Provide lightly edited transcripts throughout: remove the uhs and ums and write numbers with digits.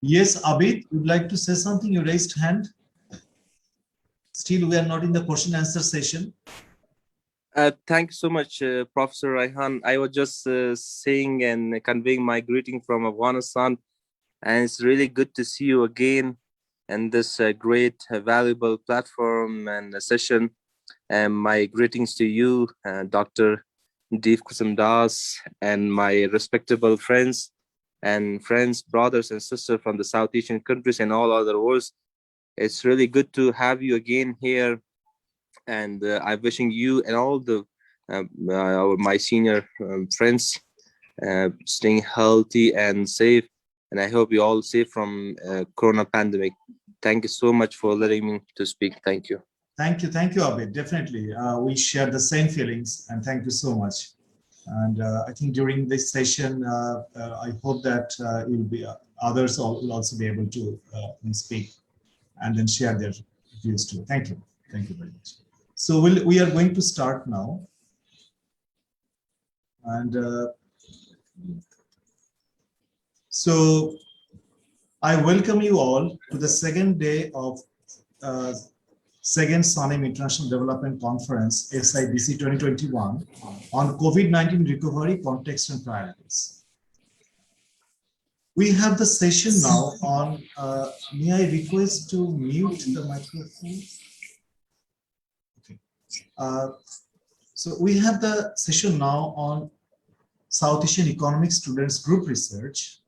Yes, Abid, would like to say something? You raised hand. Still, we are not in the question answer session. Thank you so much, Professor Raihan. I was just saying and conveying my greeting from Afghanistan, and it's really good to see you again in this great, valuable platform and session. And my greetings to you, Dr. Deep Kusum Das, and my respectable friends, brothers and sisters from the South Asian countries and all other worlds. It's really good to have you again here, and I'm wishing you and all the my senior friends staying healthy and safe. And I hope you all safe from Corona pandemic. Thank you so much for letting me to speak. Thank you. Thank you, Abid. Definitely, we share the same feelings, and thank you so much. And I think during this session, I hope that others will also be able to speak and then share their views too. Thank you very much. So we are going to start now, and so I welcome you all to the second day of second SANEM International Development Conference, SIDC 2021, on COVID-19 recovery, context and priorities. We have the session now on, may I request to mute the microphone? Okay. So we have the session now on South Asian Economic Students Group Research,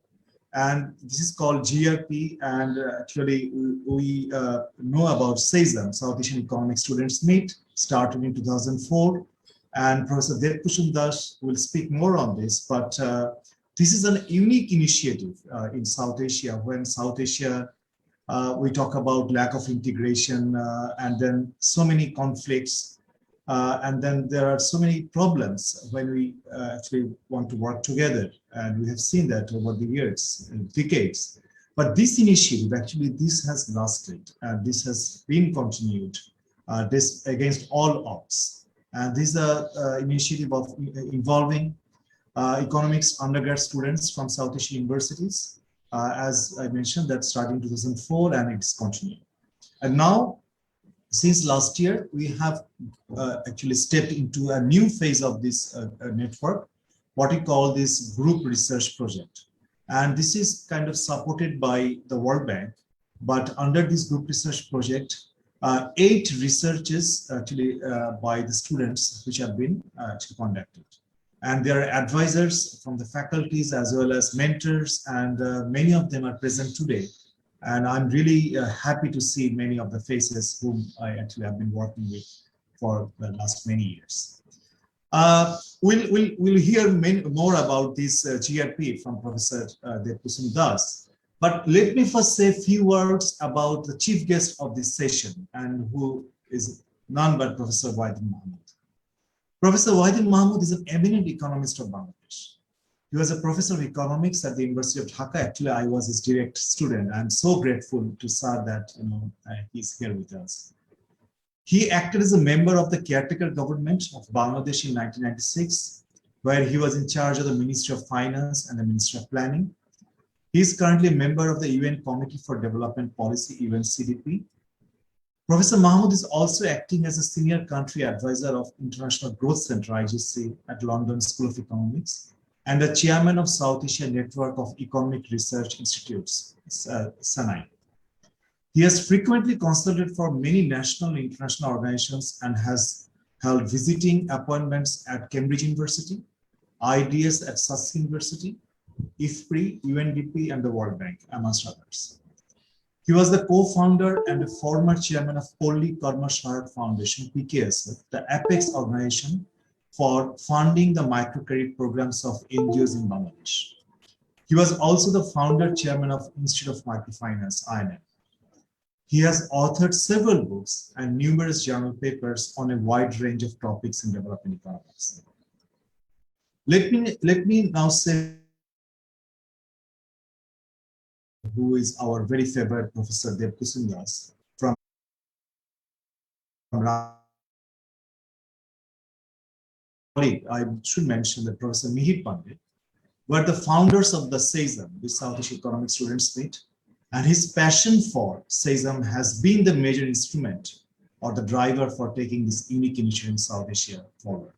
and this is called GRP, and actually we know about SESM, South Asian Economic Students Meet, started in 2004, and Professor Decomposition will speak more on this, but this is a unique initiative in South Asia, when South Asia, we talk about lack of integration, and then so many conflicts, and then there are so many problems when we actually want to work together. And we have seen that over the years, decades. But this initiative, actually, this has lasted, and this has been continued this against all odds. And this is an initiative of involving economics undergrad students from South Asian universities. As I mentioned, that started in 2004, and it's continuing. And now, since last year, we have actually stepped into a new phase of this network, what we call this group research project. And this is kind of supported by the World Bank, but under this group research project, 8 researches actually by the students which have been actually conducted. And there are advisors from the faculties as well as mentors, and many of them are present today. And I'm really happy to see many of the faces whom I actually have been working with for the last many years. We'll hear more about this GRP from Professor Decomposition Das. But let me first say a few words about the chief guest of this session, and who is none but Professor Wahidin Mahmood. Professor Wahidin Mahmood is an eminent economist of Bangladesh. He was a professor of economics at the University of Dhaka. Actually, I was his direct student. I'm so grateful to Sir that he's here with us. He acted as a member of the caretaker government of Bangladesh in 1996, where he was in charge of the Ministry of Finance and the Ministry of Planning. He is currently a member of the UN Committee for Development Policy, UNCDP. Professor Mahmood is also acting as a senior country advisor of International Growth Center, IGC, at London School of Economics, and the chairman of South Asia Network of Economic Research Institutes, SANAI. He has frequently consulted for many national and international organizations and has held visiting appointments at Cambridge University, IDS at Sussex University, IFPRI, UNDP, and the World Bank, amongst others. He was the co-founder and a former chairman of Polli Karma Sahayak Foundation, PKSF, the apex organization for funding the microcredit programs of NGOs in Bangladesh. He was also the founder chairman of Institute of Microfinance, INM. He has authored several books and numerous journal papers on a wide range of topics in developing economics. Let me now say who is our very favorite Professor Decomposition Das from I should mention that Professor Mihir Pandey were the founders of the SESM, the South Asian Economic Students Meet, And his passion for SISM has been the major instrument or the driver for taking this unique initiative in South Asia forward.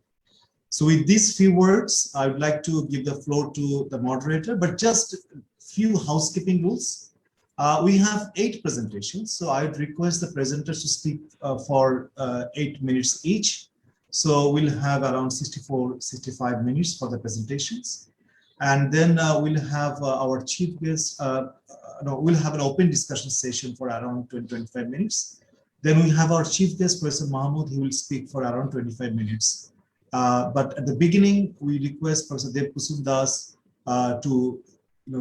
So with these few words, I would like to give the floor to the moderator, but just a few housekeeping rules. We have 8 presentations, so I would request the presenters to speak for 8 minutes each. So we'll have around 65 minutes for the presentations. And then we'll have our chief guest, we'll have an open discussion session for around 20-25 minutes. Then we'll have our chief guest, Professor Mahmood. He will speak for around 25 minutes. But at the beginning, we request Professor Dev Kusum Das to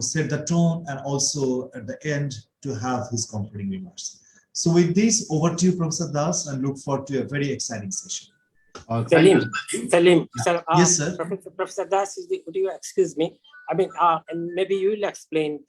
set the tone, and also at the end to have his concluding remarks. So with this, over to you, Professor Das, and look forward to a very exciting session. Salim, sir, yes, sir. Professor Das, would you excuse me? I mean, and maybe you will explain.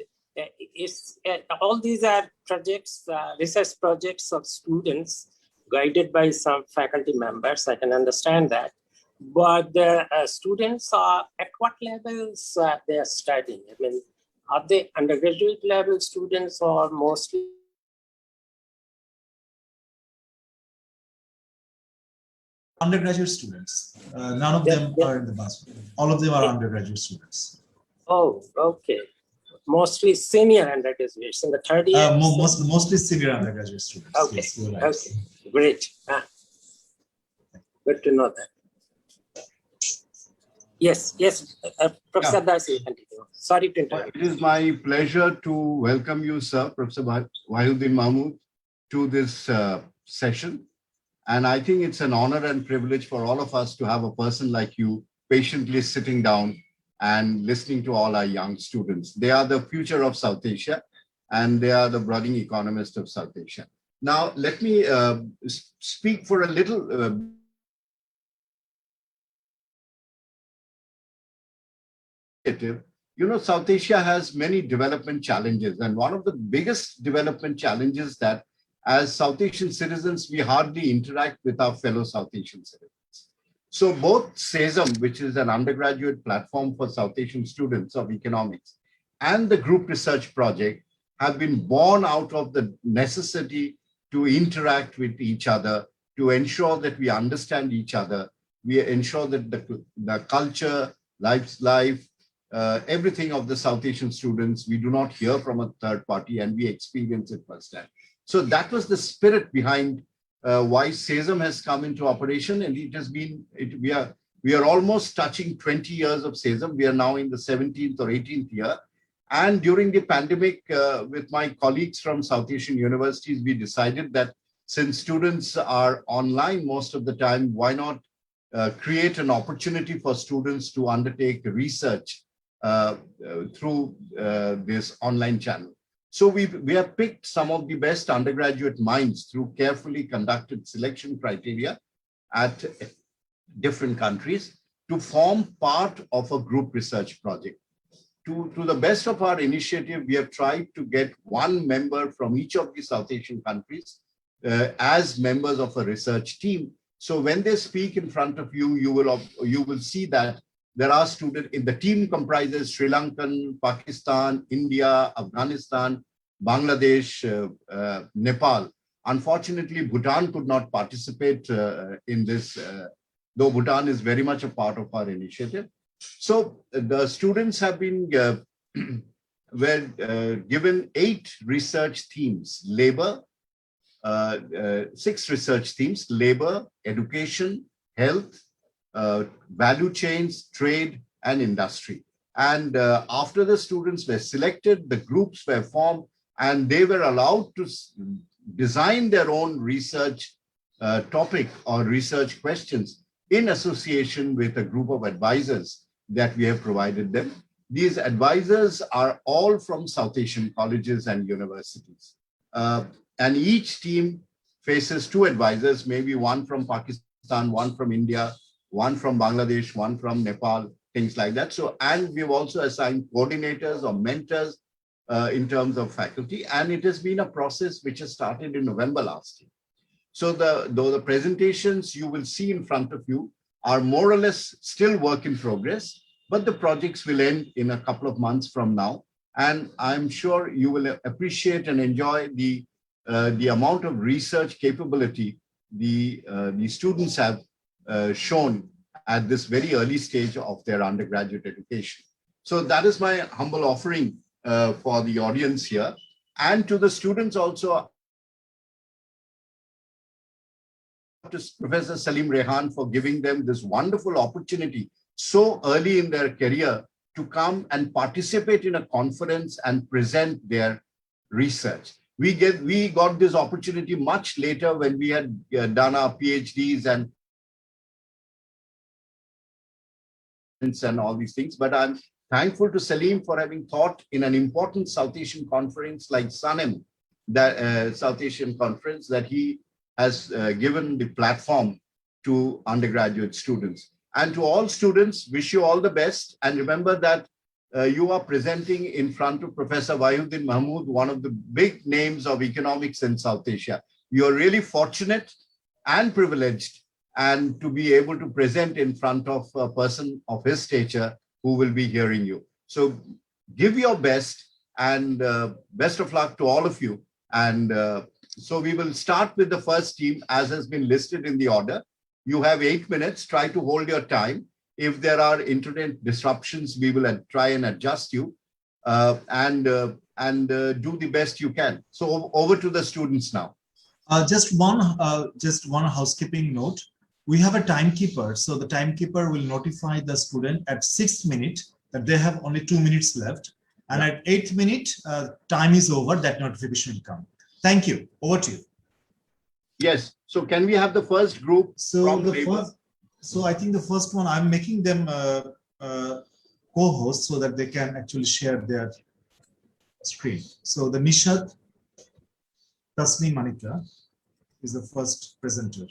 All these are projects, research projects of students guided by some faculty members. I can understand that. But the students are at what levels they are studying? I mean, are they undergraduate level students or mostly? Undergraduate students. None of them are in the bus. All of them are undergraduate students. Oh, okay. Mostly senior undergraduates in the third year? Mostly senior undergraduate students. Okay, yes, right. Okay, great. Good to know that. Yes, Professor Darcy, continue. Sorry to interrupt. It is my pleasure to welcome you, sir, Professor Wahiduddin Mahmood, to this session. And I think it's an honor and privilege for all of us to have a person like you patiently sitting down and listening to all our young students. They are the future of South Asia, and they are the budding economists of South Asia. Now, let me speak for a little South Asia has many development challenges, and one of the biggest development challenges that as South Asian citizens, we hardly interact with our fellow South Asian citizens. So both SISM, which is an undergraduate platform for South Asian students of economics, and the group research project have been born out of the necessity to interact with each other, to ensure that we understand each other, we ensure that the culture, life, everything of the South Asian students, we do not hear from a third party and we experience it firsthand. So that was the spirit behind why SISM has come into operation, and it has been, we are almost touching 20 years of SISM. We are now in the 17th or 18th year. And during the pandemic, with my colleagues from South Asian universities, we decided that since students are online most of the time, why not create an opportunity for students to undertake research through this online channel. So we have picked some of the best undergraduate minds through carefully conducted selection criteria at different countries to form part of a group research project. To the best of our initiative, we have tried to get one member from each of the South Asian countries as members of a research team. So when they speak in front of you, you will see that there are students in the team comprises Sri Lankan, Pakistan, India, Afghanistan, Bangladesh, Nepal. Unfortunately, Bhutan could not participate in this, though Bhutan is very much a part of our initiative. So the students have been given 8 research themes: labor, 6 research themes: labor, education, health, value chains, trade, and industry. And after the students were selected, the groups were formed, and they were allowed to design their own research topic or research questions in association with a group of advisors that we have provided them. These advisors are all from South Asian colleges and universities. And each team faces 2 advisors, maybe one from Pakistan, one from India, one from Bangladesh, one from Nepal, things like that. So, and we've also assigned coordinators or mentors in terms of faculty. And it has been a process which has started in November last year. So though the presentations you will see in front of you are more or less still work in progress, but the projects will end in a couple of months from now. And I'm sure you will appreciate and enjoy the amount of research capability the students have shown at this very early stage of their undergraduate education. So that is my humble offering for the audience here. And to the students also, to Professor Salim Rehan for giving them this wonderful opportunity so early in their career to come and participate in a conference and present their research. We got this opportunity much later when we had done our PhDs and all these things. But I'm thankful to Salim for having taught in an important South Asian conference like SANEM, that South Asian conference, that he has given the platform to undergraduate students. And to all students, wish you all the best. And remember that you are presenting in front of Professor Wahyuddin Mahmood, one of the big names of economics in South Asia. You are really fortunate and privileged and to be able to present in front of a person of his stature who will be hearing you. So give your best, and best of luck to all of you. And so we will start with the first team as has been listed in the order. You have 8 minutes. Try to hold your time. If there are internet disruptions, we will try and adjust you and do the best you can. So over to the students now. Just one housekeeping note. We have a timekeeper. So the timekeeper will notify the student at 6th minute that they have only 2 minutes left. And at 8th minute, time is over, that notification will come. Thank you. Over to you. Yes. So can we have the first group? So I think the first one, I'm making them co-hosts so that they can actually share their screen. So the Nishat Tasni Manika is the first presenter.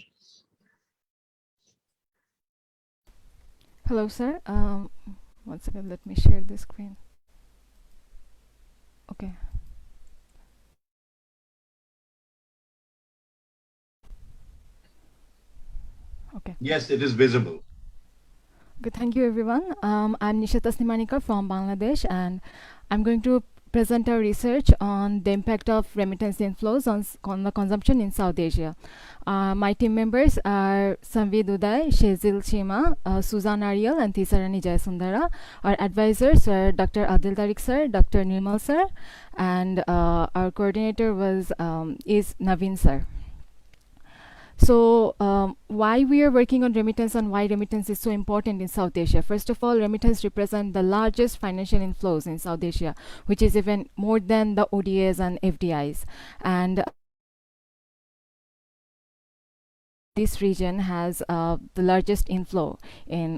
Hello, sir. One second, let me share the screen. Okay. Okay. Yes, it is visible. Good. Thank you, everyone. I'm Nishat Tasnimanika from Bangladesh, and I'm going to present our research on the impact of remittance inflows on the consumption in South Asia. My team members are Samvid Uday, Shezil Chima, Suzan Ariel, and Thisarani Jayasundara. Our advisors are Dr. Adil Tariq sir, Dr. Nirmal sir, and our coordinator is Naveen sir. So why we are working on remittance and why remittance is so important in South Asia. First of all, remittance represent the largest financial inflows in South Asia, which is even more than the ODAs and FDIs. And this region has the largest inflow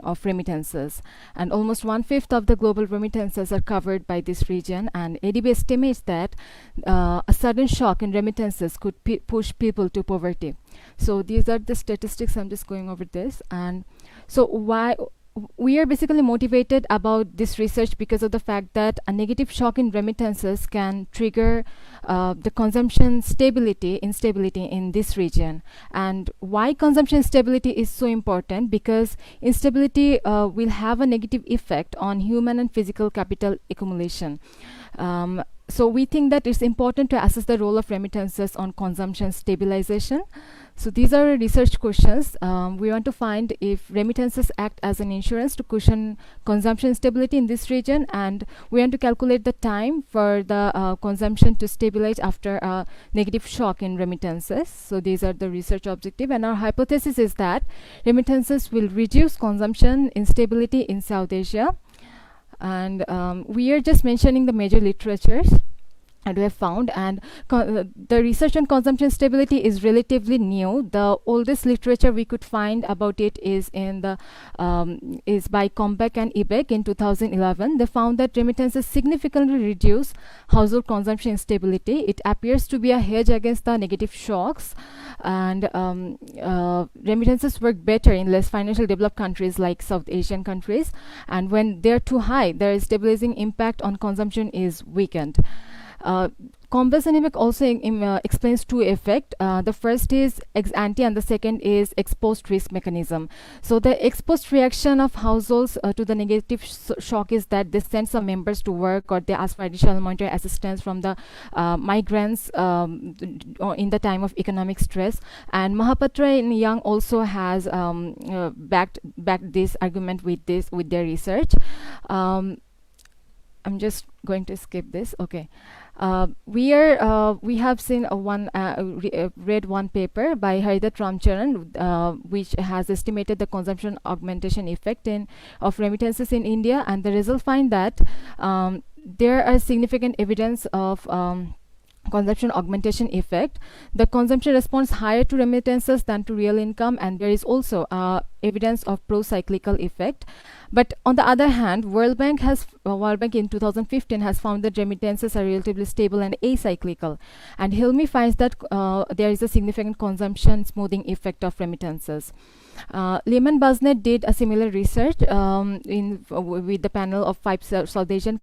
of remittances, and almost 1/5 of the global remittances are covered by this region. And ADB estimates that a sudden shock in remittances could push people to poverty. So these are the statistics. I'm just going over this. And so why we are basically motivated about this research because of the fact that a negative shock in remittances can trigger the consumption instability in this region. And why consumption instability is so important? Because instability will have a negative effect on human and physical capital accumulation. So we think that it's important to assess the role of remittances on consumption stabilization. So these are research questions. We want to find if remittances act as an insurance to cushion consumption stability in this region, and we want to calculate the time for the consumption to stabilize after a negative shock in remittances. So these are the research objective, and our hypothesis is that remittances will reduce consumption instability in South Asia. And we are just mentioning the major literatures that we have found, and the research on consumption stability is relatively new. The oldest literature we could find about it is by Kombeck and Ibeck in 2011. They found that remittances significantly reduce household consumption instability. It appears to be a hedge against the negative shocks, and remittances work better in less financially developed countries like South Asian countries, and when they're too high, their stabilizing impact on consumption is weakened. conversion effect also explains two effects. The first is ex ante and the second is ex post risk mechanism. So the ex post reaction of households to the negative shock is that they send some members to work, or they ask for additional monetary assistance from the migrants in the time of economic stress. And Mahapatra and Young also has backed this argument with their research. I'm just going to skip this. Okay. We have seen read one paper by Haridat Ramcharan, which has estimated the consumption augmentation effect of remittances in India, and the results find that there are significant evidence of consumption augmentation effect. The consumption responds higher to remittances than to real income, and there is also evidence of pro-cyclical effect. But on the other hand, World Bank in 2015 has found that remittances are relatively stable and acyclical, and Hilmi finds that there is a significant consumption smoothing effect of remittances. Lehman Basnet did a similar research with the panel of 5 South Asian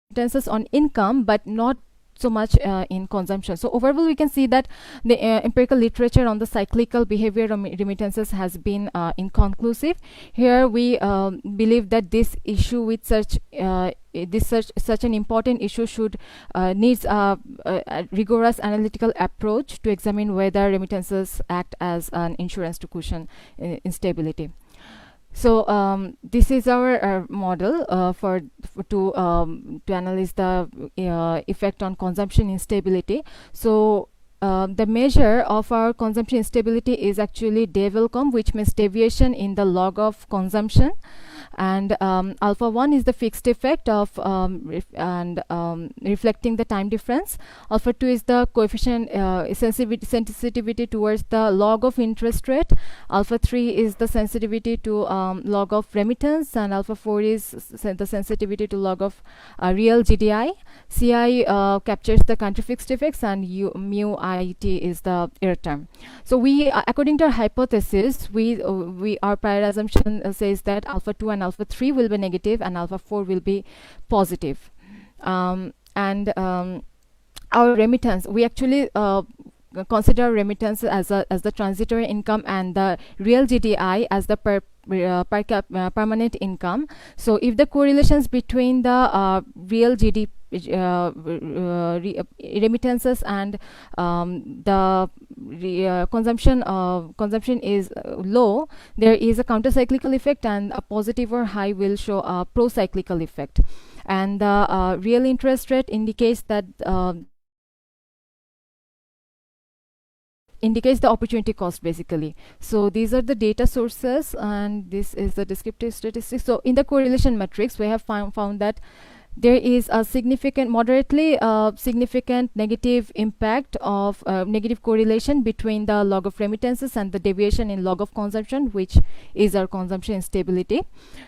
remittances on income, but not so much in consumption. So overall, we can see that the empirical literature on the cyclical behavior of remittances has been inconclusive. Here we believe that this issue with such an important issue needs a rigorous analytical approach to examine whether remittances act as an insurance to cushion instability. So this is our model to analyze the effect on consumption instability. So the measure of our consumption instability is actually DEVELCOM, which means deviation in the log of consumption, and alpha 1 is the fixed effect of reflecting the time difference. Alpha 2 is the coefficient sensitivity towards the log of interest rate. Alpha 3 is the sensitivity to log of remittance, and alpha 4 is the sensitivity to log of real GDI. CI captures the country fixed effects, and mu IT is the error term. So we, according to our hypothesis, our prior assumption says that alpha 2 and alpha 3 will be negative and alpha 4 will be positive. Our remittance, we actually consider remittance as the transitory income and the real GDI as the permanent income. So if the correlations between the real GDP remittances and the consumption is low, there is a counter-cyclical effect, and a positive or high will show a pro-cyclical effect. And the real interest rate indicates that indicates the opportunity cost, basically. So these are the data sources, and this is the descriptive statistics. So in the correlation matrix, we have found that there is a moderately significant negative impact of negative correlation between the log of remittances and the deviation in log of consumption, which is our consumption instability.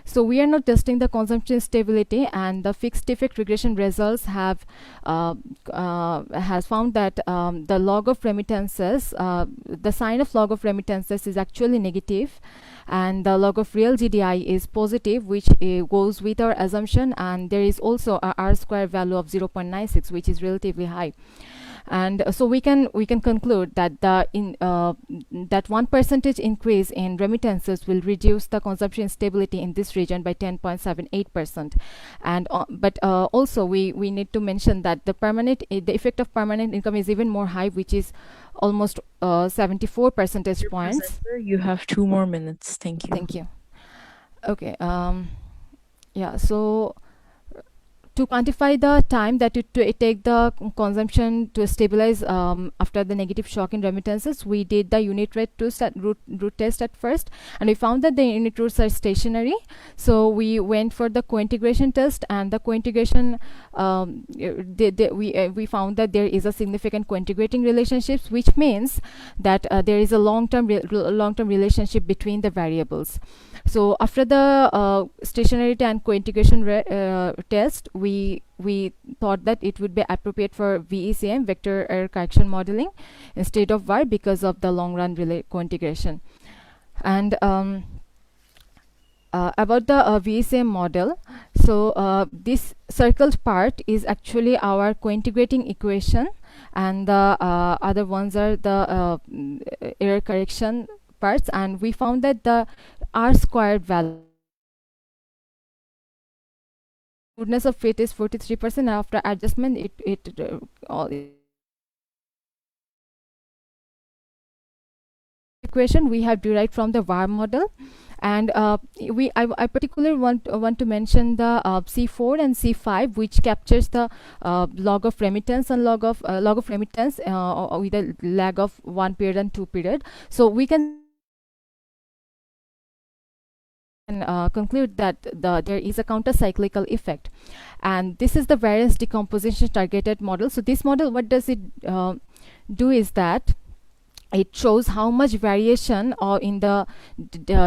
So we are not testing the consumption stability, and the fixed effect regression results has found that the log of remittances, the sign of log of remittances is actually negative, and the log of real GDI is positive, which goes with our assumption, and there is also a R-square value of 0.96, which is relatively high. And so we can conclude that that 1% increase in remittances will reduce the consumption stability in this region by 10.78%. And but also we need to mention that the effect of permanent income is even more high, which is almost 74 percentage points. You have 2 more minutes. Thank you. Thank you. Okay. Yeah. So to quantify the time that it take the consumption to stabilize after the negative shock in remittances, we did the unit root test at first, and we found that the unit roots are stationary. So we went for the co-integration test, and the co-integration we found that there is a significant co-integrating relationships, which means that there is a long-term relationship between the variables. So after the stationarity and co-integration test, we thought that it would be appropriate for VECM, vector error correction modeling, instead of VAR, because of the long run co-integration. And about the VECM model, So this circled part is actually our co-integrating equation, and the other ones are the error correction parts, and we found that the R squared value goodness of fit is 43%. After adjustment, all equation we have derived from the VAR model. And I particularly want to mention the C4 and C5, which captures the log of remittance and log of remittance with a lag of 1 period and 2 period. So we can conclude that there is a counter-cyclical effect, and this is the variance decomposition targeted model. So this model, what does it do is that it shows how much variation in the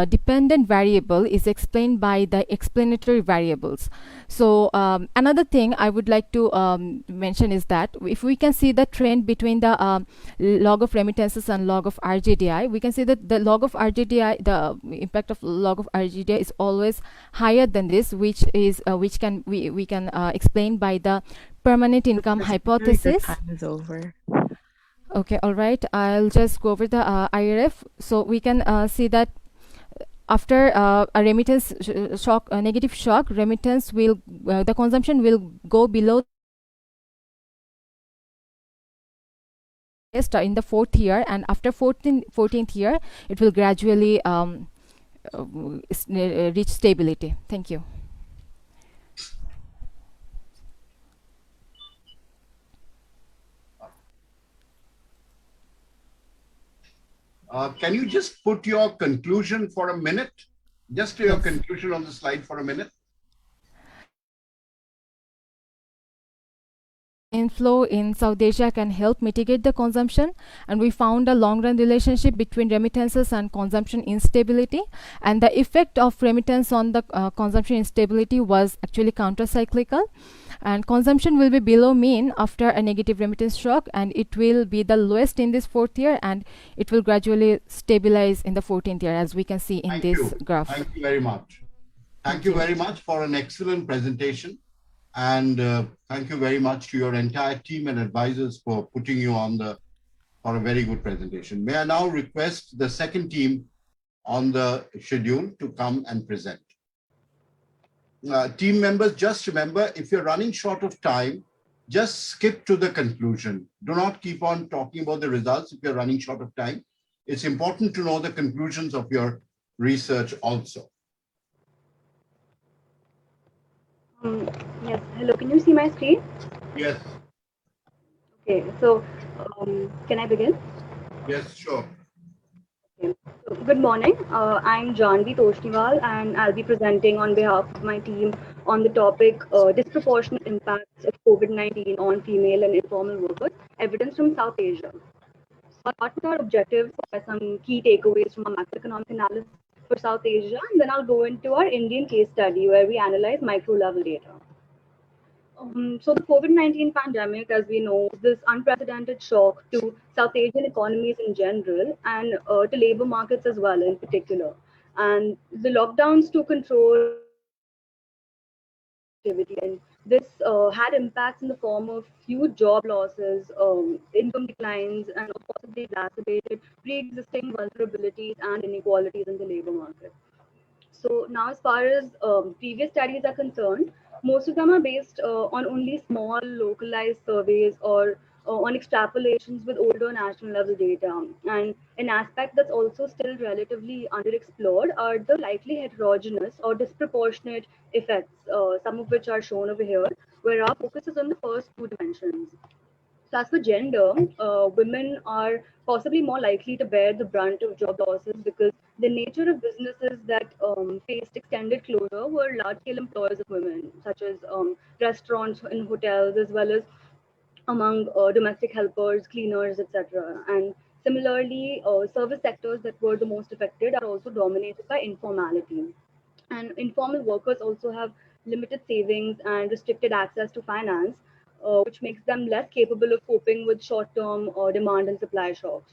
dependent variable is explained by the explanatory variables. So another thing I would like to mention is that if we can see the trend between the log of remittances and log of RGDI, we can see that the log of RGDI, the impact of log of RGDI is always higher than this, which can we can explain by the permanent income hypothesis. Time is over. Okay, all right. I'll just go over the IRF. So we can see that after a remittance shock, a negative shock, remittance will the consumption will go below in the 4th year, and after 14th year, it will gradually reach stability. Thank you. Can you just put your conclusion for a minute? Just your conclusion on the slide for a minute. Inflow in South Asia can help mitigate the consumption, and we found a long-run relationship between remittances and consumption instability, and the effect of remittance on the consumption instability was actually counter-cyclical, and consumption will be below mean after a negative remittance shock, and it will be the lowest in this 4th year, and it will gradually stabilize in the 14th year, as we can see in this graph. Thank you very much. Thank you very much for an excellent presentation. And thank you very much to your entire team and advisors for putting you on for a very good presentation. May I now request the second team on the schedule to come and present. Team members, just remember, if you're running short of time, just skip to the conclusion. Do not keep on talking about the results if you're running short of time. It's important to know the conclusions of your research also. Yes, hello, can you see my screen? Yes. Okay, so can I begin? Yes, sure. Okay. So, good morning. I'm Janvi Toshniwal, and I'll be presenting on behalf of my team on the topic disproportionate impacts of COVID-19 on female and informal workers, evidence from South Asia. So I'll start with our objectives by some key takeaways from our macroeconomic analysis for South Asia, and then I'll go into our Indian case study where we analyze micro-level data. So the COVID-19 pandemic, as we know, is this unprecedented shock to South Asian economies in general and to labor markets as well in particular. And the lockdowns to control activity, and this had impacts in the form of huge job losses, income declines, and possibly exacerbated pre-existing vulnerabilities and inequalities in the labor market. So now, as far as previous studies are concerned, most of them are based on only small localized surveys or on extrapolations with older national level data. And an aspect that's also still relatively underexplored are the likely heterogeneous or disproportionate effects, some of which are shown over here, where our focus is on the first two dimensions. So as for gender, women are possibly more likely to bear the brunt of job losses because the nature of businesses that faced extended closure were large-scale employers of women, such as restaurants and hotels, as well as among domestic helpers, cleaners, etc. And similarly, service sectors that were the most affected are also dominated by informality. And informal workers also have limited savings and restricted access to finance, which makes them less capable of coping with short-term demand and supply shocks.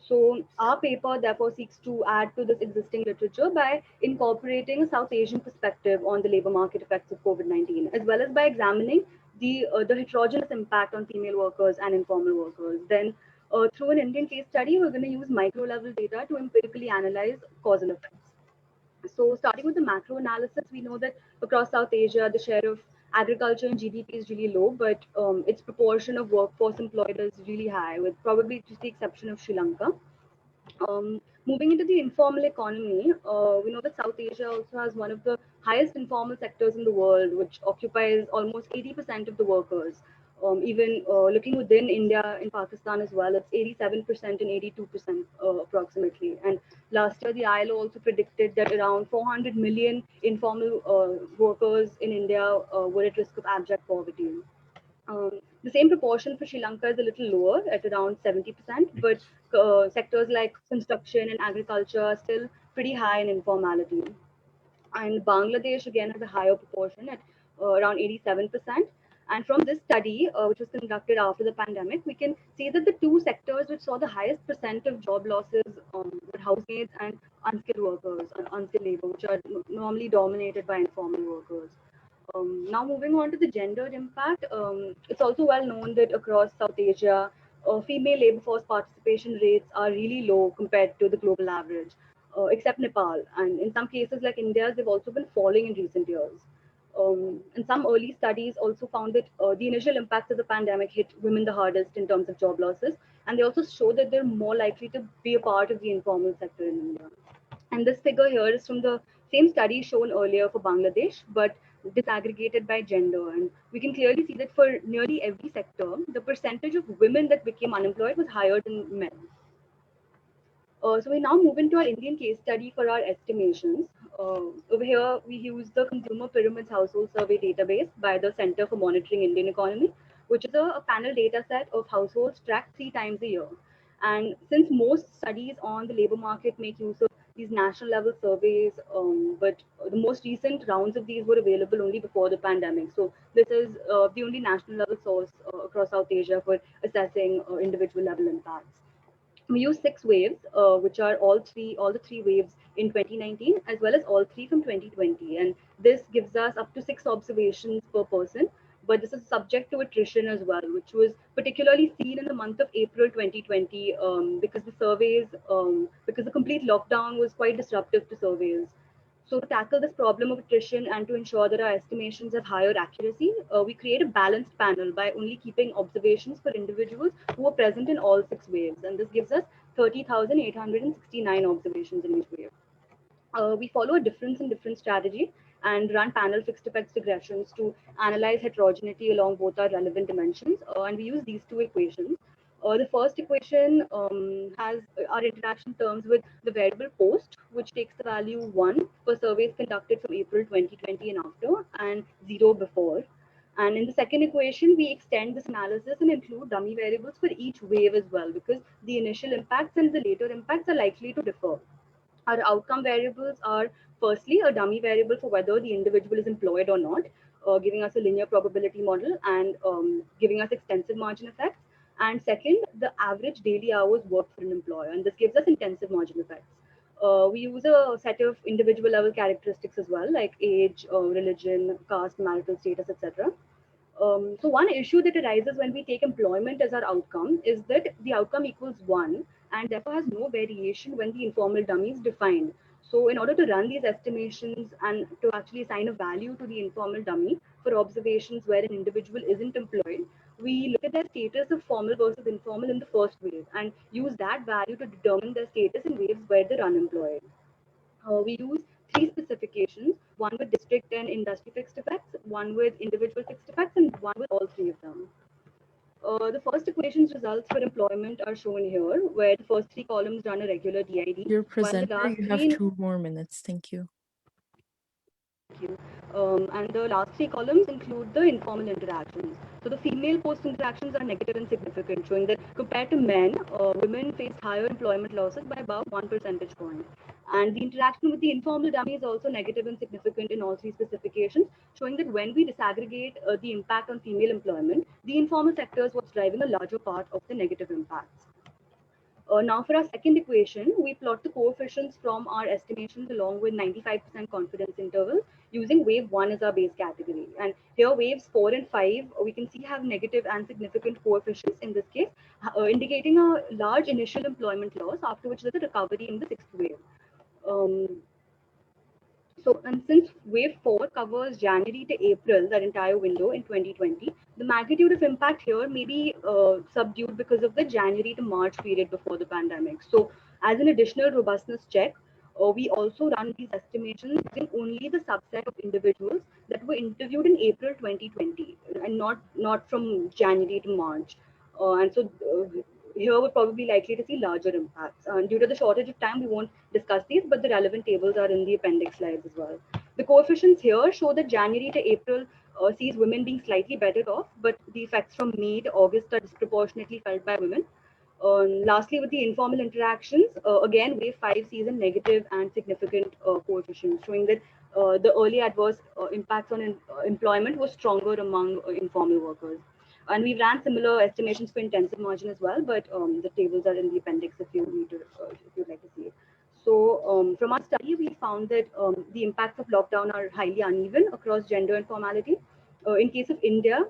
So our paper therefore seeks to add to this existing literature by incorporating a South Asian perspective on the labor market effects of COVID-19, as well as by examining the heterogeneous impact on female workers and informal workers. Then through an Indian case study, we're going to use micro level data to empirically analyze causal effects. So starting with the macro analysis, we know that across South Asia, the share of agriculture in GDP is really low, but its proportion of workforce employed is really high, with probably just the exception of Sri Lanka. Moving into the informal economy, we know that South Asia also has one of the highest informal sectors in the world, which occupies almost 80% of the workers. Even looking within India and Pakistan as well, it's 87% and 82% approximately. And last year, the ILO also predicted that around 400 million informal workers in India were at risk of abject poverty. The same proportion for Sri Lanka is a little lower at around 70%, but sectors like construction and agriculture are still pretty high in informality. And Bangladesh again has a higher proportion at around 87%. And from this study, which was conducted after the pandemic, we can see that the two sectors which saw the highest percent of job losses were housemaids and unskilled workers, unskilled labor, which are normally dominated by informal workers. Now moving on to the gendered impact, it's also well known that across South Asia, female labor force participation rates are really low compared to the global average, except Nepal. And in some cases like India's, they've also been falling in recent years. And some early studies also found that the initial impacts of the pandemic hit women the hardest in terms of job losses. And they also show that they're more likely to be a part of the informal sector in India. And this figure here is from the same study shown earlier for Bangladesh, but disaggregated by gender. And we can clearly see that for nearly every sector, the percentage of women that became unemployed was higher than men. So we now move into our Indian case study for our estimations. Over here, we use the Consumer Pyramids Household Survey database by the Center for Monitoring Indian Economy, which is a panel data set of households tracked 3 times a year. And since most studies on the labor market make use of these national level surveys, but the most recent rounds of these were available only before the pandemic. So this is the only national level source across South Asia for assessing individual level impacts. We use 6 waves, which are all the three waves in 2019, as well as all 3 from 2020. And this gives us up to 6 observations per person. But this is subject to attrition as well, which was particularly seen in the month of April 2020, because because the complete lockdown was quite disruptive to surveys. So to tackle this problem of attrition and to ensure that our estimations have higher accuracy, we create a balanced panel by only keeping observations for individuals who are present in all 6 waves. And this gives us 30,869 observations in each wave. We follow a difference in difference strategy and run panel fixed effects regressions to analyze heterogeneity along both our relevant dimensions. And we use these 2 equations. The first equation has our interaction terms with the variable post, which takes the value 1 for surveys conducted from April 2020 and after, and 0 before. And in the second equation, we extend this analysis and include dummy variables for each wave as well, because the initial impacts and the later impacts are likely to differ. Our outcome variables are firstly a dummy variable for whether the individual is employed or not, giving us a linear probability model and giving us extensive margin effects. And second, the average daily hours worked for an employer, and this gives us intensive margin effects. We use a set of individual level characteristics as well, like age, religion, caste, marital status, etc. So one issue that arises when we take employment as our outcome is that the outcome equals 1 and therefore has no variation when the informal dummy is defined. So in order to run these estimations and to actually assign a value to the informal dummy for observations where an individual isn't employed, we look at their status of formal versus informal in the first wave and use that value to determine their status in waves where they're unemployed. We use 3 specifications, one with district and industry fixed effects, one with individual fixed effects, and one with all 3 of them. The first equation's results for employment are shown here, where the first 3 columns run a regular DID. Dear while the presenter, last you have 3 2 more minutes. Thank you. And the last 3 columns include the informal interactions. So the female post interactions are negative and significant, showing that compared to men, women face higher employment losses by about 1 percentage point. And the interaction with the informal dummy is also negative and significant in all 3 specifications, showing that when we disaggregate the impact on female employment, the informal sector is what's driving a larger part of the negative impacts. Now for our second equation, we plot the coefficients from our estimations along with 95% confidence interval using wave 1 as our base category. And here waves 4 and 5, we can see have negative and significant coefficients in this case, indicating a large initial employment loss, after which there's a recovery in the sixth wave. And since wave 4 covers January to April, that entire window in 2020, the magnitude of impact here may be subdued because of the January to March period before the pandemic. So as an additional robustness check, we also run these estimations using only the subset of individuals that were interviewed in April 2020 and not from January to March. Here we're probably likely to see larger impacts. Due to the shortage of time, we won't discuss these, but the relevant tables are in the appendix slides as well. The coefficients here show that January to April sees women being slightly better off, but the effects from May to August are disproportionately felt by women. Lastly, with the informal interactions, again, wave 5 sees a negative and significant coefficient, showing that the early adverse impacts on employment was stronger among informal workers. And we ran similar estimations for intensive margin as well, but the tables are in the appendix if you need to, if you'd like to see it. So from our study, we found that the impacts of lockdown are highly uneven across gender and formality. In case of India,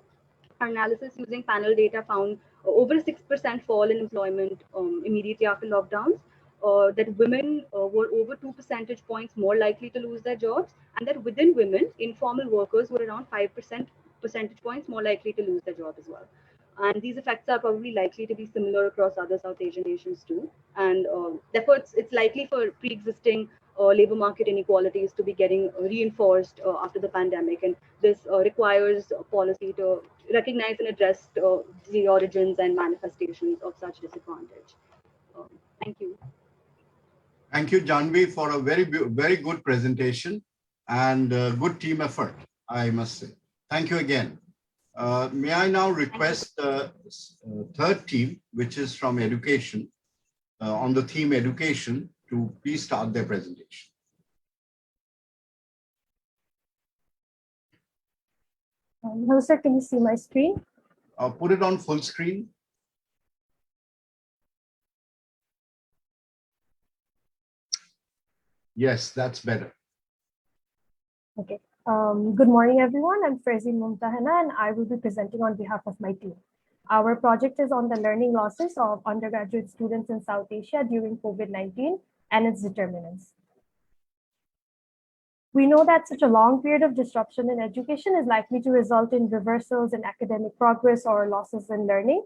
our analysis using panel data found over a 6% fall in employment immediately after lockdowns, that women were over 2 percentage points more likely to lose their jobs, and that within women, informal workers were around 5% percentage points more likely to lose their job as well. And these effects are probably likely to be similar across other South Asian nations too. And therefore, it's likely for pre-existing labor market inequalities to be getting reinforced after the pandemic. And this requires policy to recognize and address the origins and manifestations of such disadvantage. Thank you. Thank you, Janvi, for a very good presentation and good team effort, I must say. Thank you again. May I now request the third team, which is from education, on the theme education, to please start their presentation. Hello, sir. Can you see my screen? Put it on full screen. Yes, that's better. Okay. Good morning, everyone. I'm Ferzin Mumtahana, and I will be presenting on behalf of my team. Our project is on the learning losses of undergraduate students in South Asia during COVID-19 and its determinants. We know that such a long period of disruption in education is likely to result in reversals in academic progress or losses in learning.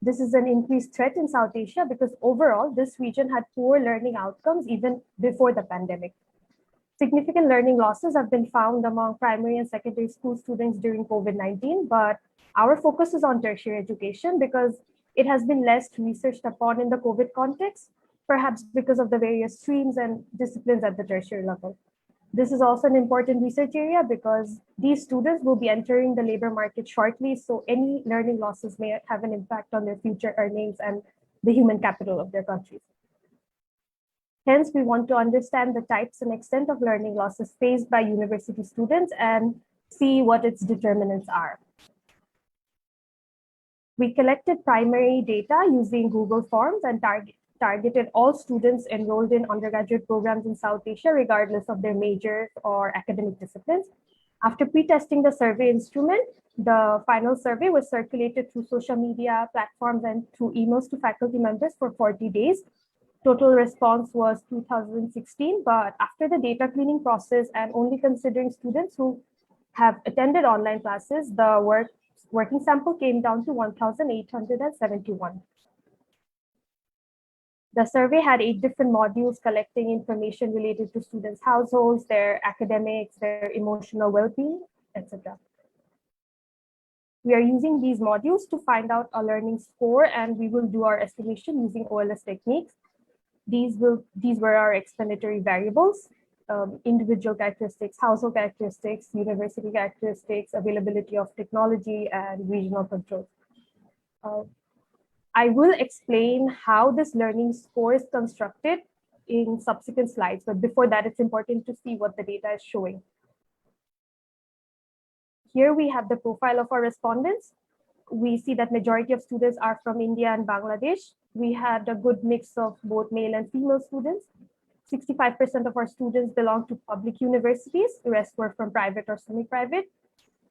This is an increased threat in South Asia because overall, this region had poor learning outcomes even before the pandemic. Significant learning losses have been found among primary and secondary school students during COVID-19, but our focus is on tertiary education because it has been less researched upon in the COVID context, perhaps because of the various streams and disciplines at the tertiary level. This is also an important research area because these students will be entering the labor market shortly, so any learning losses may have an impact on their future earnings and the human capital of their countries. Hence, we want to understand the types and extent of learning losses faced by university students and see what its determinants are. We collected primary data using Google Forms and targeted all students enrolled in undergraduate programs in South Asia, regardless of their majors or academic disciplines. After pre-testing the survey instrument, the final survey was circulated through social media platforms and through emails to faculty members for 40 days. Total response was 2,016, but after the data cleaning process and only considering students who have attended online classes, the working sample came down to 1,871. The survey had 8 different modules collecting information related to students' households, their academics, their emotional well-being, etc. We are using these modules to find out a learning score, and we will do our estimation using OLS techniques. These were our explanatory variables: individual characteristics, household characteristics, university characteristics, availability of technology, and regional controls. I will explain how this learning score is constructed in subsequent slides, but before that, it's important to see what the data is showing. Here we have the profile of our respondents. We see that majority of students are from India and Bangladesh. We had a good mix of both male and female students. 65% of our students belong to public universities. The rest were from private or semi-private.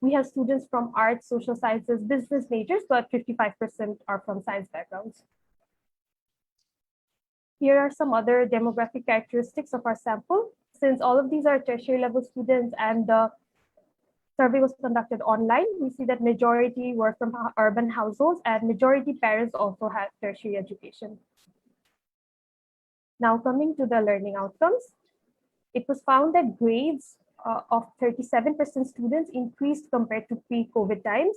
We have students from arts, social sciences, business majors, but 55% are from science backgrounds. Here are some other demographic characteristics of our sample. Since all of these are tertiary level students and the survey was conducted online, we see that majority were from urban households and majority parents also had tertiary education. Now coming to the learning outcomes, it was found that grades of 37% students increased compared to pre-COVID times.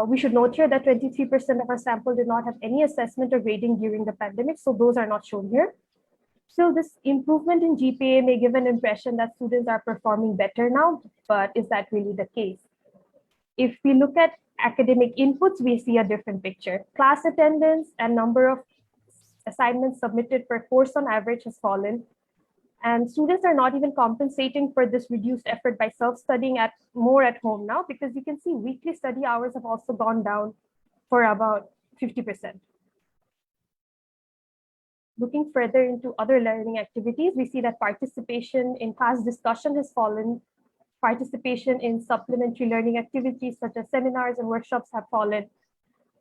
We should note here that 23% of our sample did not have any assessment or grading during the pandemic, so those are not shown here. So this improvement in GPA may give an impression that students are performing better now, but is that really the case? If we look at academic inputs, we see a different picture. Class attendance and number of assignments submitted per course on average has fallen. And students are not even compensating for this reduced effort by self-studying more at home now, because you can see weekly study hours have also gone down for about 50%. Looking further into other learning activities, we see that participation in class discussion has fallen. Participation in supplementary learning activities such as seminars and workshops have fallen.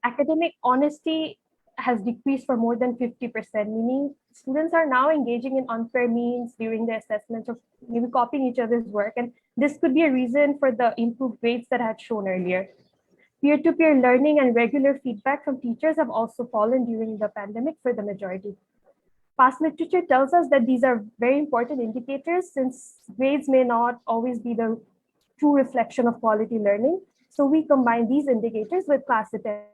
Academic honesty has decreased for more than 50%, meaning students are now engaging in unfair means during the assessments of maybe copying each other's work. And this could be a reason for the improved grades that I had shown earlier. Peer-to-peer learning and regular feedback from teachers have also fallen during the pandemic for the majority. Past literature tells us that these are very important indicators since grades may not always be the true reflection of quality learning. So we combine these indicators with class attendance.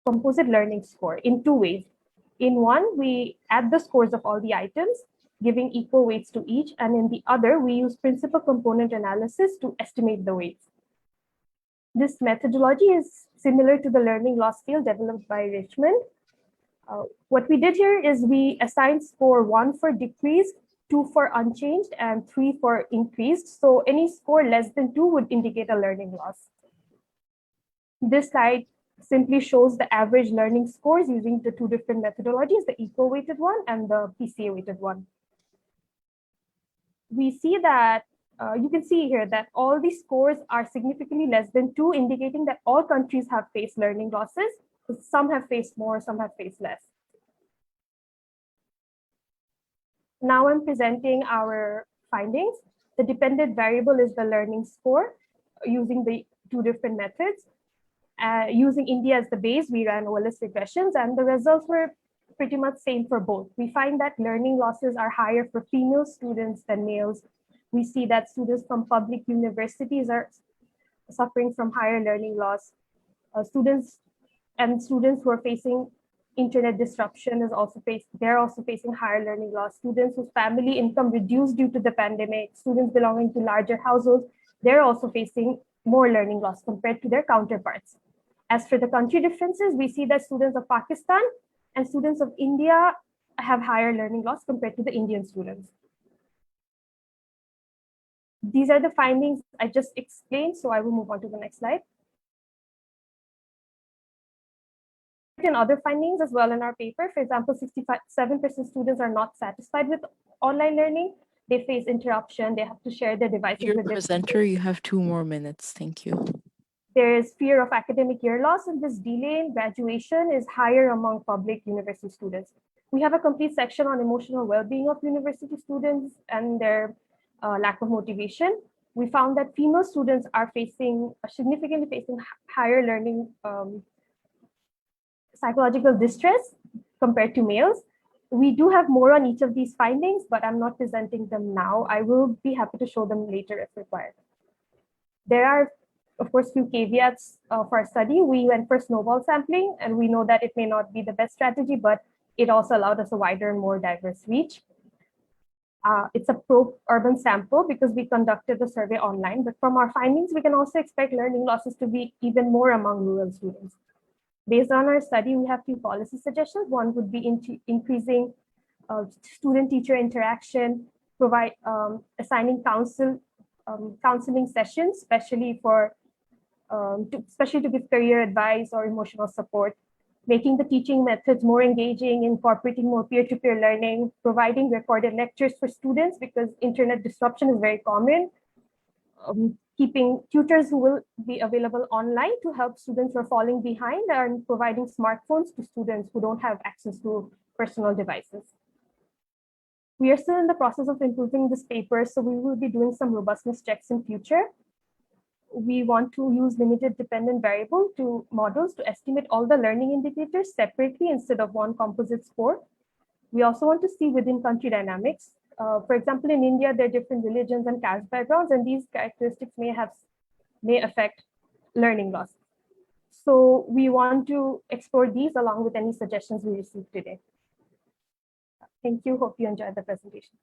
Composite learning score in two ways. In one, we add the scores of all the items, giving equal weights to each, and in the other, we use principal component analysis to estimate the weights. This methodology is similar to the learning loss scale developed by Richmond. What we did here is we assigned score 1 for decreased, 2 for unchanged, and 3 for increased. So any score less than 2 would indicate a learning loss. This slide simply shows the average learning scores using the two different methodologies, the equal weighted one and the PCA weighted one. We see that you can see here that all these scores are significantly less than 2, indicating that all countries have faced learning losses. Some have faced more, some have faced less. Now I'm presenting our findings. The dependent variable is the learning score using the two different methods. Using India as the base, we ran OLS regressions and the results were pretty much same for both. We find that learning losses are higher for female students than males. We see that students from public universities are suffering from higher learning loss. Students who are facing internet disruption they're also facing higher learning loss. Students whose family income reduced due to the pandemic, students belonging to larger households, they're also facing more learning loss compared to their counterparts. As for the country differences, we see that students of Pakistan and students of India have higher learning loss compared to the Indian students. These are the findings I just explained, so I will move on to the next slide. And other findings as well in our paper. For example, 67% students are not satisfied with online learning. They face interruption, they have to share their devices Dear with their presenter, you have 2 more minutes. Thank you. There is fear of academic year loss, and this delay in graduation is higher among public university students. We have a complete section on emotional well-being of university students and their lack of motivation. We found that female students are significantly facing higher learning psychological distress compared to males. We do have more on each of these findings, but I'm not presenting them now. I will be happy to show them later if required. There are, of course, few caveats for our study. We went for snowball sampling, and we know that it may not be the best strategy, but it also allowed us a wider and more diverse reach. It's a pro-urban sample because we conducted the survey online, but from our findings, we can also expect learning losses to be even more among rural students. Based on our study, we have few policy suggestions. One would be increasing student-teacher interaction, assigning counseling sessions, especially for especially to give career advice or emotional support, making the teaching methods more engaging, incorporating more peer-to-peer learning, providing recorded lectures for students because internet disruption is very common, keeping tutors who will be available online to help students who are falling behind, and providing smartphones to students who don't have access to personal devices. We are still in the process of improving this paper, so we will be doing some robustness checks in future. We want to use limited dependent variable to models to estimate all the learning indicators separately instead of one composite score. We also want to see within country dynamics. For example, in India, there are different religions and caste backgrounds, and these characteristics may affect learning loss. So we want to explore these along with any suggestions we received today. Thank you. Hope you enjoyed the presentation.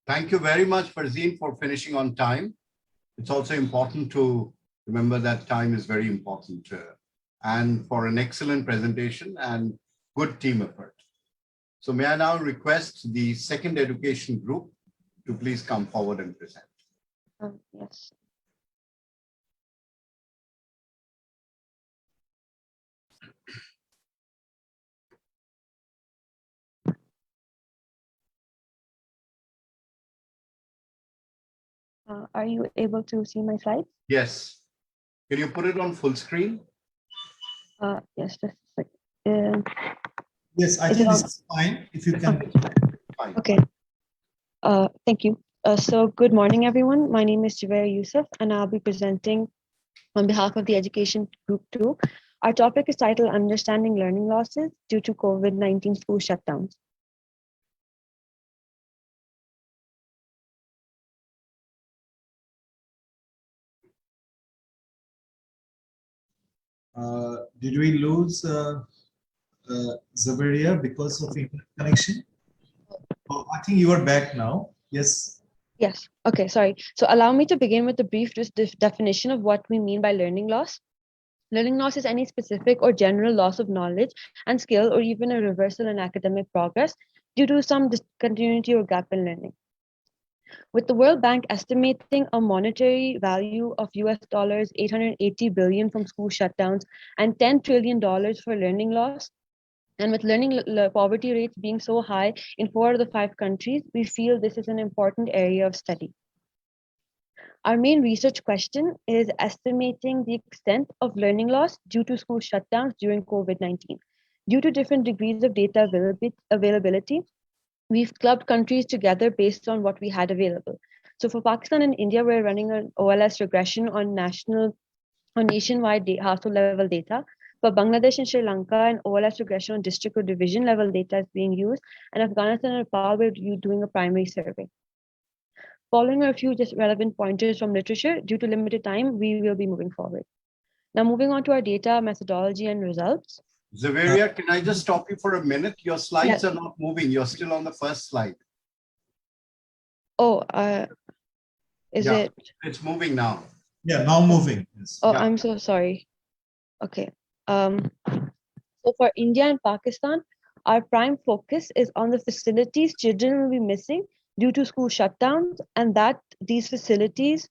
Thank you very much, Farzeen, for finishing on time. It's also important to remember that time is very important and for an excellent presentation and good team effort. So may I now request the second education group to please come forward and present. Yes. Are you able to see my slides? Yes. Can you put it on full screen? Yes, just a second. Yes, I think this is fine. If you can. Fine. Okay. Thank you. So good morning, everyone. My name is Jubair Yusuf, and I'll be presenting on behalf of the Education Group 2. Our topic is titled Understanding Learning Losses Due to COVID-19 School Shutdowns. Did we lose Zabaria because of internet connection? Oh, I think you are back now. Yes. Yes. Okay, sorry. So allow me to begin with a brief definition of what we mean by learning loss. Learning loss is any specific or general loss of knowledge and skill, or even a reversal in academic progress due to some discontinuity or gap in learning. With the World Bank estimating a monetary value of US dollars 880 billion from school shutdowns and $10 trillion for learning loss, and with learning poverty rates being so high in 4 of the 5 countries, we feel this is an important area of study. Our main research question is estimating the extent of learning loss due to school shutdowns during COVID-19. Due to different degrees of data availability, we've clubbed countries together based on what we had available. So for Pakistan and India, we're running an OLS regression on nationwide household level data. For Bangladesh and Sri Lanka, an OLS regression on district or division level data is being used. And Afghanistan and Nepal, we're doing a primary survey. Following a few just relevant pointers from literature, due to limited time, we will be moving forward. Now moving on to our data, methodology, and results. Zaveria, can I just stop you for a minute? Your slides are not moving. You're still on the first slide. Oh, is it? It's moving now. Yeah, now moving. Yes. Oh, I'm so sorry. Okay. So for India and Pakistan, our prime focus is on the facilities children will be missing due to school shutdowns, and that these facilities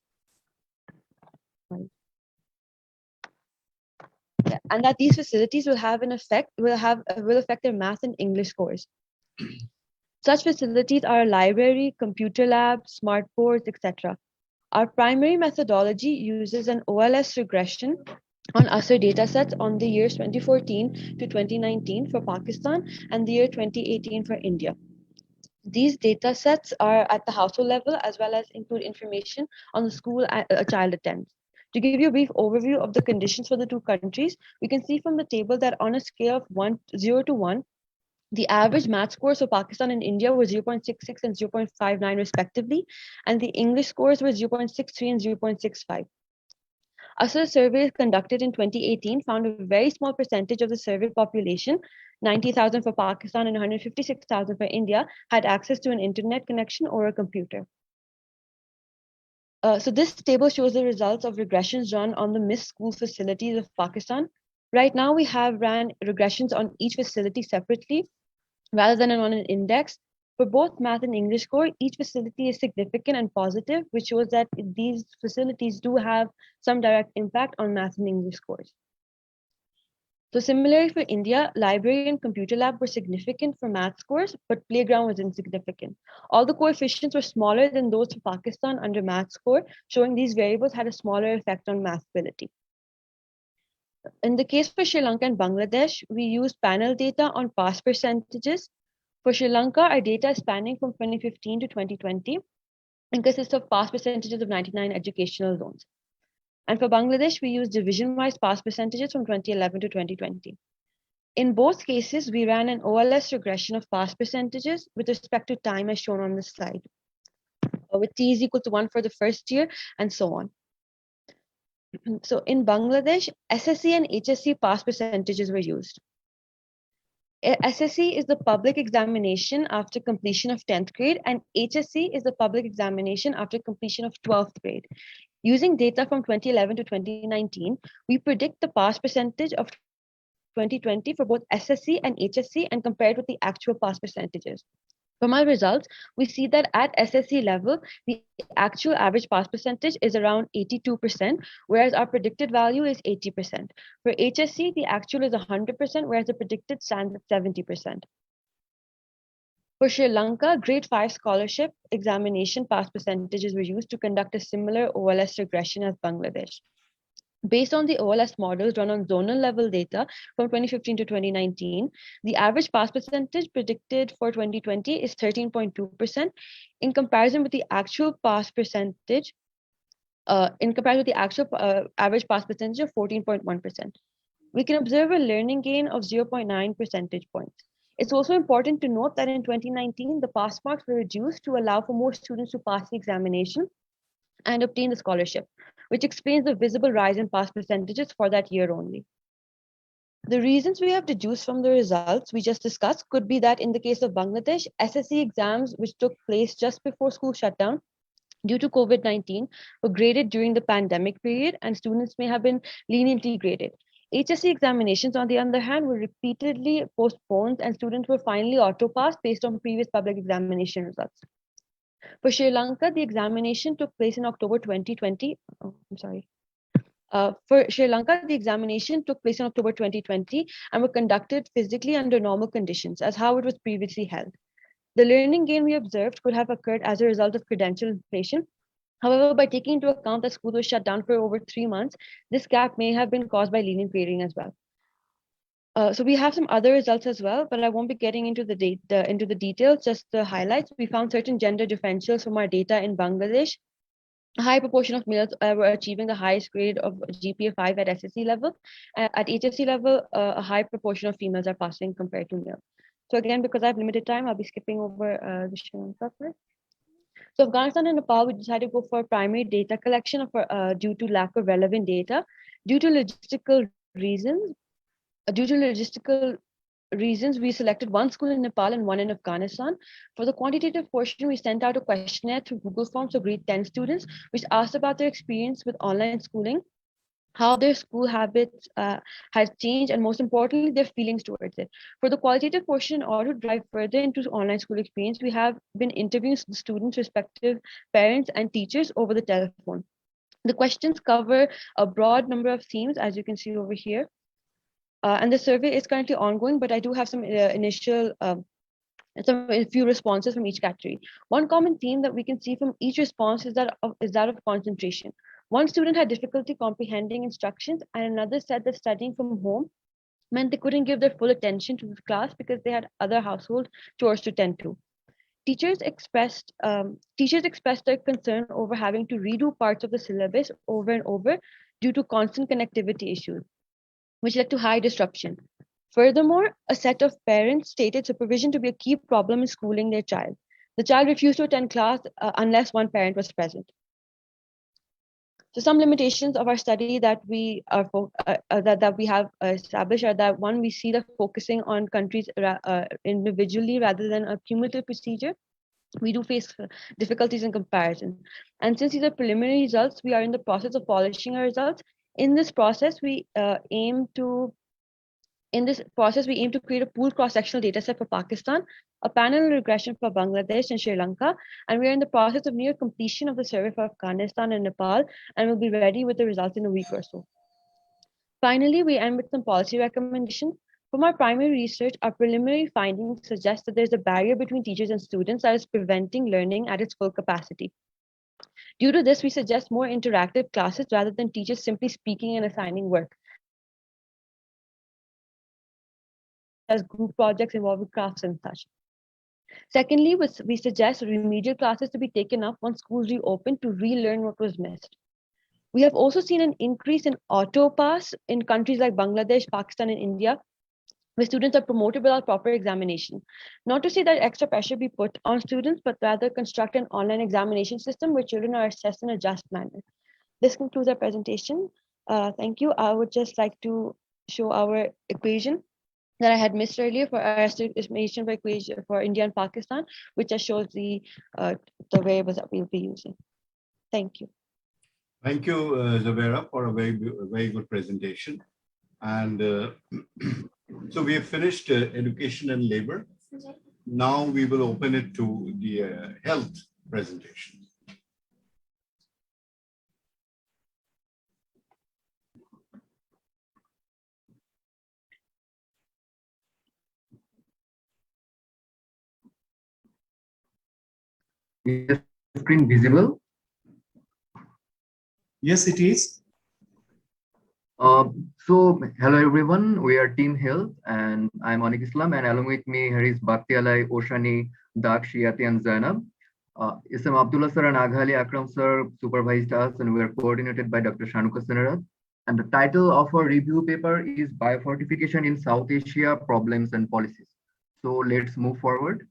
will have an effect, will affect their math and English scores. Such facilities are a library, computer lab, smart boards, etc. Our primary methodology uses an OLS regression on USSR datasets on the years 2014 to 2019 for Pakistan and the year 2018 for India. These datasets are at the household level as well as include information on the school a child attends. To give you a brief overview of the conditions for the 2 countries, we can see from the table that on a scale of 0 to 1, the average math scores for Pakistan and India were 0.66 and 0.59 respectively, and the English scores were 0.63 and 0.65. USSR surveys conducted in 2018 found a very small percentage of the surveyed population, 90,000 for Pakistan and 156,000 for India, had access to an internet connection or a computer. So this table shows the results of regressions run on the missed school facilities of Pakistan. Right now, we have ran regressions on each facility separately rather than on an index. For both math and English score, each facility is significant and positive, which shows that these facilities do have some direct impact on math and English scores. So similarly for India, library and computer lab were significant for math scores, but playground was insignificant. All the coefficients were smaller than those for Pakistan under math score, showing these variables had a smaller effect on math ability. In the case for Sri Lanka and Bangladesh, we used panel data on pass percentages. For Sri Lanka, our data is spanning from 2015 to 2020 and consists of pass percentages of 99 educational zones. And for Bangladesh, we used division-wise pass percentages from 2011 to 2020. In both cases, we ran an OLS regression of pass percentages with respect to time as shown on this slide, with t is equal to 1 for the first year and so on. So in Bangladesh, SSC and HSC pass percentages were used. SSC is the public examination after completion of 10th grade, and HSC is the public examination after completion of 12th grade. Using data from 2011 to 2019, we predict the pass percentage of 2020 for both SSC and HSC and compare it with the actual pass percentages. From our results, we see that at SSC level, the actual average pass percentage is around 82%, whereas our predicted value is 80%. For HSC, the actual is 100%, whereas the predicted stands at 70%. For Sri Lanka, grade 5 scholarship examination pass percentages were used to conduct a similar OLS regression as Bangladesh. Based on the OLS models run on zonal level data from 2015 to 2019, the average pass percentage predicted for 2020 is 13.2% in comparison with the actual pass percentage, average pass percentage of 14.1%. We can observe a learning gain of 0.9 percentage points. It's also important to note that in 2019, the pass marks were reduced to allow for more students to pass the examination and obtain the scholarship, which explains the visible rise in pass percentages for that year only. The reasons we have deduced from the results we just discussed could be that in the case of Bangladesh, SSC exams which took place just before school shutdown due to COVID-19 were graded during the pandemic period and students may have been leniently graded. HSC examinations, on the other hand, were repeatedly postponed and students were finally auto-passed based on previous public examination results. For Sri Lanka, the examination took place in October 2020. For Sri Lanka, the examination took place in October 2020 and were conducted physically under normal conditions as how it was previously held. The learning gain we observed could have occurred as a result of credential inflation. However, by taking into account that school was shut down for over 3 months, this gap may have been caused by lenient grading as well. So we have some other results as well, but I won't be getting into the details, just the highlights. We found certain gender differentials from our data in Bangladesh. A high proportion of males were achieving the highest grade of GPA 5 at SSC level. At HSC level, a high proportion of females are passing compared to males. So again, because I have limited time, I'll be skipping over the Sri Lanka part. So Afghanistan and Nepal, we decided to go for primary data collection due to lack of relevant data. Due to logistical reasons, we selected one school in Nepal and one in Afghanistan. For the quantitative portion, we sent out a questionnaire through Google Forms to grade 10 students, which asked about their experience with online schooling, how their school habits has changed, and most importantly, their feelings towards it. For the qualitative portion, in order to dive further into online school experience, we have been interviewing the students' respective parents and teachers over the telephone. The questions cover a broad number of themes, as you can see over here. And the survey is currently ongoing, but I do have some a few responses from each category. One common theme that we can see from each response is that of concentration. One student had difficulty comprehending instructions, and another said that studying from home meant they couldn't give their full attention to the class because they had other household chores to tend to. Teachers expressed their concern over having to redo parts of the syllabus over and over due to constant connectivity issues, which led to high disruption. Furthermore, a set of parents stated supervision to be a key problem in schooling their child. The child refused to attend class unless one parent was present. So some limitations of our study that we have established are that one, we see that focusing on countries individually rather than a cumulative procedure. We do face difficulties in comparison. And since these are preliminary results, we are in the process of polishing our results. In this process, we aim to In this process, we aim to create a pooled cross-sectional data set for Pakistan, a panel regression for Bangladesh and Sri Lanka, and we are in the process of near completion of the survey for Afghanistan and Nepal, and will be ready with the results in a week or so. Finally, we end with some policy recommendations. From our primary research, our preliminary findings suggest that there's a barrier between teachers and students that is preventing learning at its full capacity. Due to this, we suggest more interactive classes rather than teachers simply speaking and assigning work, as group projects involving crafts and such. Secondly, we suggest remedial classes to be taken up once schools reopen to relearn what was missed. We have also seen an increase in auto pass in countries like Bangladesh, Pakistan, and India, where students are promoted without proper examination. Not to say that extra pressure be put on students, but rather construct an online examination system where children are assessed in a just manner. This concludes our presentation. Thank you. I would just like to show our equation that I had missed earlier for our estimation for equation for India and Pakistan, which just shows the variables that we'll be using. Thank you. Thank you, Zavera, for a very good presentation. And so we have finished education and labor. Now we will open it to the health presentation. Is the screen visible? Yes, it is. So hello everyone, we are Team Health and I'm Anik Islam, and along with me here is Bhakti Alai, Oshani, Dak, Shiati and Zainab. Isam Abdullah sir and Aghali Akram sir supervised us, and we are coordinated by Dr. Shanuka Senarat. And the title of our review paper is Biofortification in South Asia, Problems and Policies. So let's move forward.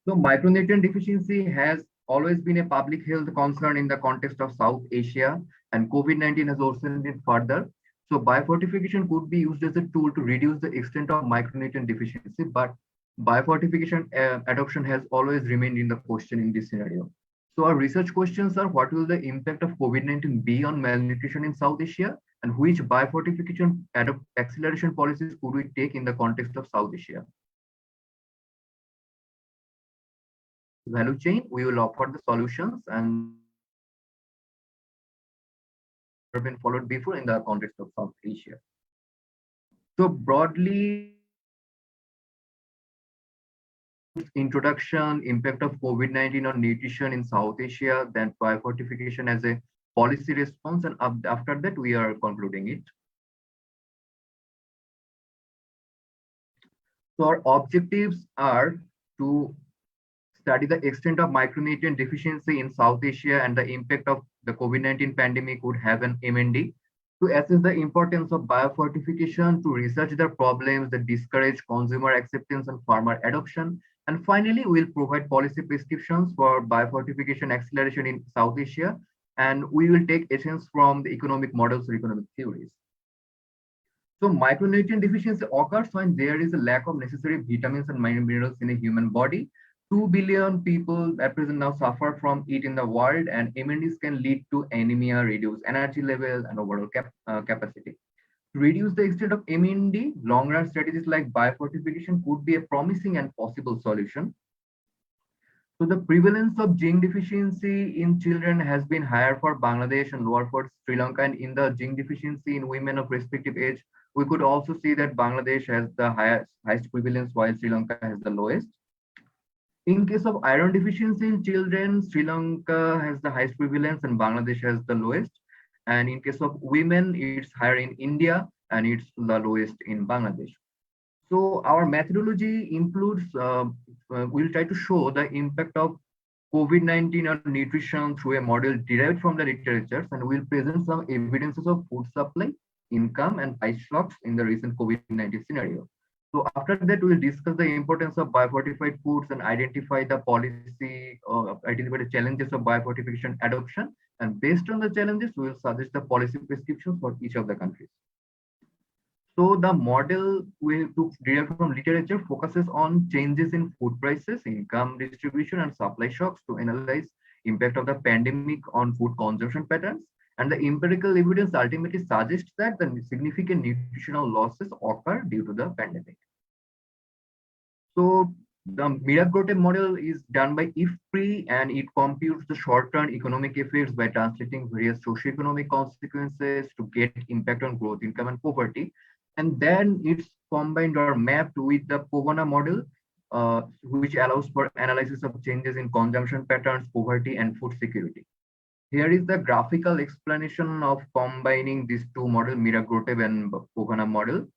So micronutrient deficiency has always been a public health concern in the context of South Asia, and COVID-19 has worsened it further. So biofortification could be used as a tool to reduce the extent of micronutrient deficiency, but biofortification adoption has always remained in the question in this scenario. So our research questions are: what will the impact of COVID-19 be on malnutrition in South Asia, and which biofortification acceleration policies could we take in the context of South Asia? Value chain, we will offer the solutions and have been followed before in the context of South Asia. So broadly, introduction, impact of COVID-19 on nutrition in South Asia, then biofortification as a policy response, and after that we are concluding it. So our objectives are to study the extent of micronutrient deficiency in South Asia and the impact of the COVID-19 pandemic would have an MND, to assess the importance of biofortification, to research the problems that discourage consumer acceptance and farmer adoption, and finally, we'll provide policy prescriptions for biofortification acceleration in South Asia, and we will take essence from the economic models or economic theories. So micronutrient deficiency occurs when there is a lack of necessary vitamins and minerals in a human body. 2 billion people at present now suffer from it in the world, and MNDs can lead to anemia, reduced energy level, and overall capacity. To reduce the extent of MND, long-run strategies like biofortification could be a promising and possible solution. So the prevalence of zinc deficiency in children has been higher for Bangladesh and lower for Sri Lanka, and in the zinc deficiency in women of respective age, we could also see that Bangladesh has the highest prevalence while Sri Lanka has the lowest. In case of iron deficiency in children, Sri Lanka has the highest prevalence and Bangladesh has the lowest. And in case of women, it's higher in India and it's the lowest in Bangladesh. So our methodology includes, we'll try to show the impact of COVID-19 on nutrition through a model derived from the literatures, and we'll present some evidences of food supply, income, and price shocks in the recent COVID-19 scenario. So after that, we'll discuss the importance of biofortified foods and identify the policy, identify the challenges of biofortification adoption. And based on the challenges, we will suggest the policy prescriptions for each of the countries. So the model we took derived from literature focuses on changes in food prices, income distribution, and supply shocks to analyze impact of the pandemic on food consumption patterns. And the empirical evidence ultimately suggests that the significant nutritional losses occur due to the pandemic. So the Miragrote model is done by IFPRI, and it computes the short-term economic effects by translating various socioeconomic consequences to get impact on growth, income, and poverty. And then it's combined or mapped with the Pogona model, which allows for analysis of changes in consumption patterns, poverty, and food security. Here is the graphical explanation of combining these two models, Miragrote and Pogona model.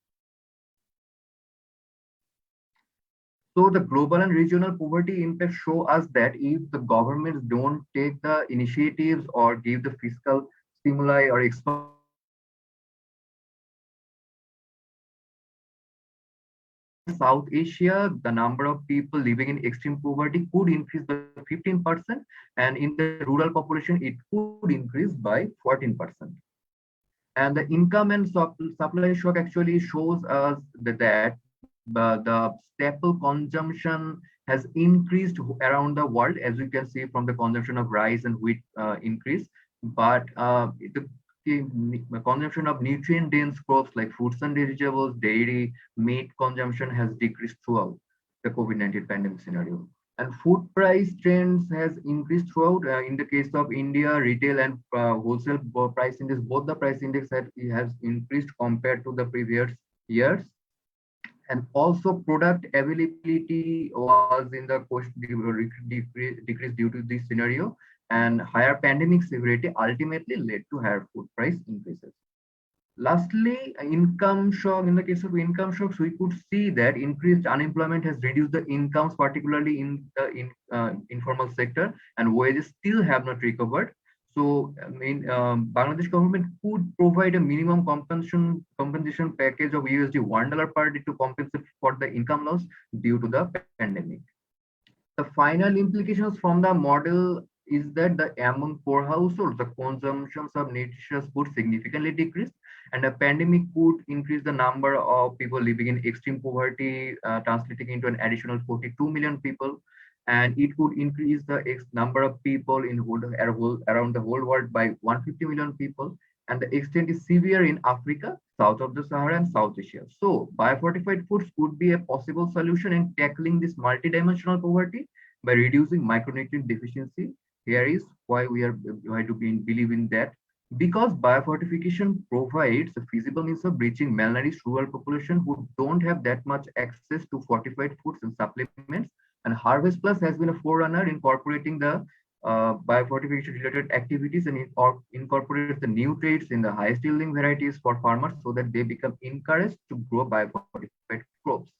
So the global and regional poverty impacts show us that if the governments don't take the initiatives or give the fiscal stimuli or expand South Asia, the number of people living in extreme poverty could increase by 15%, and in the rural population, it could increase by 14%. And the income and supply shock actually shows us that the staple consumption has increased around the world, as you can see from the consumption of rice and wheat increase, but the consumption of nutrient-dense crops like fruits and vegetables, dairy, meat consumption has decreased throughout the COVID-19 pandemic scenario. And food price trends has increased throughout. In the case of India, retail and wholesale price index, both the price index has increased compared to the previous years. And also product availability was in the decrease due to this scenario, and higher pandemic severity ultimately led to higher food price increases. Lastly, income shock. In the case of income shocks, we could see that increased unemployment has reduced the incomes, particularly in the informal sector, and wages still have not recovered. So, Bangladesh government could provide a minimum compensation package of USD $1 per day to compensate for the income loss due to the pandemic. The final implications from the model is that among poor households, the consumptions of nutritious food significantly decreased, and a pandemic could increase the number of people living in extreme poverty, translating into an additional 42 million people. And it could increase the number of people in around the whole world by 150 million people. And the extent is severe in Africa, south of the Sahara, and South Asia. So biofortified foods could be a possible solution in tackling this multidimensional poverty by reducing micronutrient deficiency. Here is why why do we believe in that. Because biofortification provides a feasible means of reaching malnourished rural population who don't have that much access to fortified foods and supplements. And Harvest Plus has been a forerunner incorporating the biofortification related activities, and incorporates the new traits in the highest yielding varieties for farmers so that they become encouraged to grow biofortified crops.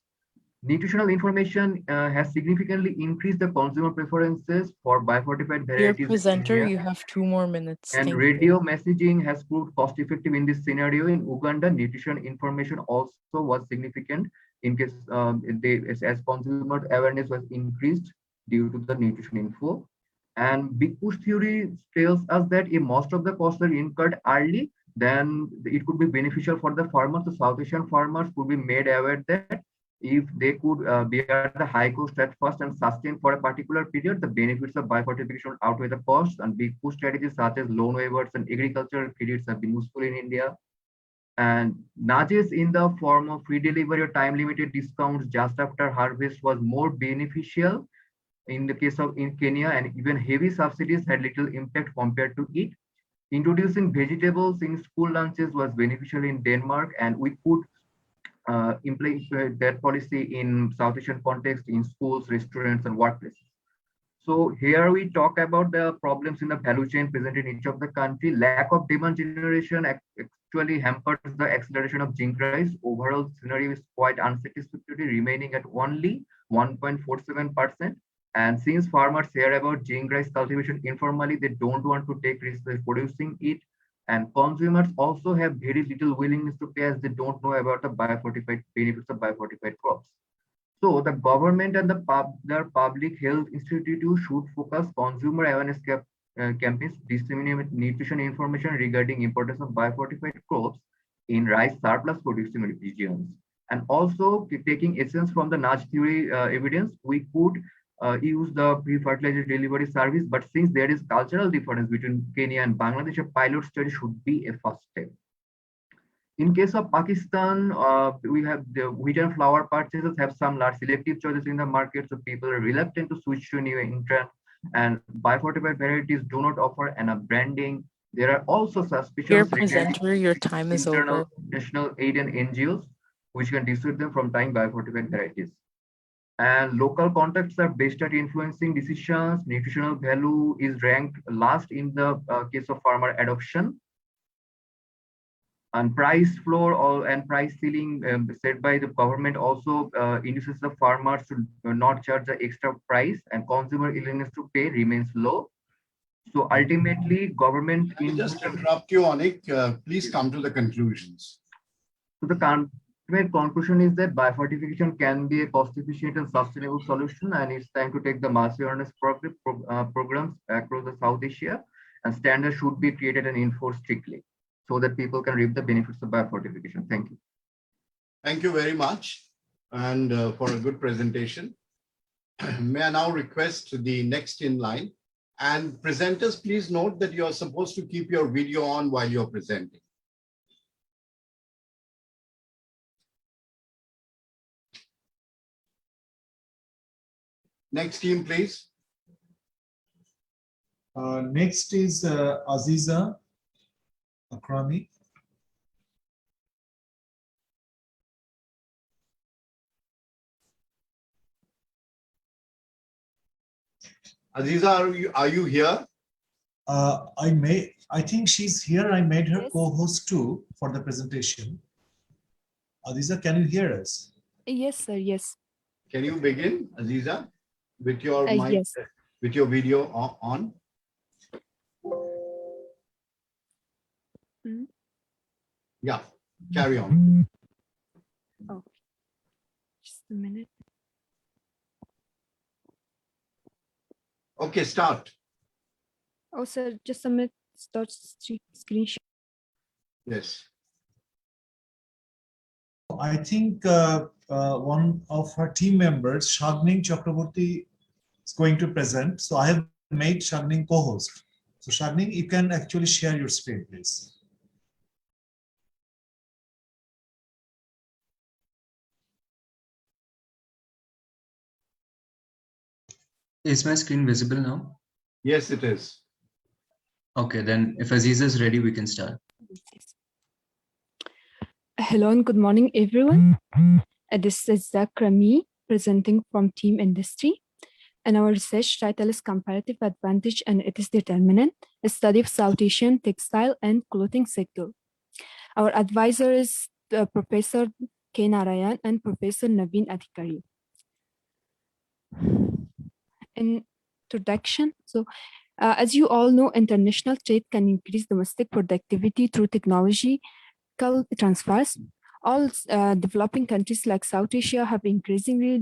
Nutritional information has significantly increased the consumer preferences for biofortified varieties. Dear presenter, you have 2 more minutes. And radio messaging has proved cost effective in this scenario. In Uganda, nutrition information also was significant in case as consumer awareness was increased due to the nutrition info. And big push theory tells us that if most of the costs are incurred early, then it could be beneficial for the farmers. The South Asian farmers could be made aware that if they could bear the high cost at first and sustain for a particular period, the benefits of biofortification outweigh the costs. And big push strategies such as loan waivers and agricultural credits have been useful in India. And nudges in the form of free delivery or time limited discounts just after harvest was more beneficial in the case of in Kenya, and even heavy subsidies had little impact compared to it. Introducing vegetables in school lunches was beneficial in Denmark, and we could implement that policy in South Asian context in schools, restaurants, and workplaces. So here we talk about the problems in the value chain present in each of the country. Lack of demand generation actually hampers the acceleration of zinc rise. Overall scenario is quite unsatisfactory, remaining at only 1.47%. And since farmers hear about zinc rice cultivation informally, they don't want to take risks by producing it. And consumers also have very little willingness to pay, as they don't know about the biofortified benefits of biofortified crops. So the government and their public health institute should focus consumer awareness campaigns, disseminate nutrition information regarding importance of biofortified crops in rice surplus producing regions. And also taking essence from the nudge theory evidence, we could use the pre-fertilizer delivery service, but since there is cultural difference between Kenya and Bangladesh, a pilot study should be a first step. In case of Pakistan, we have the wheat and flour purchases have some large selective choices in the market, so people are reluctant to switch to new entrant, and biofortified varieties do not offer enough branding. There are also Dear suspicions presenter, your time is over. international aid and NGOs, which can dissuade them from buying biofortified varieties. And local contacts are based at influencing decisions. Nutritional value is ranked last in the case of farmer adoption. And price floor and price ceiling set by the government also induces the farmers to not charge the extra price, and consumer willingness to pay remains low. So ultimately, government just interrupt you, Anik. Please come to the conclusions. So the ultimate conclusion is that biofortification can be a cost-efficient and sustainable solution, and it's time to take the mass awareness programs across the South Asia, and standards should be created and enforced strictly, so that people can reap the benefits of biofortification. Thank you. Thank you very much, and for a good presentation. May I now request the next in line, and presenters, please note that you are supposed to keep your video on while you're presenting. Next team, please. Next is Aziza Akrami. Aziza, are you here? I think she's here. I made her Yes. co-host too for the presentation. Aziza, can you hear us? Yes, sir. Yes. Can you begin, Aziza, with your mic, Yes. with your video on? Mhm. Yeah, carry on. Oh, just a minute. Okay, start. Oh, sir, just a minute. Start screen share. Yes. I think one of her team members, Shagning Chakraborty, is going to present. So I have made Shagning co-host. So Shagning, you can actually share your screen, please. Is my screen visible now? Yes, it is. Okay, then if Aziza is ready, we can start. Hello and good morning, everyone. This is Zach Rami presenting from Team Industry. And our research title is Comparative Advantage and Its Determinant, a study of South Asian textile and clothing sector. Our advisor is Professor K. Narayan and Professor Naveen Adhikari. Introduction. So, as you all know, international trade can increase domestic productivity through technological transfers. All developing countries like South Asia have increasingly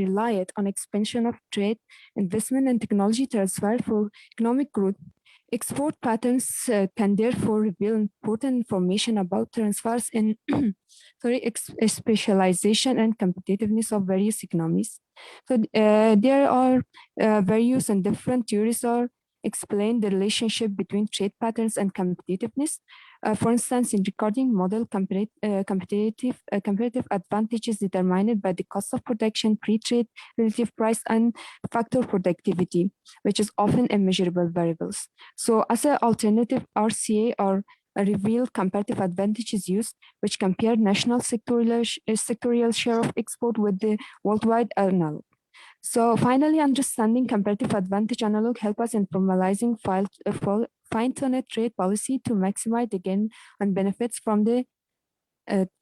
relied on expansion of trade, investment, and technology transfer for economic growth. Export patterns can therefore reveal important information about transfers in specialization and competitiveness of various economies. So there are various and different theories are explain the relationship between trade patterns and competitiveness. For instance, in recording model, competitive advantage is determined by the cost of production, pre-trade, relative price, and factor productivity, which is often immeasurable variables. So as an alternative, RCA or a reveal comparative advantage is used, which compare national sectorial share of export with the worldwide analog. So finally, understanding comparative advantage analog help us in formalizing fine-tuned trade policy to maximize the gain and benefits from the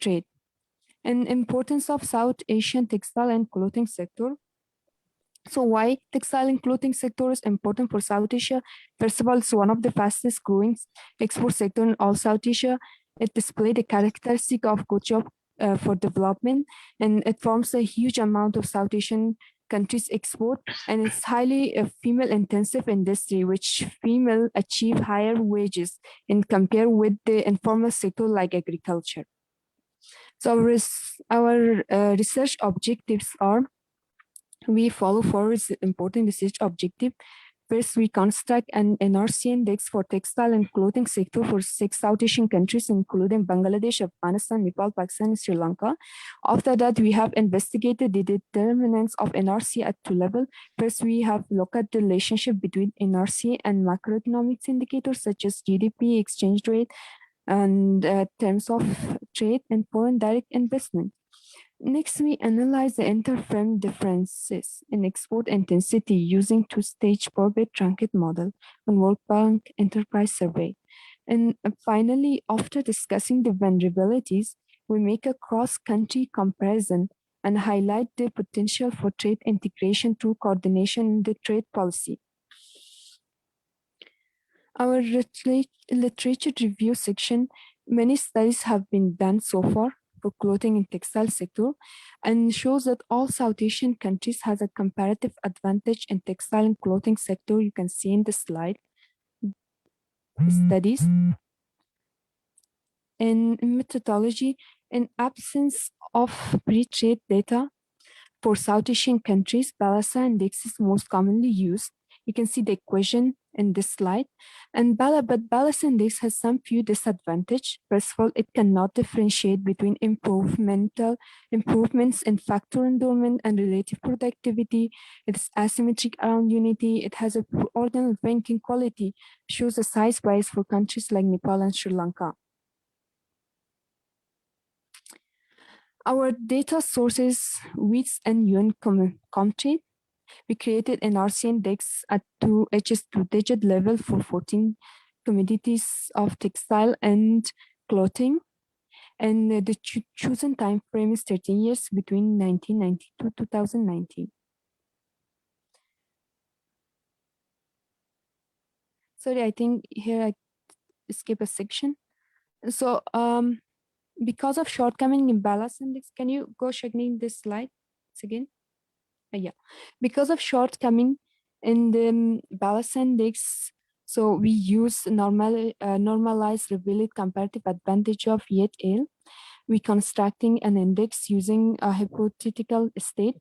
trade. And importance of South Asian textile and clothing sector. So why textile and clothing sector is important for South Asia? First of all, it's one of the fastest growing export sector in all South Asia. It displayed a characteristic of good job for development, and it forms a huge amount of South Asian countries export, and it's highly a female intensive industry, which female achieve higher wages in compare with the informal sector like agriculture. So our research objectives are we follow four important research objectives. First, we construct an NRC index for textile and clothing sector for 6 South Asian countries, including Bangladesh, Afghanistan, Nepal, Pakistan, and Sri Lanka. After that, we have investigated the determinants of NRC at 2 levels. First, we have looked at the relationship between NRC and macroeconomics indicators such as GDP, exchange rate, and terms of trade and foreign direct investment. Next, we analyze the inter-firm differences in export intensity using two-stage four-bit truncated model on World Bank Enterprise Survey. And finally, after discussing the vulnerabilities, we make a cross-country comparison and highlight the potential for trade integration through coordination in the trade policy. Our literature review section, many studies have been done so far for clothing and textile sector and shows that all South Asian countries has a comparative advantage in textile and clothing sector. You can see in the slide studies. In methodology, in absence of pre-trade data for South Asian countries, BALASA index is most commonly used. You can see the equation in this slide. But BALASA index has some few disadvantages. First of all, it cannot differentiate between improvements in factor endowment and relative productivity. It's asymmetric around unity. It has a poor ordinal ranking quality, shows a size bias for countries like Nepal and Sri Lanka. Our data sources, WITS and UN Comtrade. We created an RC index at HS2-digit level for 14 commodities of textile and clothing. And the chosen time frame is 13 years between 1990 to 2019. Sorry, I think here I skip a section. So because of shortcoming in BALASA index, can you go Shagni this slide once again? Yeah, because of shortcoming in the BALASA index, so we use normalized revealed comparative advantage of yet al. We constructing an index using a hypothetical state,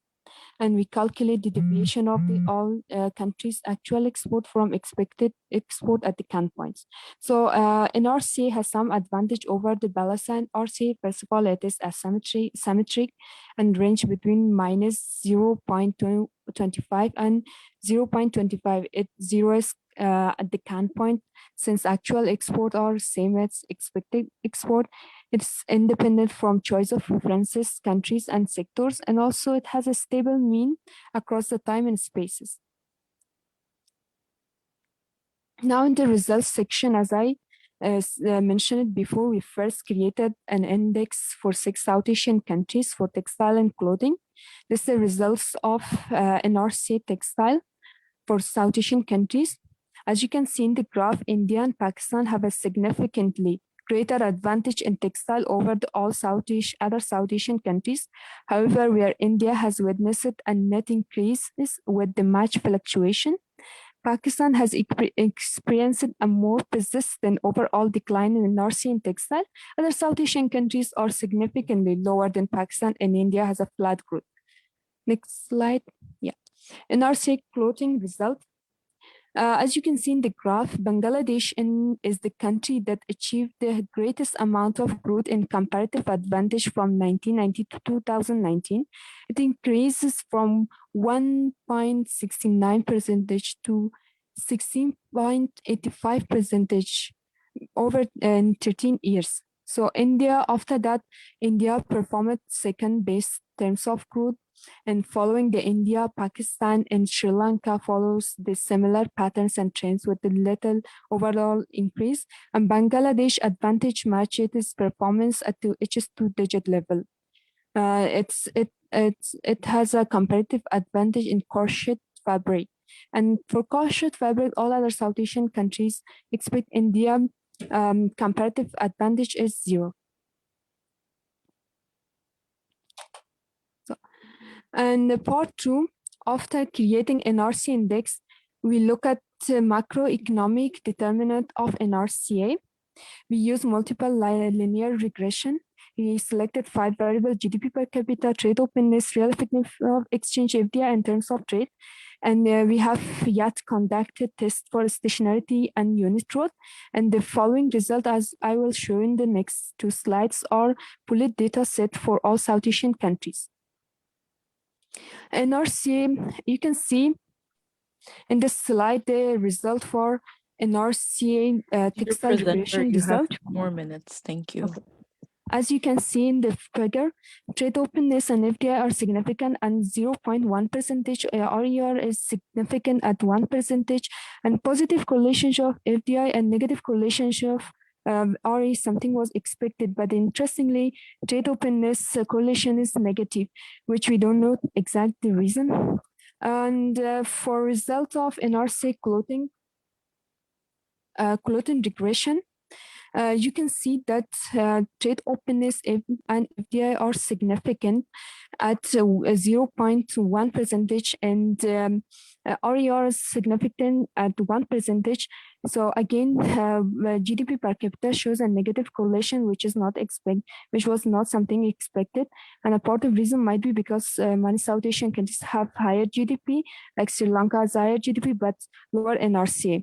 and we calculate the deviation of the all countries' actual export from expected export at the count points. So NRC has some advantage over the BALASA and RC. First of all, it is asymmetric and range between minus 0.25 and 0.25. It zero is at the count point, since actual export are same as expected export. It's independent from choice of references, countries, and sectors, and also it has a stable mean across the time and spaces. Now in the results section, as I mentioned it before, we first created an index for 6 South Asian countries for textile and clothing. This is the results of NRC textile for South Asian countries. As you can see in the graph, India and Pakistan have a significantly greater advantage in textile over the all other South Asian countries. However, where India has witnessed a net increase with the match fluctuation, Pakistan has experienced a more persistent overall decline in NRC and textile. Other South Asian countries are significantly lower than Pakistan, and India has a flat growth. Next slide. Yeah. NRC clothing result. As you can see in the graph, Bangladesh is the country that achieved the greatest amount of growth in comparative advantage from 1990 to 2019. It increases from 1.69% to 16.85% over 13 years. So India, after that, India performed second best terms of growth. And following the India, Pakistan, and Sri Lanka follows the similar patterns and trends with a little overall increase. And Bangladesh advantage matched its performance at the HS2-digit level. It has a comparative advantage in crochet fabric. And for crochet fabric, all other South Asian countries expect India comparative advantage is 0. And part 2, after creating NRC index, we look at macroeconomic determinant of NRCA. We use multiple linear regression. we selected 5 variables: GDP per capita, trade openness, real effectiveness of exchange, FDI, and terms of trade. And we have yet conducted tests for stationarity and unit growth. And the following result, as I will show in the next 2 slides, are pooled data set for all South Asian countries. NRCA, you can see in this slide the result for NRCA textile liberation You have result. 2 more minutes. Thank you. Okay. As you can see in the figure, trade openness and FDI are significant and 0.1%. RER is significant at 1%, and positive correlation of FDI and negative correlation of RE something was expected, but interestingly, trade openness correlation is negative, which we don't know exactly the reason. And for result of NRC clothing regression, you can see that trade openness and FDI are significant at 0.1%, and RER is significant at 1%. So again, GDP per capita shows a negative correlation, which was not something expected. And a part of reason might be because many South Asian countries have higher GDP, like Sri Lanka has higher GDP, but lower NRCA.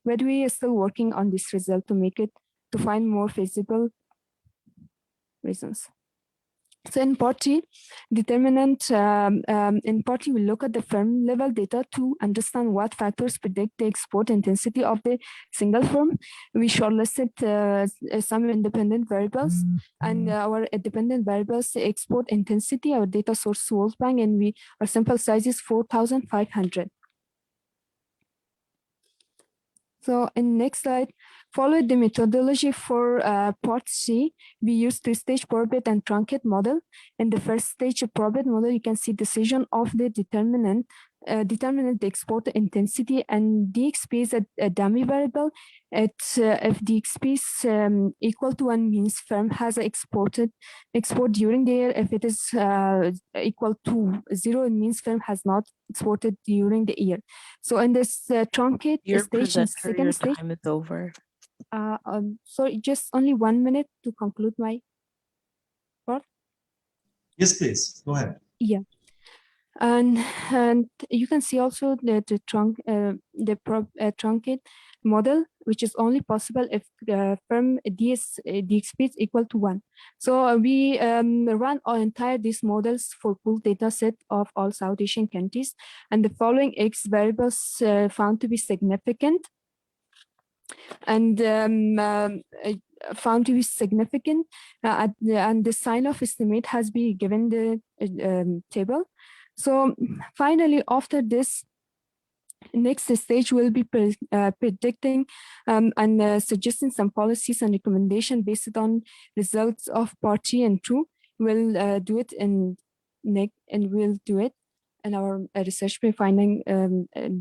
But we are still working on this result to find more feasible reasons. So in part T, determinant, in part T, we look at the firm level data to understand what factors predict the export intensity of the single firm. We shortlisted some independent variables, and our dependent variables, the export intensity, our data source World Bank, and our sample size is 4,500. So in next slide, follow the methodology for part C. We use 2-stage probate and truncate model. In the first stage of probate model, you can see decision of the determinant the export intensity, and DXP is a dummy variable. If DXP is equal to 1, means firm has export during the year. If it is equal to 0, it means firm has not exported during the year. So in this truncate stage, second stage, time is over. Sorry, just only 1 minute to conclude my part. Yes, please go ahead. Yeah. And you can see also the truncate model, which is only possible if firm DXP is equal to 1. So we run our entire these models for pooled data set of all South Asian countries, and the following X variables found to be significant, and found to be significant, and the sign-off estimate has been given the table. So finally, after this, next stage will be predicting and suggesting some policies and recommendations based on results of part T and 2. We'll do it in our research paper, finding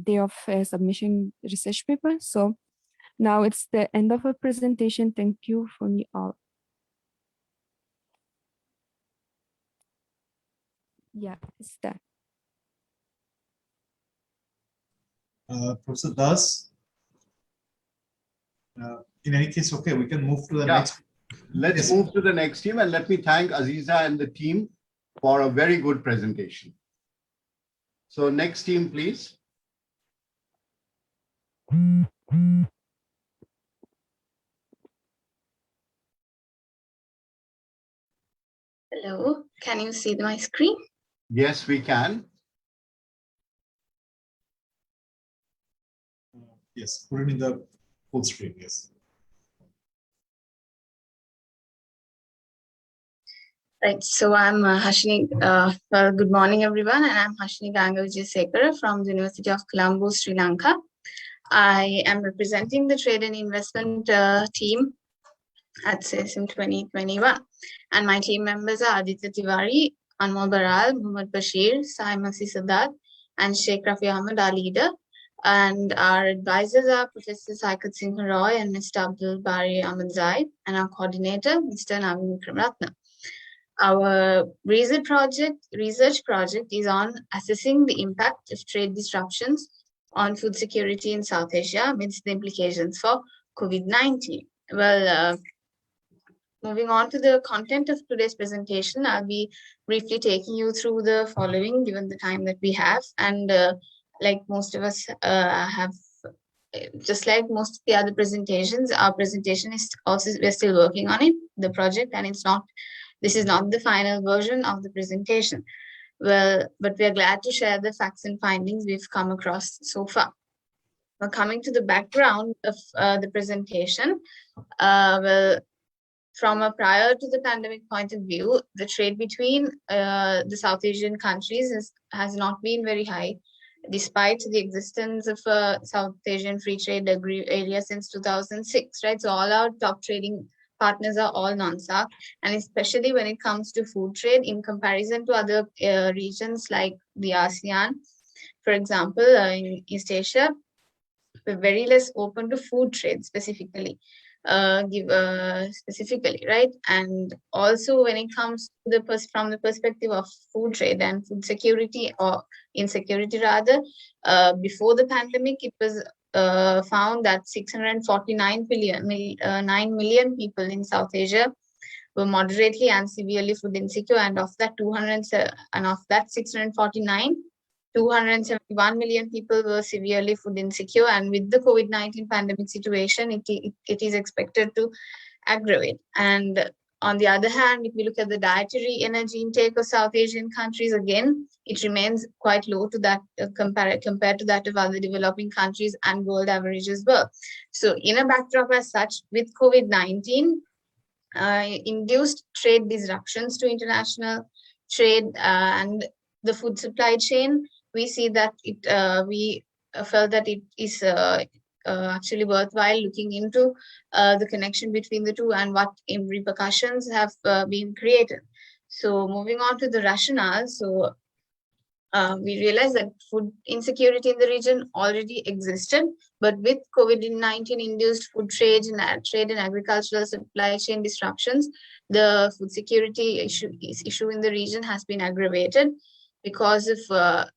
day of submission research paper. So now it's the end of our presentation. Thank you for me all. Yeah, it's that. Professor Das, in any case, okay, we can move to the next. Let's move to the next team, and let me thank Aziza and the team for a very good presentation. So next team, please. Hello, can you see my screen? Yes, we can. Yes, put it in the full screen, yes. Right, so I'm Hashini. Well, good morning, everyone, and I'm Hashini Gangavijayasekara from the University of Colombo, Sri Lanka. I am representing the trade and investment team at CSM 2021, and my team members are Aditya Tiwari, Anmol Baral, Muhammad Bashir, Saima Sadat, and Sheikh Rafi Ahmed, our leader. And our advisors are Professor Saikat Singh Roy and Mr. Abdul Bari Ahmed Zaid, and our coordinator, Mr. Navin Vikramratna. Our research project is on assessing the impact of trade disruptions on food security in South Asia amidst the implications for COVID-19. Well, moving on to the content of today's presentation, I'll be briefly taking you through the following given the time that we have. And like most of us have, just like most of the other presentations, our presentation is also, we're still working on it, the project, and this is not the final version of the presentation. Well, but we are glad to share the facts and findings we've come across so far. Now, coming to the background of the presentation, well, from a prior to the pandemic point of view, the trade between the South Asian countries has not been very high, despite the existence of a South Asian free trade area since 2006, right? So all our top trading partners are all non-SAARC, and especially when it comes to food trade, in comparison to other regions like the ASEAN, for example, in East Asia, we're very less open to food trade specifically. Right? And also when it comes to from the perspective of food trade and food security, or insecurity rather, before the pandemic, it was found that 649 million people in South Asia were moderately and severely food insecure, and of that 649, 271 million people were severely food insecure, and with the COVID-19 pandemic situation, it is expected to aggravate. And on the other hand, if we look at the dietary energy intake of South Asian countries, again, it remains quite low to that compared to that of other developing countries and world average as well. So in a backdrop as such, with COVID-19 induced trade disruptions to international trade and the food supply chain, we see that we felt that it is actually worthwhile looking into the connection between the two and what repercussions have been created. So moving on to the rationale, so we realized that food insecurity in the region already existed, but with COVID-19 induced food trade and agricultural supply chain disruptions, the food security issue in the region has been aggravated because of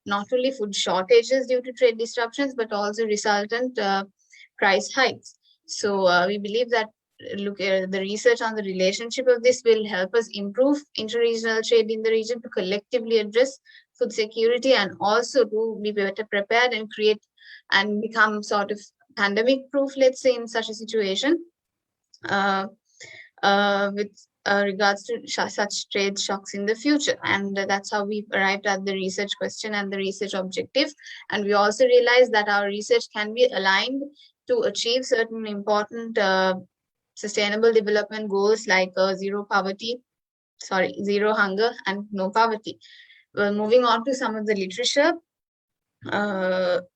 not only food shortages due to trade disruptions, but also resultant price hikes. So we believe that the research on the relationship of this will help us improve interregional trade in the region to collectively address food security and also to be better prepared and create and become sort of pandemic proof, let's say, in such a situation with regards to such trade shocks in the future. And that's how we arrived at the research question and the research objective. And we also realized that our research can be aligned to achieve certain important sustainable development goals like zero hunger and no poverty. Well, moving on to some of the literature,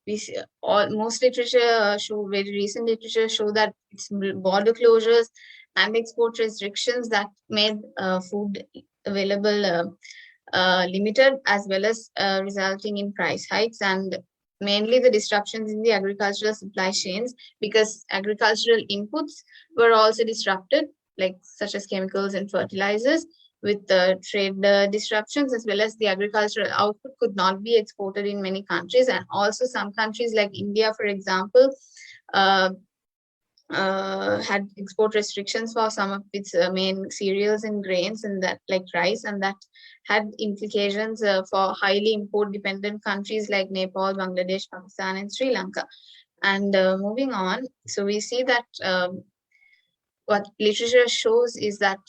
we see most literature very recent literature show that it's border closures and export restrictions that made food available limited, as well as resulting in price hikes, and mainly the disruptions in the agricultural supply chains, because agricultural inputs were also disrupted, like such as chemicals and fertilizers, with the trade disruptions, as well as the agricultural output could not be exported in many countries. And also some countries like India, for example, had export restrictions for some of its main cereals and grains, and that like rice, and that had implications for highly import dependent countries like Nepal, Bangladesh, Pakistan, and Sri Lanka. And moving on, so we see that what literature shows is that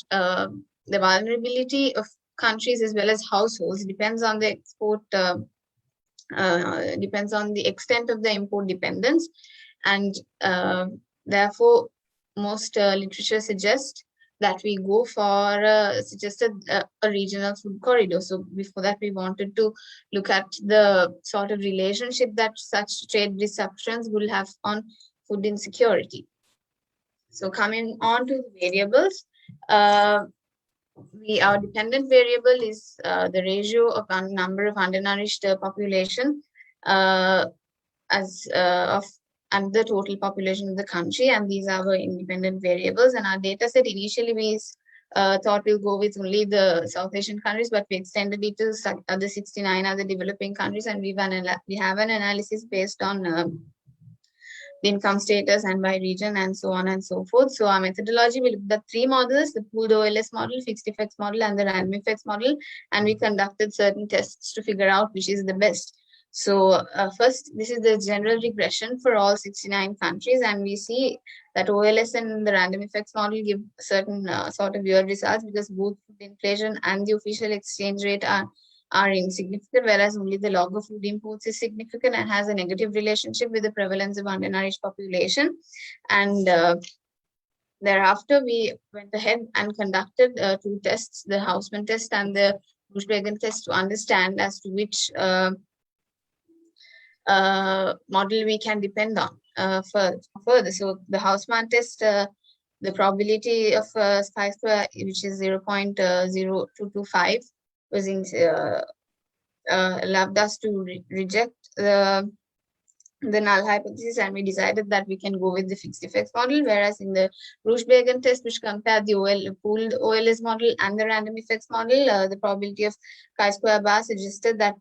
the vulnerability of countries as well as households depends on the export, depends on the extent of the import dependence, and therefore most literature suggests that we go for suggested a regional food corridor. So before that, we wanted to look at the sort of relationship that such trade disruptions will have on food insecurity. So coming on to the variables, our dependent variable is the ratio of number of undernourished population and the total population of the country, and these are our independent variables. And our data set initially we thought we'll go with only the South Asian countries, but we extended it to other 69 other developing countries, and we have an analysis based on the income status, and by region, and so on and so forth. So our methodology, we looked at 3 models: the pooled OLS model, fixed effects model, and the random effects model, and we conducted certain tests to figure out which is the best. So first, this is the general regression for all 69 countries, and we see that OLS and the random effects model give certain sort of weird results, because both food inflation and the official exchange rate are insignificant, whereas only the log of food imports is significant and has a negative relationship with the prevalence of undernourished population. And thereafter, we went ahead and conducted 2 tests, the Hausman test and the Bushbergen test, to understand as to which model we can depend on further. So the Hausman test, the probability of chi-square, which is 0.0225, was allowed us to reject the null hypothesis, and we decided that we can go with the fixed effects model. Whereas in the Bushbergen test, which compared the pooled OLS model and the random effects model, the probability of chi-square bar suggested that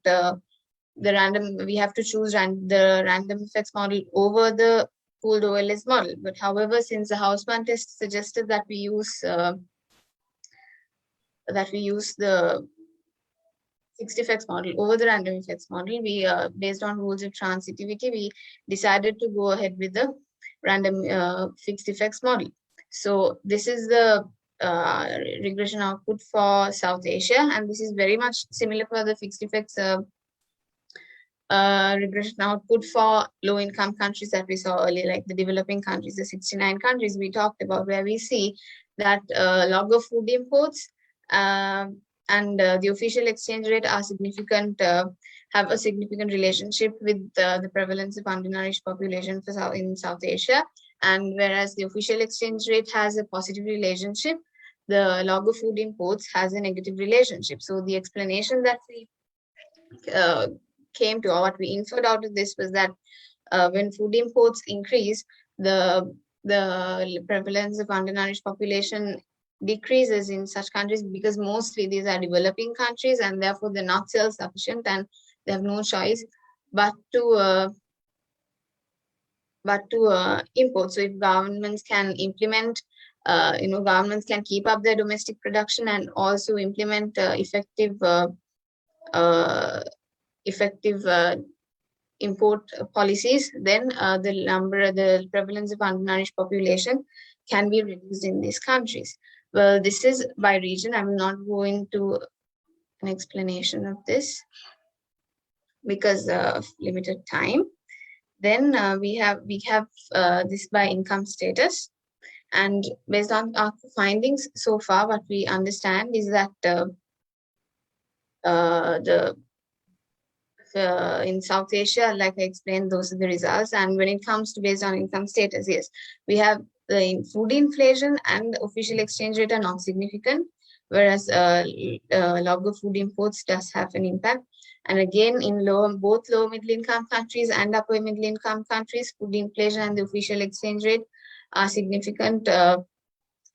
we have to choose the random effects model over the pooled OLS model. But however, since the Hausman test suggested that we use the fixed effects model over the random effects model, we based on rules of transitivity, we decided to go ahead with the random fixed effects model. So this is the regression output for South Asia, and this is very much similar for the fixed effects regression output for low-income countries that we saw earlier, like the developing countries, the 69 countries we talked about, where we see that log of food imports and the official exchange rate are significant, have a significant relationship with the prevalence of undernourished population in South Asia. And whereas the official exchange rate has a positive relationship, the log of food imports has a negative relationship. So the explanation that we came to, or what we inferred out of this, was that when food imports increase, the prevalence of undernourished population decreases in such countries, because mostly these are developing countries, and therefore they're not self-sufficient and they have no choice but to import. So if governments can implement, governments can keep up their domestic production and also implement effective import policies, then the prevalence of undernourished population can be reduced in these countries. Well, this is by region. I'm not going to an explanation of this because of limited time. Then we have this by income status, and based on our findings so far, what we understand is that in South Asia, like I explained, those are the results. And when it comes to based on income status, yes, we have the food inflation and official exchange rate are not significant, whereas log of food imports does have an impact. And again, in both low middle income countries and upper middle income countries, food inflation and the official exchange rate are significant,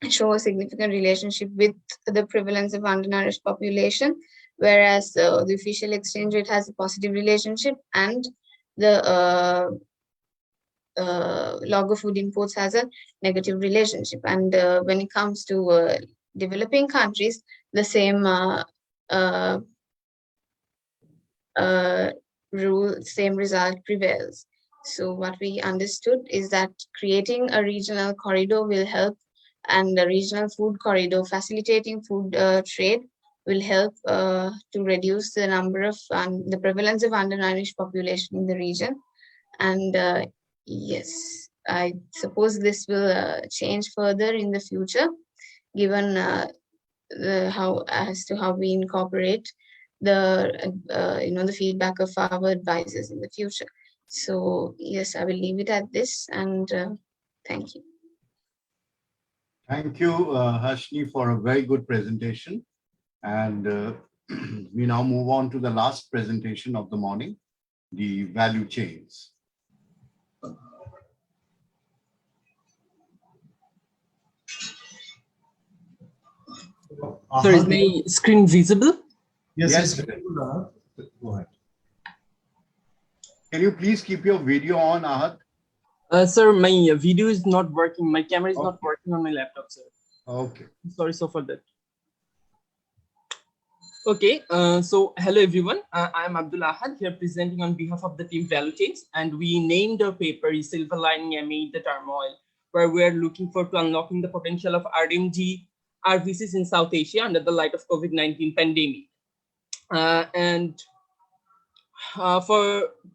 show a significant relationship with the prevalence of undernourished population, whereas the official exchange rate has a positive relationship, and the log of food imports has a negative relationship. And when it comes to developing countries, the same same result prevails. So what we understood is that creating a regional corridor will help, and a regional food corridor facilitating food trade will help to reduce the number of the prevalence of undernourished population in the region. And yes, I suppose this will change further in the future, given how we incorporate the the feedback of our advisors in the future. So yes, I will leave it at this, and thank you. Thank you, Hashni, for a very good presentation. And we now move on to the last presentation of the morning, the value chains. So is my screen visible? Yes. Go ahead. Can you please keep your video on, Ahad? Sir, my video is not working. My camera is not working on my laptop, sir. Okay. Sorry, so for that. Okay, so hello everyone. I am Abdul Ahad here presenting on behalf of the team Value Chains, and we named our paper Silver Lining Amid the Turmoil, where we are looking for to unlocking the potential of RMG RVCs in South Asia under the light of COVID-19 pandemic.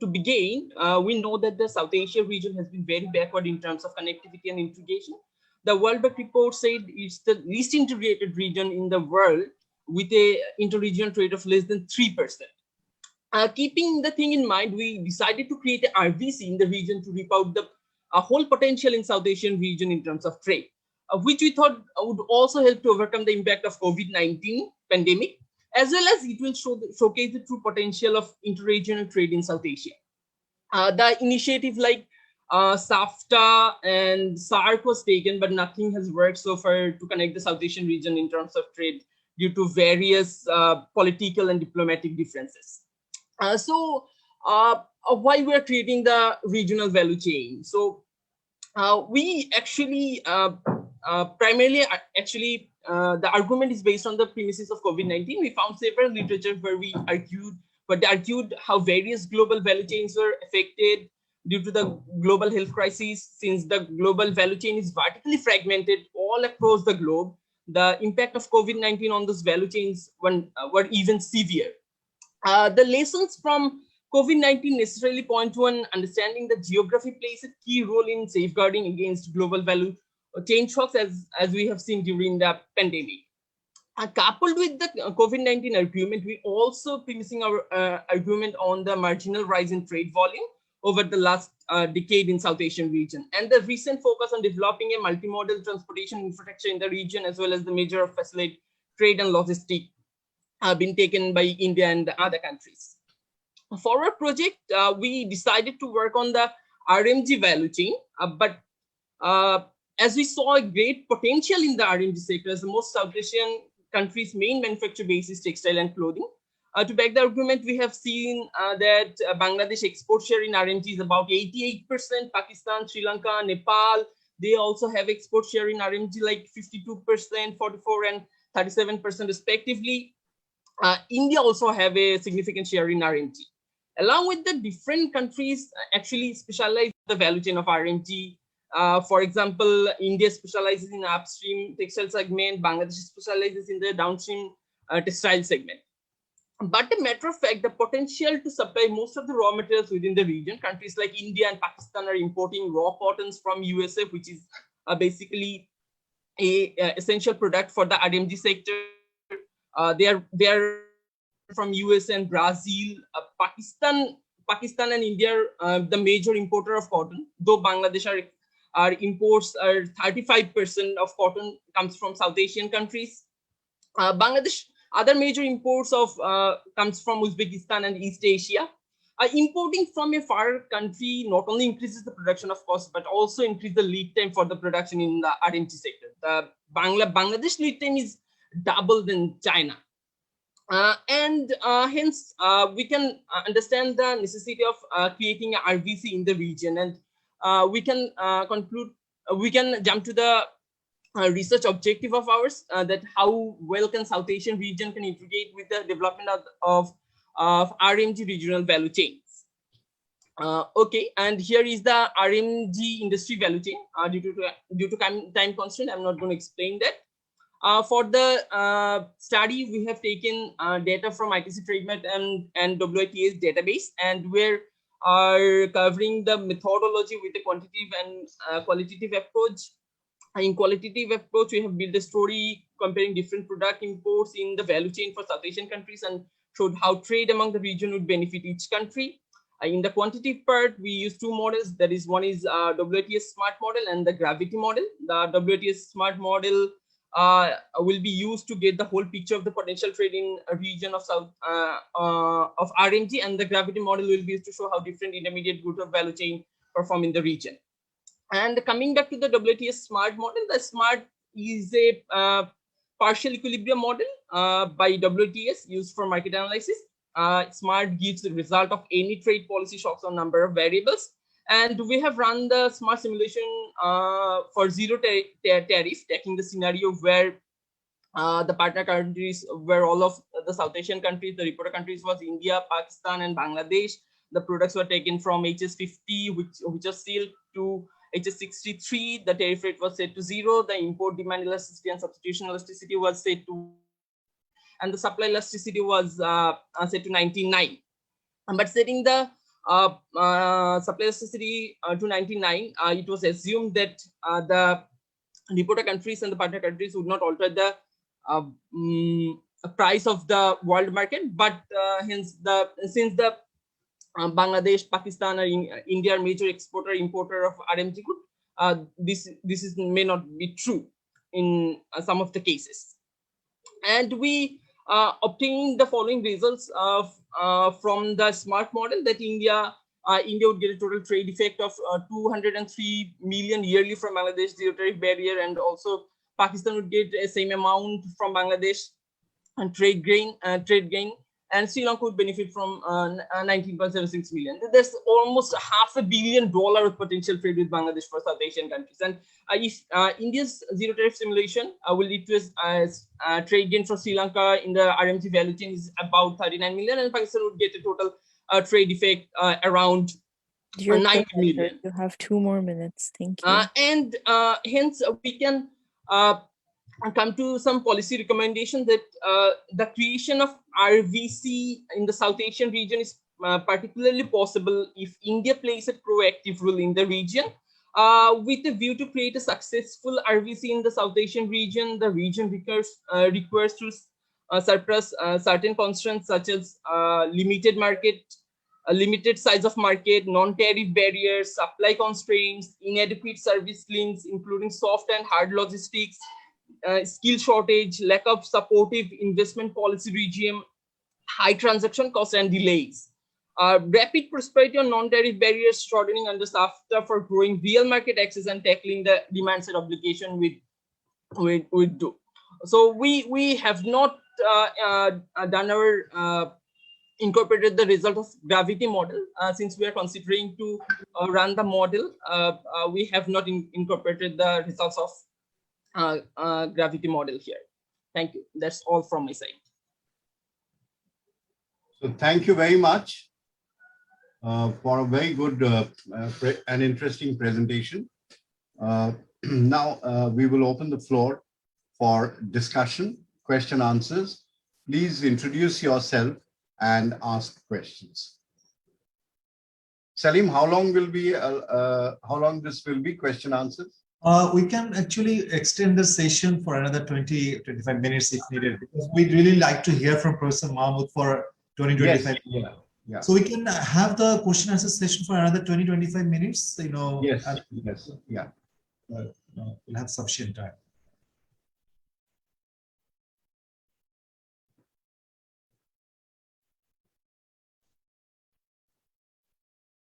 To begin, we know that the South Asia region has been very backward in terms of connectivity and integration. The World Bank report said it's the least integrated region in the world, with a inter-regional trade of less than 3%. Keeping the thing in mind, we decided to create an RVC in the region to reap out the whole potential in South Asian region in terms of trade, which we thought would also help to overcome the impact of COVID-19 pandemic, as well as it will showcase the true potential of inter-regional trade in South Asia. The initiative like SAFTA and SARC was taken, but nothing has worked so far to connect the South Asian region in terms of trade due to various political and diplomatic differences. Why we're creating the regional value chain? So we actually primarily the argument is based on the premises of COVID-19. We found several literature where they argued how various global value chains were affected due to the global health crisis. Since the global value chain is vertically fragmented all across the globe, the impact of COVID-19 on those value chains were even severe. The lessons from COVID-19 necessarily point to an understanding that geography plays a key role in safeguarding against global value chain shocks, as we have seen during the pandemic. Coupled with the COVID-19 argument, we also premising our argument on the marginal rise in trade volume over the last decade in South Asian region, and the recent focus on developing a multimodal transportation infrastructure in the region, as well as the measure of facilitate trade and logistics have been taken by India and the other countries. For our project, we decided to work on the RMG value chain, but as we saw a great potential in the RMG sector, as the most South Asian countries' main manufacturing base is textile and clothing. To back the argument, we have seen that Bangladesh export share in RMG is about 88%, Pakistan, Sri Lanka, Nepal, they also have export share in RMG like 52%, 44% and 37% respectively. India also have a significant share in RMG. Along with the different countries actually specialize in the value chain of RMG. For example, India specializes in upstream textile segment, Bangladesh specializes in the downstream textile segment. But a matter of fact, the potential to supply most of the raw materials within the region, countries like India and Pakistan are importing raw cottons from USA, which is basically a essential product for the RMG sector. They are from US and Brazil. Pakistan and India are the major importer of cotton, though Bangladesh our imports are 35% of cotton comes from South Asian countries. Bangladesh, other major imports of comes from Uzbekistan and East Asia. Importing from a far country not only increases the production of cost, but also increase the lead time for the production in the RMG sector. The Bangladesh lead time is double than China. Hence, we can understand the necessity of creating an RVC in the region, and we can conclude, we can jump to the research objective of ours, that how well can South Asian region can integrate with the development of RMG regional value chains. Okay, and here is the RMG industry value chain. Due to time constraint, I'm not going to explain that. For the study, we have taken data from ITC TradeMet and WITS database, and we're covering the methodology with a quantitative and qualitative approach. In qualitative approach, we have built a story comparing different product imports in the value chain for South Asian countries and showed how trade among the region would benefit each country. In the quantitative part, we use two models. That is, one is WITS smart model and the gravity model. The WITS smart model will be used to get the whole picture of the potential trade in a region of of RMG, and the gravity model will be used to show how different intermediate goods of value chain perform in the region. And coming back to the WITS smart model, the smart is a partial equilibrium model by WITS used for market analysis. Smart gives the result of any trade policy shocks on number of variables. And we have run the smart simulation for zero tariff, taking the scenario where the partner countries were all of the South Asian countries. The reporter countries was India, Pakistan, and Bangladesh. The products were taken from HS50, which was sealed, to HS63. The tariff rate was set to 0. The import demand elasticity and substitution elasticity was set to, and the supply elasticity was set to 99. But setting the supply elasticity to 99, it was assumed that the reporter countries and the partner countries would not alter the price of the world market, but since the Bangladesh, Pakistan, or India are major exporter importer of RMG good, this may not be true in some of the cases. And we obtained the following results from the smart model, that India would get a total trade effect of 203 million yearly from Bangladesh zero tariff barrier, and also Pakistan would get the same amount from Bangladesh and trade gain, and Sri Lanka would benefit from 19.76 million. There's almost $500 million of potential trade with Bangladesh for South Asian countries. And if India's zero tariff simulation will lead to a trade gain for Sri Lanka in the RMG value chain is about 39 million, and Pakistan would get a total trade effect around 9 million. You have 2 more minutes. Thank you. And hence we can come to some policy recommendation that the creation of RVC in the South Asian region is particularly possible if India plays a proactive role in the region. With a view to create a successful RVC in the South Asian region, the region requires to suppress certain constraints such as limited market, a limited size of market, non-tariff barriers, supply constraints, inadequate service links, including soft and hard logistics, skill shortage, lack of supportive investment policy regime, high transaction costs and delays. Rapid prosperity on non-tariff barriers, shortening understaffed for growing real market access and tackling the demand side obligation with do. So we have not done our incorporated the result of gravity model since we are considering to run the model. We have not incorporated the results of gravity model here. Thank you. That's all from my side. So thank you very much for a very good and interesting presentation. Now we will open the floor for discussion, question answers. Please introduce yourself and ask questions. Salim, how long this will be, question answers? We can actually extend the session for another 20-25 minutes if needed, because we'd really like to hear from Professor Mahmood for 20-25 minutes. Yeah. So we can have the question answer session for another 20-25 minutes, Yes, yeah. We'll have sufficient time.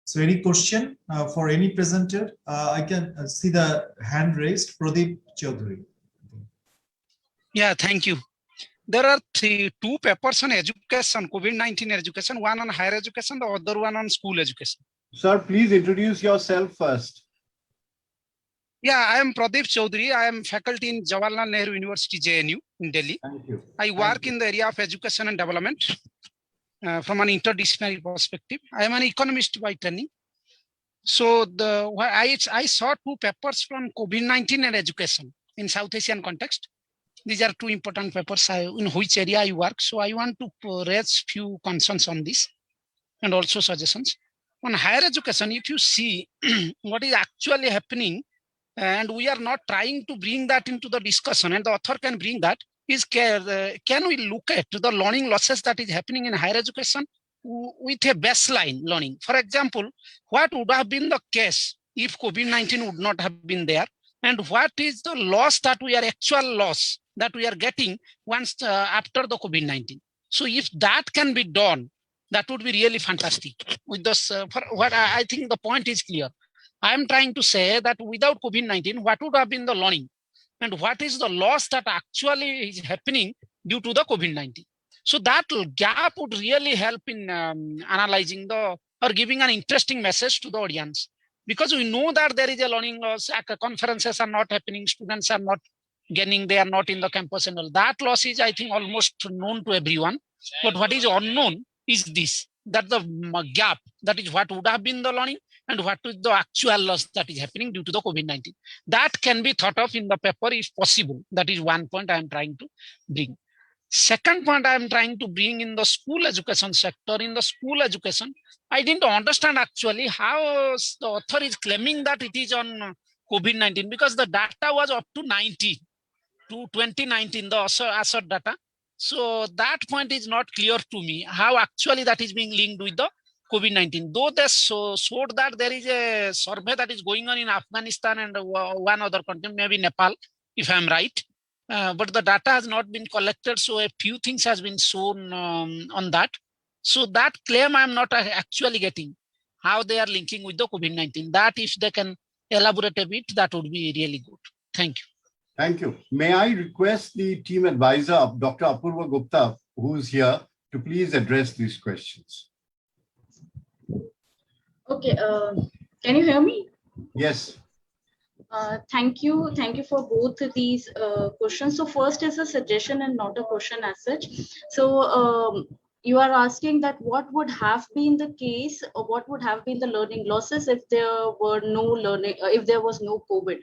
So any question for any presenter? I can see the hand raised, Pradeep Chaudhary. Yeah, thank you. There are 2 papers on education, COVID-19 education, one on higher education, the other one on school education. Sir, please introduce yourself first. Yeah, I am Pradeep Chaudhary. I am faculty in Jawaharlal Nehru University, JNU in Delhi. Thank you. I work in the area of education and development from an interdisciplinary perspective. I am an economist by training. So I saw 2 papers from COVID-19 and education in South Asian context. These are 2 important papers in which area I work. So I want to raise few concerns on this and also suggestions. On higher education, if you see what is actually happening, and we are not trying to bring that into the discussion, and the author can bring that, is can we look at the learning losses that is happening in higher education with a baseline learning? For example, what would have been the case if COVID-19 would not have been there? And what is the loss that we are actual loss that we are getting once after the COVID-19? So if that can be done, that would be really fantastic. With this, for what I think the point is clear. I am trying to say that without COVID-19, what would have been the learning? And what is the loss that actually is happening due to the COVID-19? So that gap would really help in analyzing or giving an interesting message to the audience because we know that there is a learning loss, conferences are not happening, students are not gaining, they are not in the campus and all. That loss is, I think, almost known to everyone. But what is unknown is this, that the gap, that is what would have been the learning and what is the actual loss that is happening due to the COVID-19. That can be thought of in the paper if possible. That is one point I am trying to bring. Second point I am trying to bring in the school education sector. In the school education, I didn't understand actually how the author is claiming that it is on COVID-19, because the data was up to 2019, the assert data. So that point is not clear to me, how actually that is being linked with the COVID-19. Though they showed that there is a survey that is going on in Afghanistan and one other country, maybe Nepal, if I'm right. But the data has not been collected, so a few things has been shown on that. So that claim I'm not actually getting, how they are linking with the COVID-19. That if they can elaborate a bit, that would be really good. Thank you. Thank you. May I request the team advisor, Dr. Apurva Gupta, who's here, to please address these questions. Okay, can you hear me? Yes. Thank you for both of these questions. So first is a suggestion and not a question as such. So you are asking that what would have been the case, or what would have been the learning losses if there were no learning, if there was no COVID.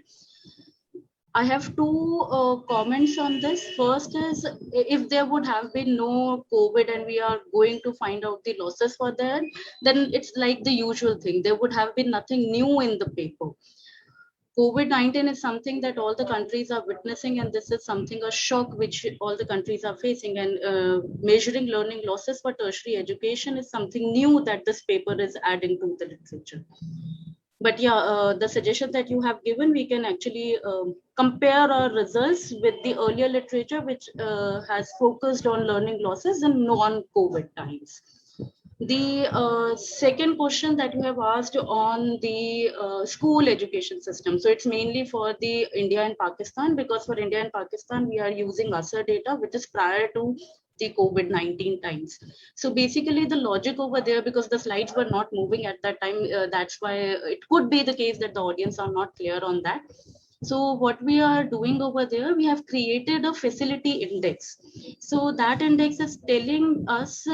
I have two comments on this. First is, if there would have been no COVID and we are going to find out the losses for that, then it's like the usual thing. There would have been nothing new in the paper. COVID-19 is something that all the countries are witnessing, and this is something, a shock which all the countries are facing, and measuring learning losses for tertiary education is something new that this paper is adding to the literature. But yeah, the suggestion that you have given, we can actually compare our results with the earlier literature, which has focused on learning losses in non-COVID times. The second question that you have asked on the school education system. So it's mainly for the India and Pakistan, because for India and Pakistan, we are using ASER data, which is prior to the COVID-19 times. So basically the logic over there, because the slides were not moving at that time, that's why it could be the case that the audience are not clear on that. So what we are doing over there, we have created a facility index. So that index is telling us,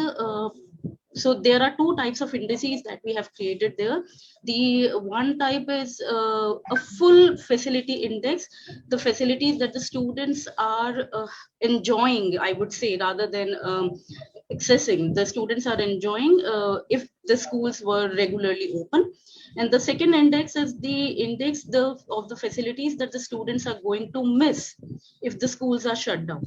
so there are two types of indices that we have created there. The one type is a full facility index, the facilities that the students are enjoying, I would say, rather than accessing. The students are enjoying if the schools were regularly open. And the second index is the index of the facilities that the students are going to miss if the schools are shut down.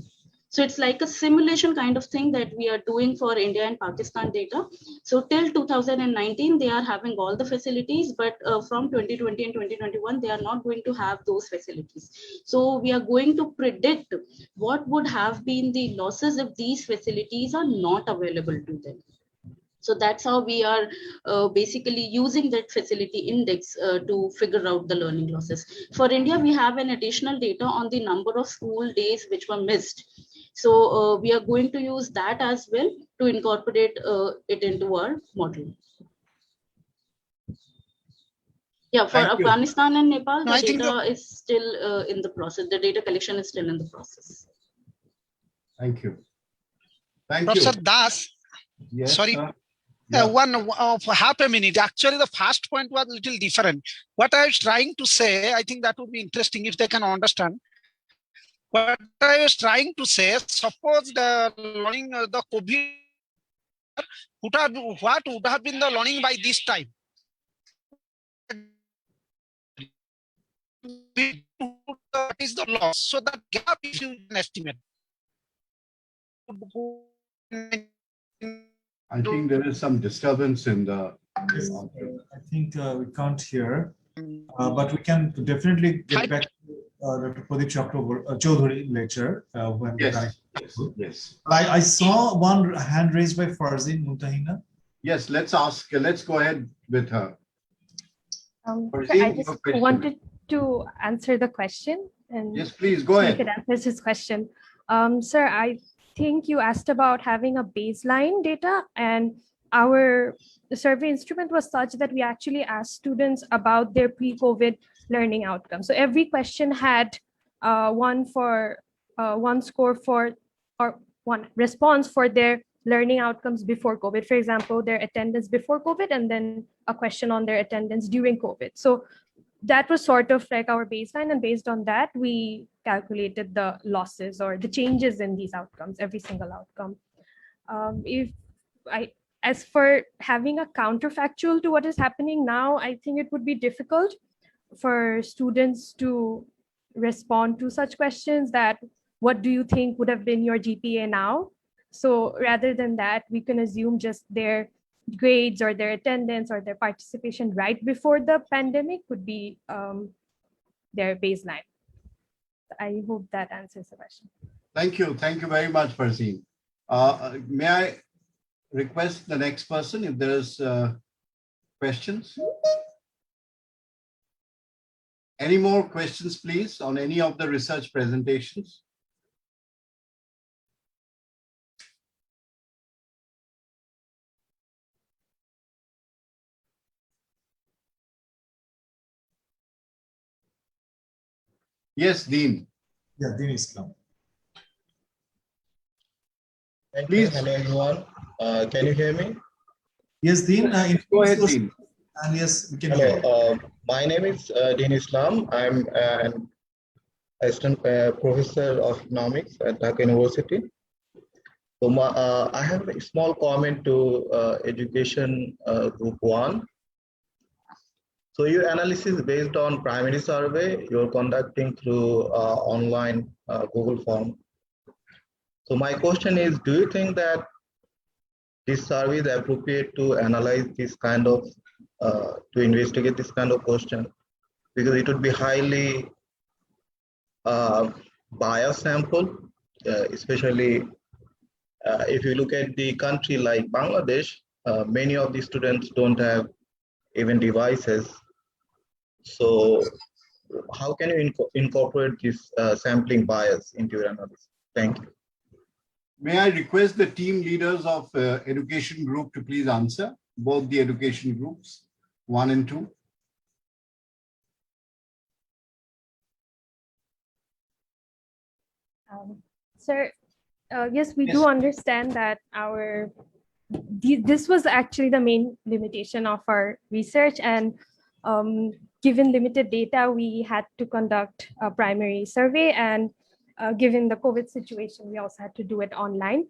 So it's like a simulation kind of thing that we are doing for India and Pakistan data. So till 2019, they are having all the facilities, but from 2020 and 2021, they are not going to have those facilities. So we are going to predict what would have been the losses if these facilities are not available to them. So that's how we are basically using that facility index to figure out the learning losses. For India, we have an additional data on the number of school days which were missed. So we are going to use that as well to incorporate it into our model. Yeah, for Afghanistan and Nepal, the data is still in the process. The data collection is still in the process. Thank you. Thank Professor you. Das, yes, sorry. Yeah. For half a minute. Actually, the first point was a little different. What I was trying to say, I think that would be interesting if they can understand. What I was trying to say, suppose the learning, the COVID, what would have been the learning by this time? What is the loss? So that gap, if you can estimate. I think there is some disturbance in the. I think we can't hear, but we can definitely get back to Dr. Pradeep Chaudhary later when the connection is good. Yes. I saw one hand raised by Farzin Muntahina. Yes, let's go ahead with her. I just wanted to answer the question. And yes, please go ahead. I could answer this question. Sir, I think you asked about having a baseline data, and the survey instrument was such that we actually asked students about their pre-COVID learning outcomes. So every question had one score for, or one response for their learning outcomes before COVID. For example, their attendance before COVID, and then a question on their attendance during COVID. So that was sort of like our baseline, and based on that, we calculated the losses or the changes in these outcomes, every single outcome. As for having a counterfactual to what is happening now, I think it would be difficult for students to respond to such questions that, what do you think would have been your GPA now? So rather than that, we can assume just their grades or their attendance or their participation right before the pandemic would be their baseline. I hope that answers the question. Thank you. Thank you very much, Farzeen. May I request the next person if there's questions? Any more questions, please, on any of the research presentations? Yes, Dean. Yeah, Dean Islam. Please. Hello, everyone. Can you hear me? Yes, Dean. Go ahead, Dean. And yes, we can hear Hello. you. My name is Dean Islam. I'm an assistant professor of economics at Dhaka University. So I have a small comment to education group 1. So your analysis is based on primary survey you're conducting through online Google form. So my question is, do you think that this survey is appropriate to analyze this kind of, to investigate this kind of question? Because it would be highly biased sample, especially if you look at the country like Bangladesh, many of the students don't have even devices. So how can you incorporate this sampling bias into your analysis? Thank you. May I request the team leaders of education group to please answer, both the education groups, 1 and 2. Sir, yes, we do understand that this was actually the main limitation of our research, and given limited data, we had to conduct a primary survey, and given the COVID situation, we also had to do it online.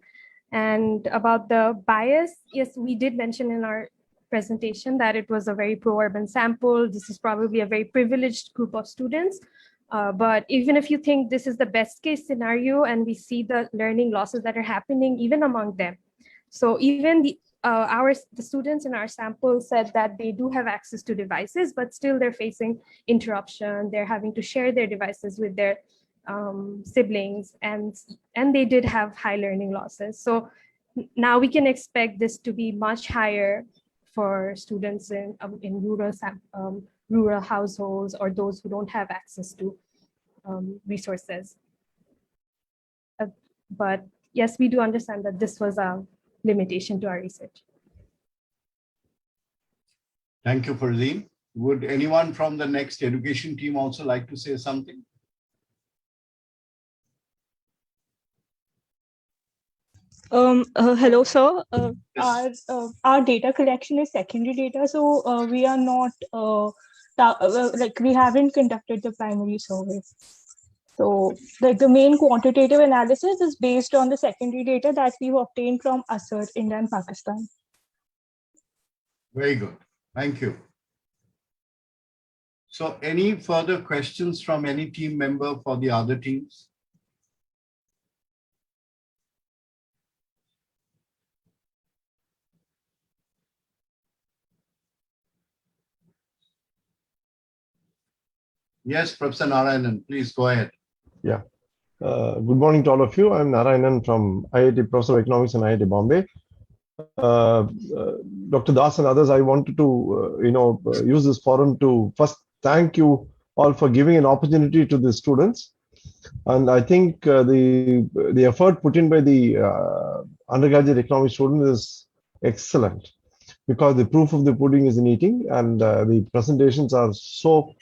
And about the bias, yes, we did mention in our presentation that it was a very pro-urban sample. This is probably a very privileged group of students. But even if you think this is the best case scenario, and we see the learning losses that are happening even among them. So even the students in our sample said that they do have access to devices, but still they're facing interruption. They're having to share their devices with their siblings, and they did have high learning losses. So now we can expect this to be much higher for students in rural households, or those who don't have access to resources. But yes, we do understand that this was a limitation to our research. Thank you, Farzeen. Would anyone from the next education team also like to say something? Hello, sir. Our data collection is secondary data, so we are not we haven't conducted the primary survey. So the main quantitative analysis is based on the secondary data that we've obtained from Assad, India, and Pakistan. Very good. Thank you. So any further questions from any team member for the other teams? Yes, Professor Narayanan, please go ahead. Yeah. Good morning to all of you. I'm Narayanan from IIT, Professor of Economics in IIT Bombay. Dr. Das and others, I wanted to use this forum to first thank you all for giving an opportunity to the students. And I think the effort put in by the undergraduate economics student is excellent, because the proof of the pudding is in eating, and the presentations are so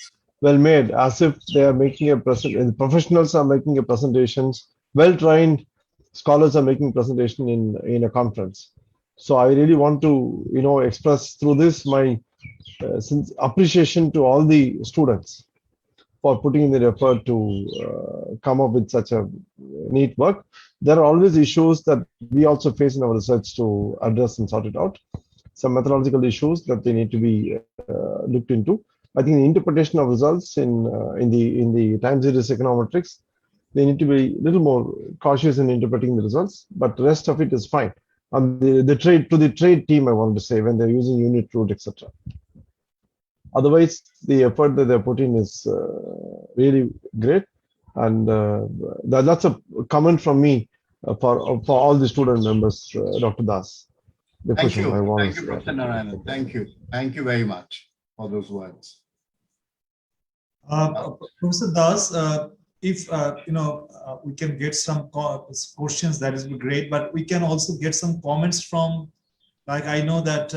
well made, as if they are making a the professionals are making a presentations, well-trained scholars are making presentation in a conference. So I really want to express through this my appreciation to all the students for putting in their effort to come up with such a neat work. There are always issues that we also face in our research to address and sort it out. Some methodological issues that they need to be looked into. I think the interpretation of results in the time series econometrics, they need to be a little more cautious in interpreting the results, but the rest of it is fine. And the trade team, I want to say, when they're using unit root, etc. Otherwise, the effort that they're putting is really great, and that's a comment from me for all the student members, Dr. Das. Thank you, Professor Narayanan. Thank you very much for those words. Professor Das, if we can get some questions, that is great. But we can also get some comments from, like, I know that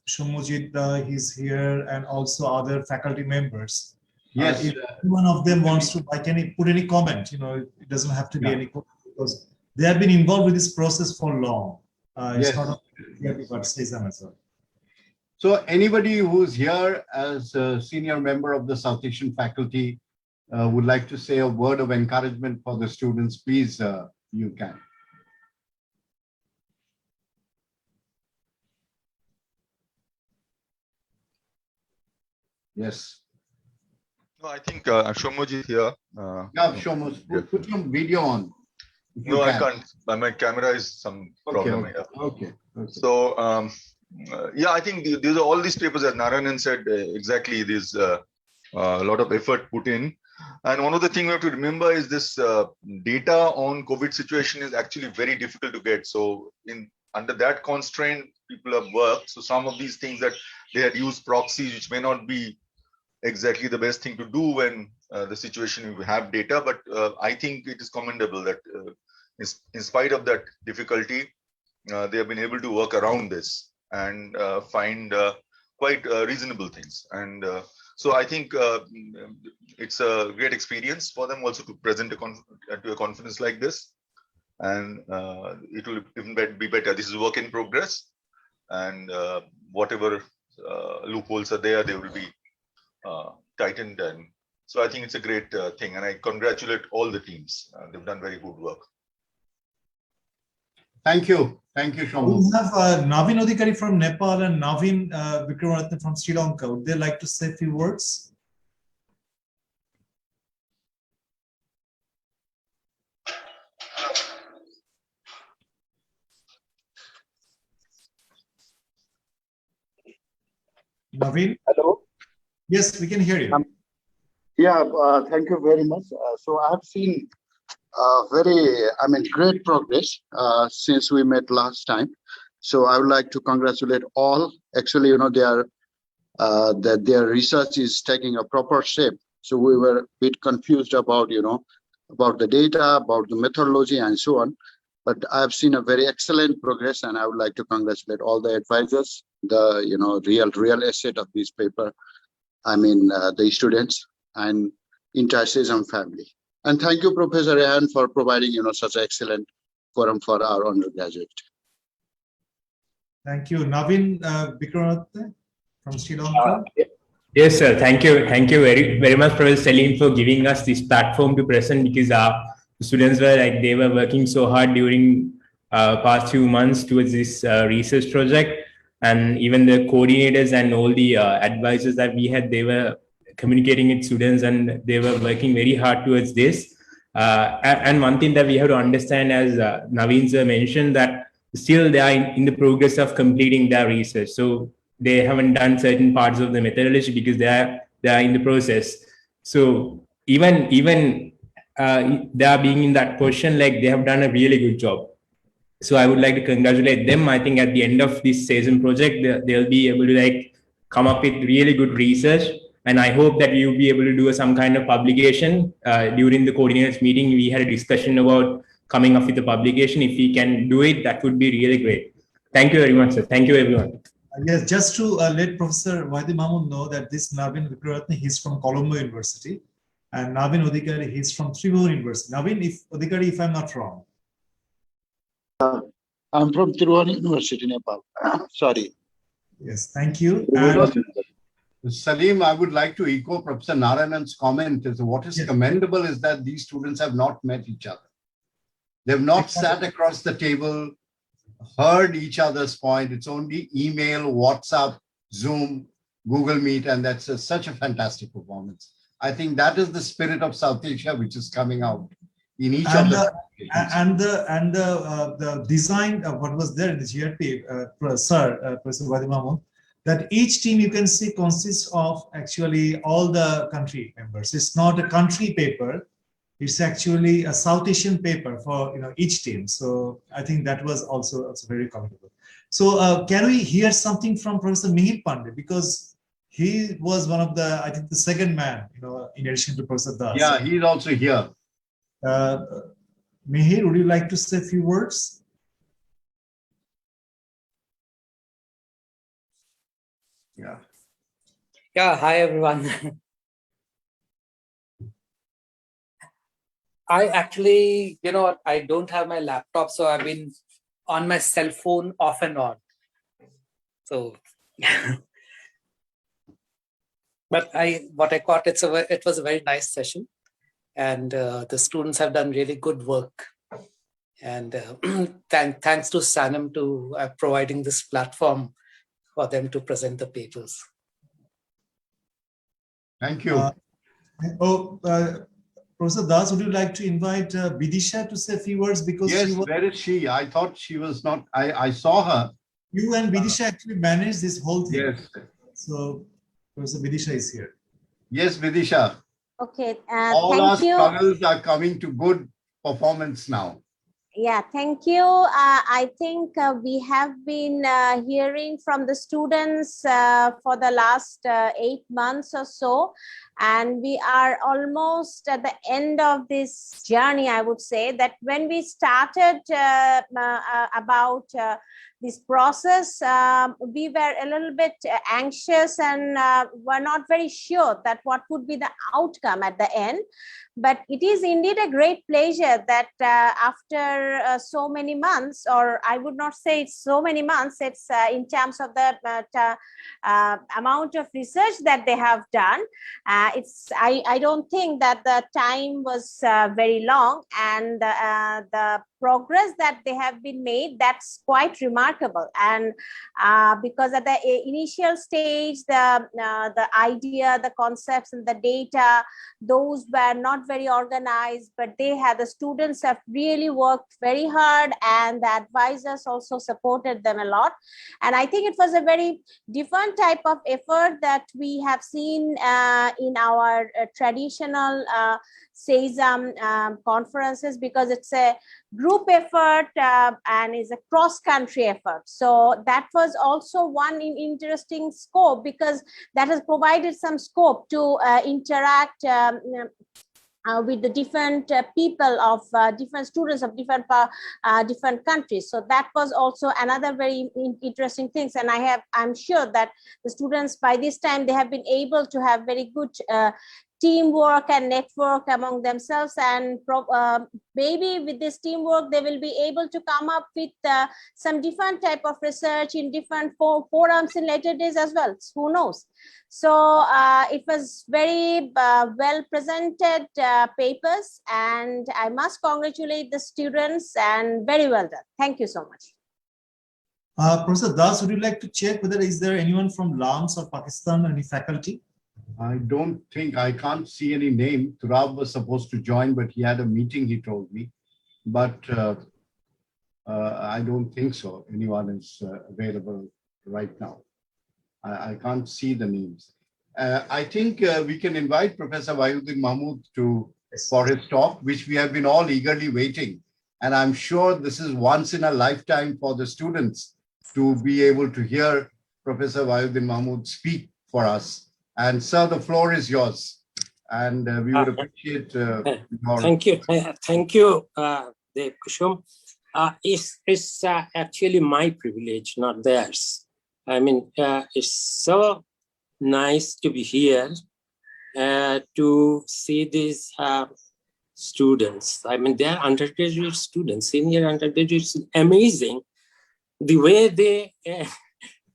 Shomujit, he's here, and also other faculty members. Yes. If one of them wants to put any comment, it doesn't have to be any comment, because they have been involved with this process for long. It's not about Sesam as well. So anybody who's here as a senior member of the South Asian faculty would like to say a word of encouragement for the students, please, you can. Yes. No, I think Shomoj is here. Yeah, Shomoj, put your video on. No, I can't. My camera is some problem. Okay. So, yeah, I think these are all these papers, as Narayanan said, exactly. There's a lot of effort put in. And one of the things we have to remember is this data on COVID situation is actually very difficult to get. So under that constraint, people have worked. So some of these things that they had used proxies, which may not be exactly the best thing to do when the situation we have data, but I think it is commendable that in spite of that difficulty, they have been able to work around this and find quite reasonable things. And so I think it's a great experience for them also to present to a conference like this, and it will even be better. This is work in progress, and whatever loopholes are there, they will be tightened. And so I think it's a great thing, and I congratulate all the teams. They've done very good work. Thank you, Shomoj. We have Navin Adhikari from Nepal and Navin Vikramatne from Sri Lanka. Would they like to say a few words? Navin? Hello. Yes, we can hear you. Thank you very much. So I have seen great progress since we met last time. So I would like to congratulate all. Actually, their research is taking a proper shape. So we were a bit confused about, about the data, about the methodology and so on. But I've seen a very excellent progress, and I would like to congratulate all the advisors, the real asset of this paper. The students and entire Sesam family. And thank you, Professor Rehan, for providing, such an excellent forum for our undergraduate. Thank you. Navin Vikramatne from Sri Lanka. Yes, sir. Thank you. Thank you very much, Professor Salim, for giving us this platform to present, because the students they were working so hard during past few months towards this research project. And even the coordinators and all the advisors that we had, they were communicating with students, and they were working very hard towards this. And one thing that we have to understand, as Naveen sir mentioned, that still they are in the progress of completing their research. So they haven't done certain parts of the methodology because they are in the process. So even they are being in that position, they have done a really good job. So I would like to congratulate them. I think at the end of this Sesam project, they'll be able to come up with really good research. And I hope that you'll be able to do some kind of publication. During the coordinators meeting, we had a discussion about coming up with a publication. If we can do it, that would be really great. Thank you very much, sir. Thank you, everyone. Yes, just to let Professor Wahidi Mahmood know that this Navin Vikraratne, he's from Colombo University, and Navin Odhikari, he's from Tribhuvan University. Navin, if I'm not wrong. I'm from Tribhuvan University, Nepal. Sorry. Yes, thank you. Salim, I would like to echo Professor Narayanan's comment. What is commendable is that these students have not met each other. They've not sat across the table, heard each other's point. It's only email, WhatsApp, Zoom, Google Meet, and that's such a fantastic performance. I think that is the spirit of South Asia which is coming out in each of the the design of what was there in the GRP, Professor Wahidi Mahmood, that each team you can see consists of actually all the country members. It's not a country paper. It's actually a South Asian paper for each team. So I think that was also very commendable. So can we hear something from Professor Mihir Pandey, because he was one of the, I think, the second man, in addition to Professor Das. Yeah, he's also here. Mihir, would you like to say a few words? Yeah. Yeah, hi everyone. I actually, I don't have my laptop, so I've been on my cell phone off and on. So, but what I caught, it was a very nice session, and the students have done really good work. And thanks to Sanam to providing this platform for them to present the papers. Thank you. Professor Das, would you like to invite Bidisha to say a few words? Because yes, where is she? I thought she was not. I saw her. You and Bidisha actually managed this whole thing. Yes. So Professor Bidisha is here. Yes, Bidisha. Okay. All our struggles are coming to good performance now. Yeah, thank you. I think we have been hearing from the students for the last 8 months or so, and we are almost at the end of this journey. I would say that when we started about this process, we were a little bit anxious and were not very sure that what would be the outcome at the end. But it is indeed a great pleasure that after so many months, or I would not say it's so many months, it's in terms of the amount of research that they have done. I don't think that the time was very long, and the progress that they have been made, that's quite remarkable. And because at the initial stage, the idea, the concepts and the data, those were not very organized, but the students have really worked very hard, and the advisors also supported them a lot. And I think it was a very different type of effort that we have seen in our traditional SEISM conferences, because it's a group effort and is a cross-country effort. So that was also one interesting scope, because that has provided some scope to interact with the different people of different students of different countries. So that was also another very interesting things. And I'm sure that the students by this time, they have been able to have very good teamwork and network among themselves, and maybe with this teamwork they will be able to come up with some different type of research in different forums in later days as well. Who knows? So it was very well presented papers, and I must congratulate the students, and very well done. Thank you so much. Professor Das, would you like to check whether is there anyone from Lams or Pakistan, any faculty? I don't think, I can't see any name. Turab was supposed to join, but he had a meeting, he told me. But I don't think so. Anyone is available right now. I can't see the names. I think we can invite Professor Wahyuddin Mahmood for his talk, which we have been all eagerly waiting. And I'm sure this is once in a lifetime for the students to be able to hear Professor Wahyuddin Mahmood speak for us. And sir, the floor is yours, and we would appreciate your... Thank you, Dev Kushum. It's actually my privilege, not theirs. I mean, it's so nice to be here to see these students. I mean, they're undergraduate students, senior undergraduates. Amazing the way they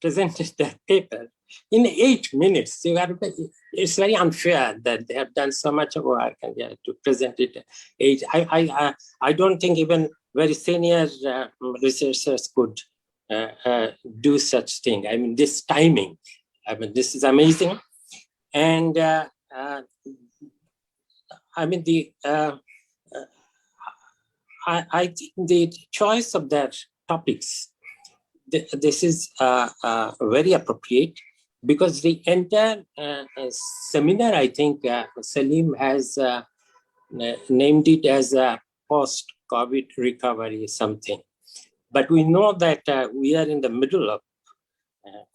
presented that paper in 8 minutes. It's very unfair that they have done so much work and they have to present it. I don't think even very senior researchers could do such thing. I mean, this timing, I mean, this is amazing. And I mean, I think the choice of their topics, this is very appropriate, because the entire seminar, I think Salim has named it as a post-COVID recovery something. But we know that we are in the middle of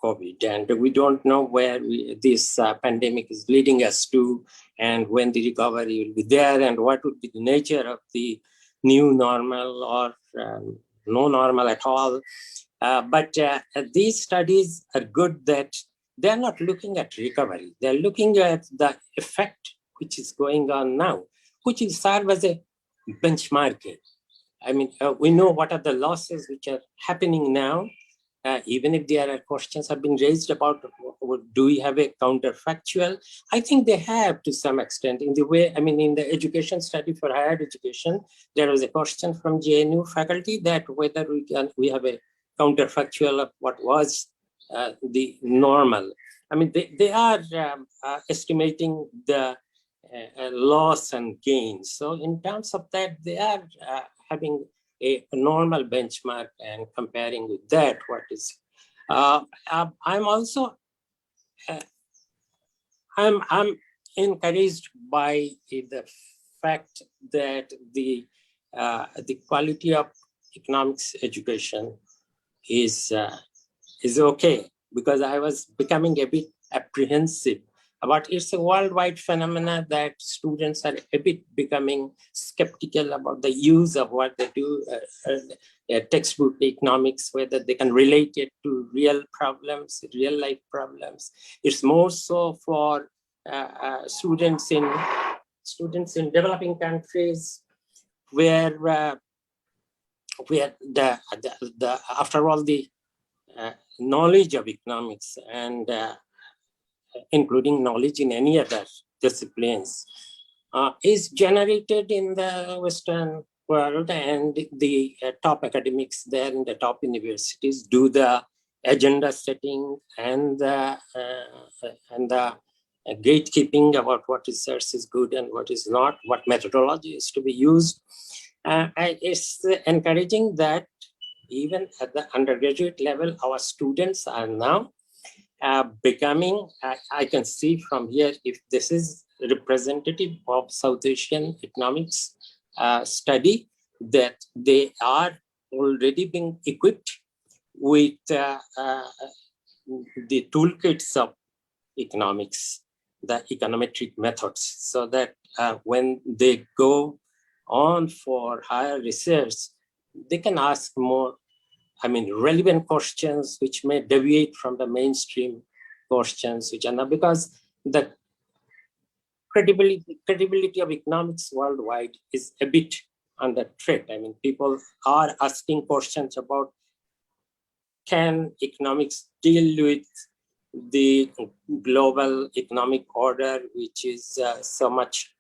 COVID, and we don't know where this pandemic is leading us to, and when the recovery will be there, and what would be the nature of the new normal or no normal at all. But these studies are good that they're not looking at recovery. They're looking at the effect which is going on now, which will serve as a benchmarking. I mean, we know what are the losses which are happening now. Even if there are questions have been raised about, do we have a counterfactual? I think they have to some extent in the way, I mean, in the education study for higher education, there was a question from JNU faculty that whether we have a counterfactual of what was the normal. I mean, they are estimating the loss and gains. So in terms of that, they are having a normal benchmark and comparing with that what is. I'm also I'm encouraged by the fact that the quality of economics education is okay, because I was becoming a bit apprehensive about it's a worldwide phenomena that students are a bit becoming skeptical about the use of what they do, textbook economics, whether they can relate it to real problems, real life problems. It's more so for students in developing countries where the after all the knowledge of economics and including knowledge in any other disciplines is generated in the Western world, and the top academics there in the top universities do the agenda setting and the gatekeeping about what research is good and what is not, what methodology is to be used. It's encouraging that even at the undergraduate level, our students are now becoming, I can see from here, if this is representative of South Asian economics study, that they are already being equipped with the toolkits of economics, the econometric methods, so that when they go on for higher research, they can ask more, I mean, relevant questions which may deviate from the mainstream questions, which are not, because the credibility of economics worldwide is a bit under threat. I mean, people are asking questions about, can economics deal with the global economic order, which is so much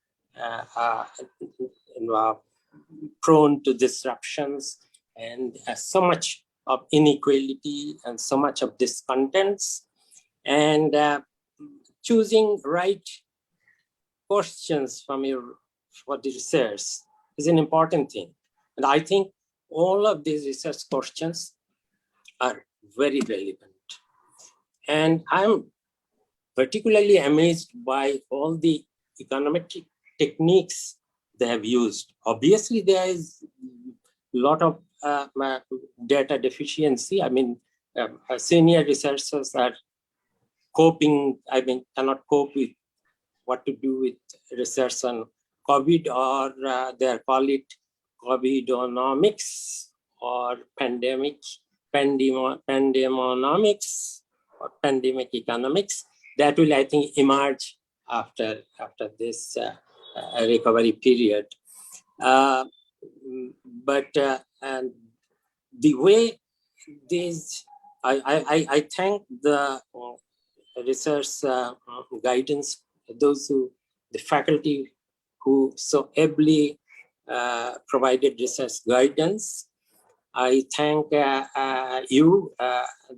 prone to disruptions and so much of inequality and so much of discontents, and choosing right questions for the research is an important thing. And I think all of these research questions are very relevant. And I'm particularly amazed by all the econometric techniques they have used. Obviously, there is a lot of data deficiency. I mean, senior researchers are cannot cope with what to do with research on COVID, or they call it COVIDonomics, or pandemonomics or pandemic economics that will, I think, emerge after this recovery period. And the way these, I thank the research guidance, the faculty who so ably provided research guidance. I thank you,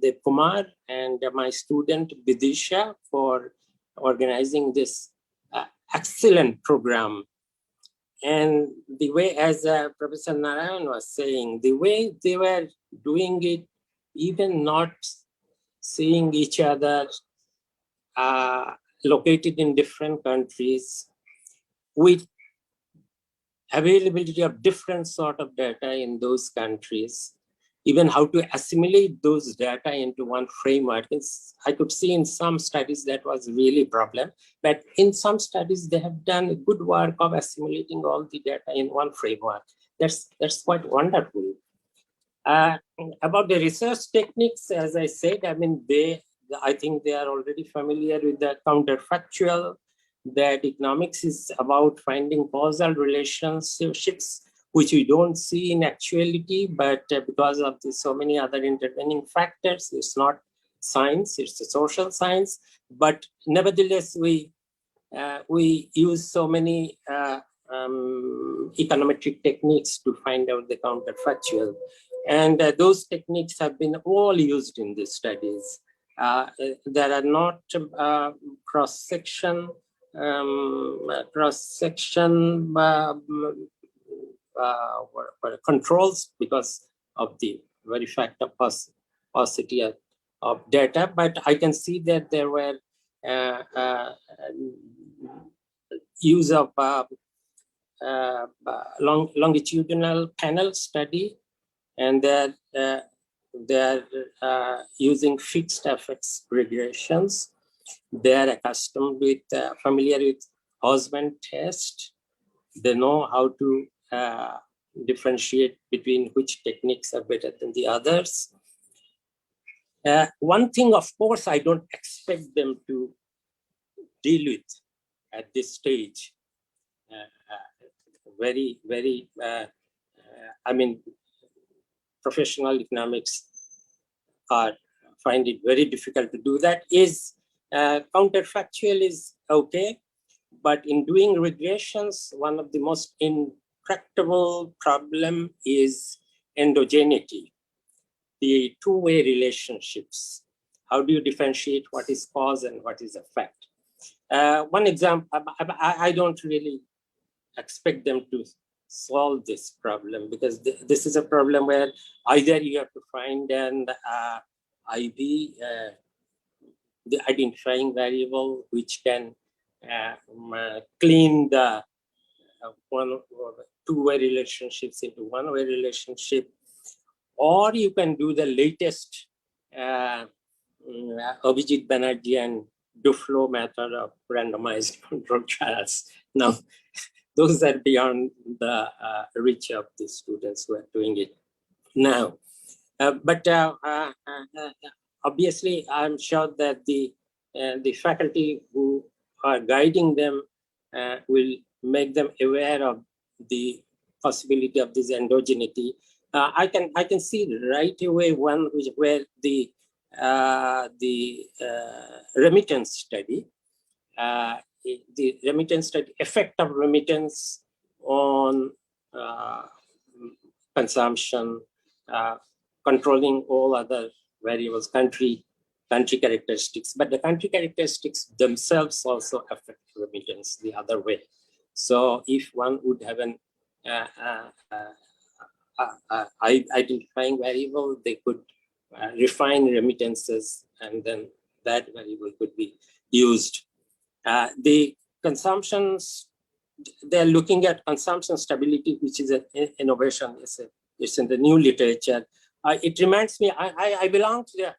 Dev Kumar, and my student Vidisha for organizing this excellent program. And the way, as Professor Narayan was saying, the way they were doing it, even not seeing each other, located in different countries, with availability of different sort of data in those countries, even how to assimilate those data into one framework. I could see in some studies that was really a problem, but in some studies they have done good work of assimilating all the data in one framework. That's quite wonderful. About the research techniques, as I said, I mean, I think they are already familiar with the counterfactual, that economics is about finding causal relationships, which we don't see in actuality, but because of so many other intervening factors, it's not science, it's a social science. But nevertheless, we use so many econometric techniques to find out the counterfactual. And those techniques have been all used in these studies. There are not cross-section controls because of the very fact of paucity of data, but I can see that there were use of longitudinal panel study, and that they're using fixed effects regressions. They're accustomed with, familiar with Houseman test. They know how to differentiate between which techniques are better than the others. One thing, of course, I don't expect them to deal with at this stage. I mean, professional economics find it very difficult to do that. Counterfactual is okay, but in doing regressions, one of the most intractable problem is endogeneity, the two-way relationships. How do you differentiate what is cause and what is effect? One example, I don't really expect them to solve this problem, because this is a problem where either you have to find an IV, the identifying variable, which can clean the two-way relationships into one-way relationship, or you can do the latest Abhijit Banerjee and Duflo method of randomized control trials. Now, those are beyond the reach of the students who are doing it now. But obviously, I'm sure that the faculty who are guiding them will make them aware of the possibility of this endogeneity. I can see right away one where the remittance study, the remittance study, effect of remittance on consumption, controlling all other variables, country characteristics, but the country characteristics themselves also affect remittance the other way. So if one would have an identifying variable, they could refine remittances, and then that variable could be used. The consumptions, they're looking at consumption stability, which is an innovation. It's in the new literature. It reminds me, I belong to the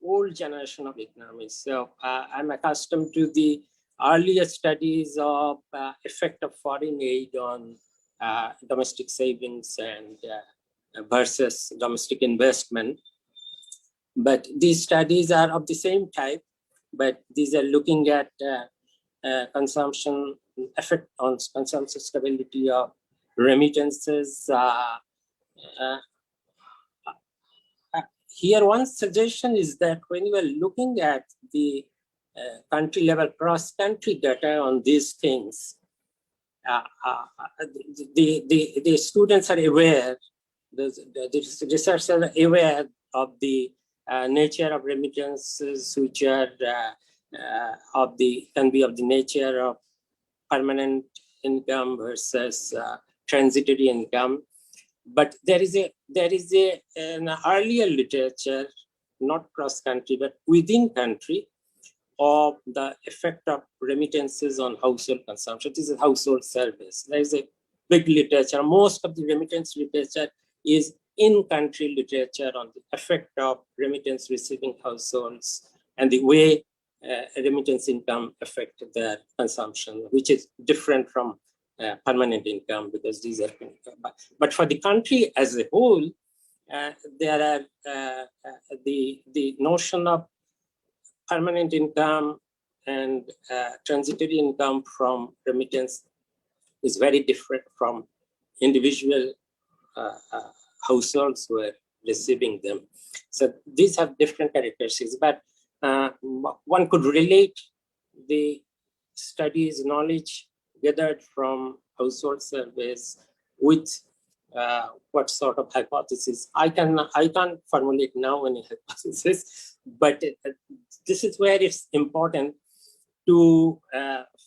old generation of economics. So I'm accustomed to the earlier studies of effect of foreign aid on domestic savings and versus domestic investment. But these studies are of the same type, but these are looking at consumption effect on consumption stability of remittances. Here, one suggestion is that when you are looking at the country level cross-country data on these things, the students are aware, the researchers are aware of the nature of remittances, which are can be of the nature of permanent income versus transitory income. But there is an earlier literature, not cross-country, but within country, of the effect of remittances on household consumption. This is household service. There is a big literature. Most of the remittance literature is in-country literature on the effect of remittance receiving households and the way remittance income affect their consumption, which is different from permanent income, because these are, but for the country as a whole, there are the notion of permanent income and transitory income from remittance is very different from individual households who are receiving them. So these have different characteristics, but one could relate the studies, knowledge gathered from household surveys with what sort of hypothesis. I can't formulate now any hypothesis, but this is where it's important to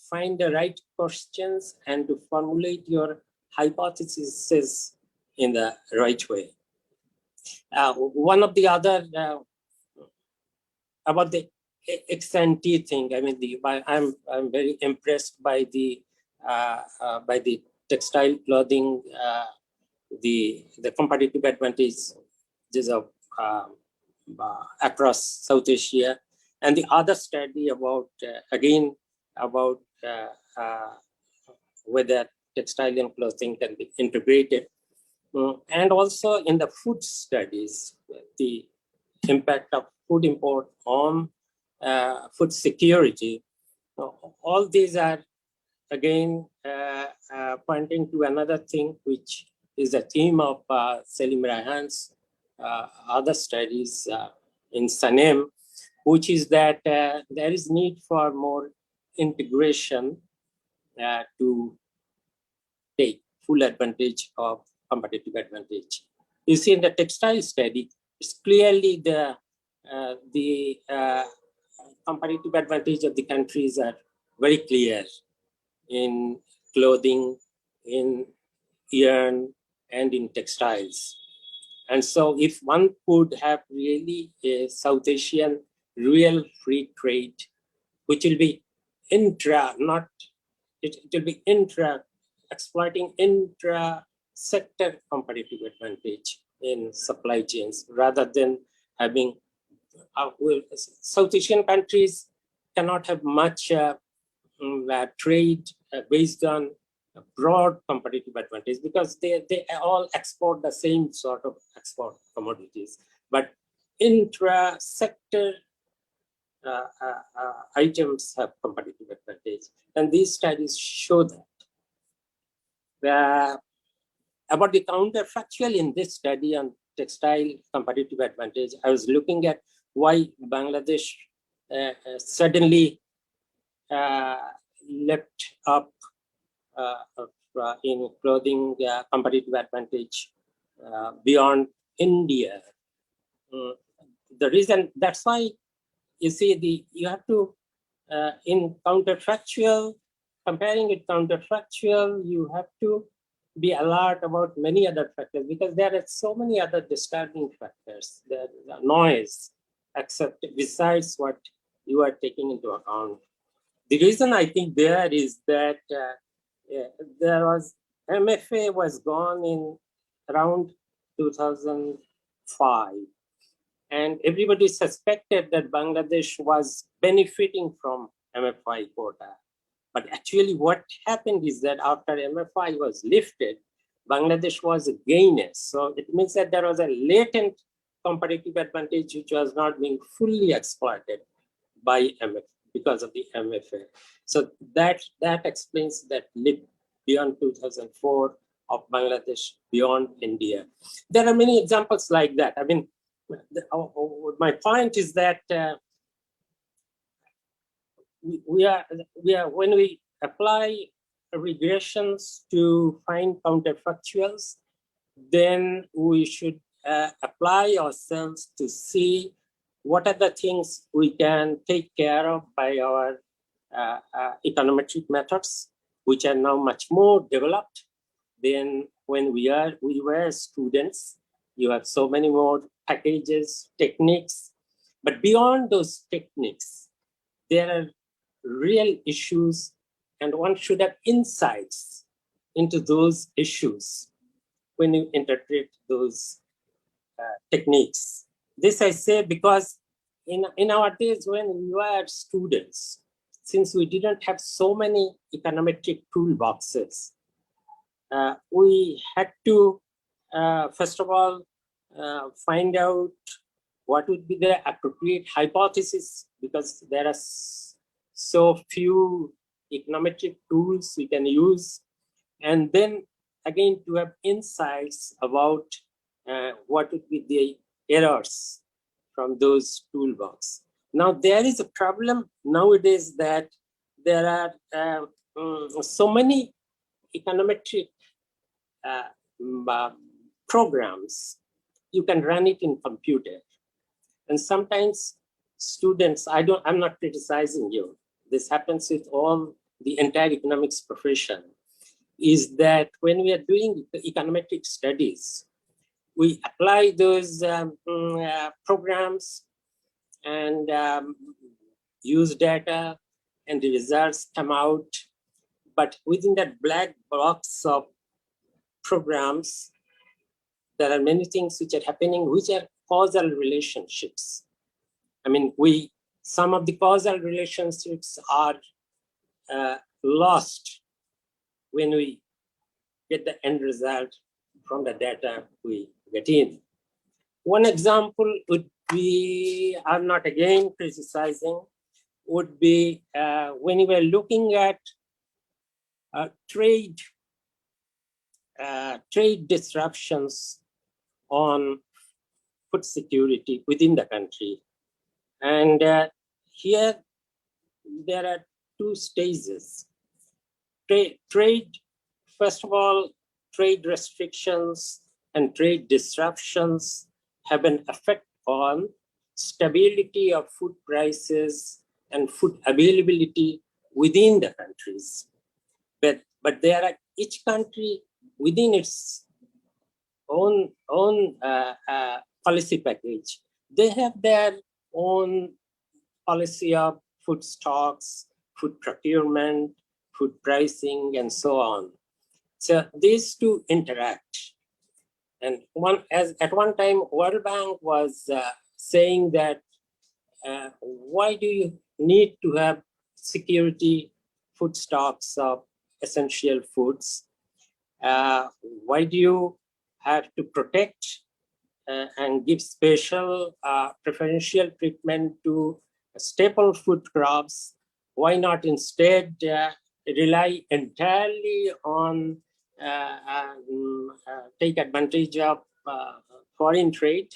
find the right questions and to formulate your hypotheses in the right way. One of the other about the ex-ante thing. I mean, I'm very impressed by the textile clothing, the competitive advantages of across South Asia, and the other study about again about whether textile and clothing can be integrated, and also in the food studies, the impact of food import on food security. All these are again pointing to another thing, which is a theme of Selim Rayhan's other studies in SANEM, which is that there is need for more integration to take full advantage of competitive advantage. You see in the textile study, it's clearly the competitive advantage of the countries are very clear in clothing, in yarn, and in textiles. And so if one could have really a South Asian real free trade, which will be exploiting intra-sector competitive advantage in supply chains, rather than having, South Asian countries cannot have much trade based on broad competitive advantage, because they all export the same sort of export commodities. But intra-sector items have competitive advantage. And these studies show that. About the counterfactual in this study on textile competitive advantage, I was looking at why Bangladesh suddenly leapt up in clothing competitive advantage beyond India. The reason, that's why you see you have to, in counterfactual, comparing it counterfactual, you have to be alert about many other factors, because there are so many other disturbing factors, the noise, except besides what you are taking into account. The reason I think there is that MFA was gone in around 2005, and everybody suspected that Bangladesh was benefiting from MFI quota. But actually what happened is that after MFI was lifted, Bangladesh was a gainer. So it means that there was a latent competitive advantage which was not being fully exploited by MFA because of the MFA. So that explains that leap beyond 2004 of Bangladesh beyond India. There are many examples like that. I mean, my point is that we are when we apply regressions to find counterfactuals, then we should apply ourselves to see what are the things we can take care of by our econometric methods, which are now much more developed than when we were students. You have so many more packages, techniques, but beyond those techniques, there are real issues, and one should have insights into those issues when you interpret those techniques. This I say because in our days when we were students, since we didn't have so many econometric toolboxes, we had to, first of all, find out what would be the appropriate hypothesis, because there are so few econometric tools we can use. And then again, to have insights about what would be the errors from those toolbox. Now, there is a problem nowadays that there are so many econometric programs. You can run it in computer. And sometimes students, I'm not criticizing you. This happens with all the entire economics profession, is that when we are doing econometric studies, we apply those programs and use data, and the results come out. But within that black box of programs, there are many things which are happening, which are causal relationships. I mean, some of the causal relationships are lost when we get the end result from the data we get in. One example would be, I'm not again criticizing, would be when we were looking at trade disruptions on food security within the country. And here there are two stages. Trade, first of all, trade restrictions and trade disruptions have an effect on stability of food prices and food availability within the countries. But there are each country within its own policy package. They have their own policy of food stocks, food procurement, food pricing, and so on. So these two interact. And at one time, World Bank was saying that why do you need to have security food stocks of essential foods? Why do you have to protect and give special preferential treatment to staple food crops? Why not instead rely entirely on take advantage of foreign trade?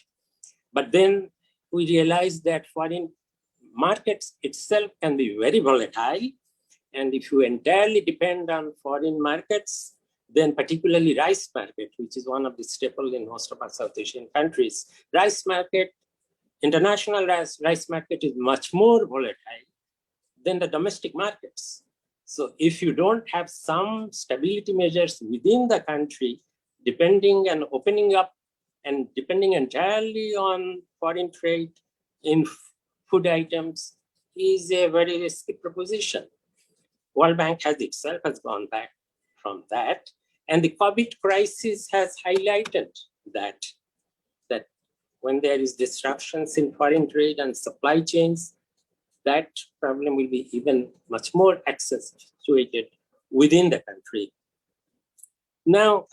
But then we realize that foreign markets itself can be very volatile. And if you entirely depend on foreign markets, then particularly rice market, which is one of the staples in most of our South Asian countries, rice market, international rice market is much more volatile than the domestic markets. So if you don't have some stability measures within the country, depending and opening up and depending entirely on foreign trade in food items is a very risky proposition. World Bank itself has gone back from that. And the COVID crisis has highlighted that when there is disruptions in foreign trade and supply chains, that problem will be even much more accentuated within the country. Now,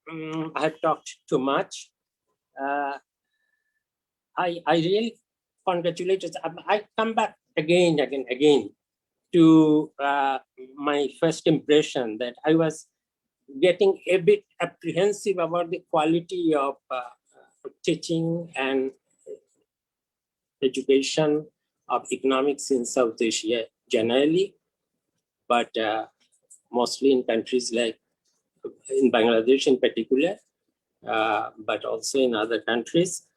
I have talked too much. I really congratulate. I come back again to my first impression that I was getting a bit apprehensive about the quality of teaching and education of economics in South Asia generally, but mostly in countries like in Bangladesh in particular, but also in other countries,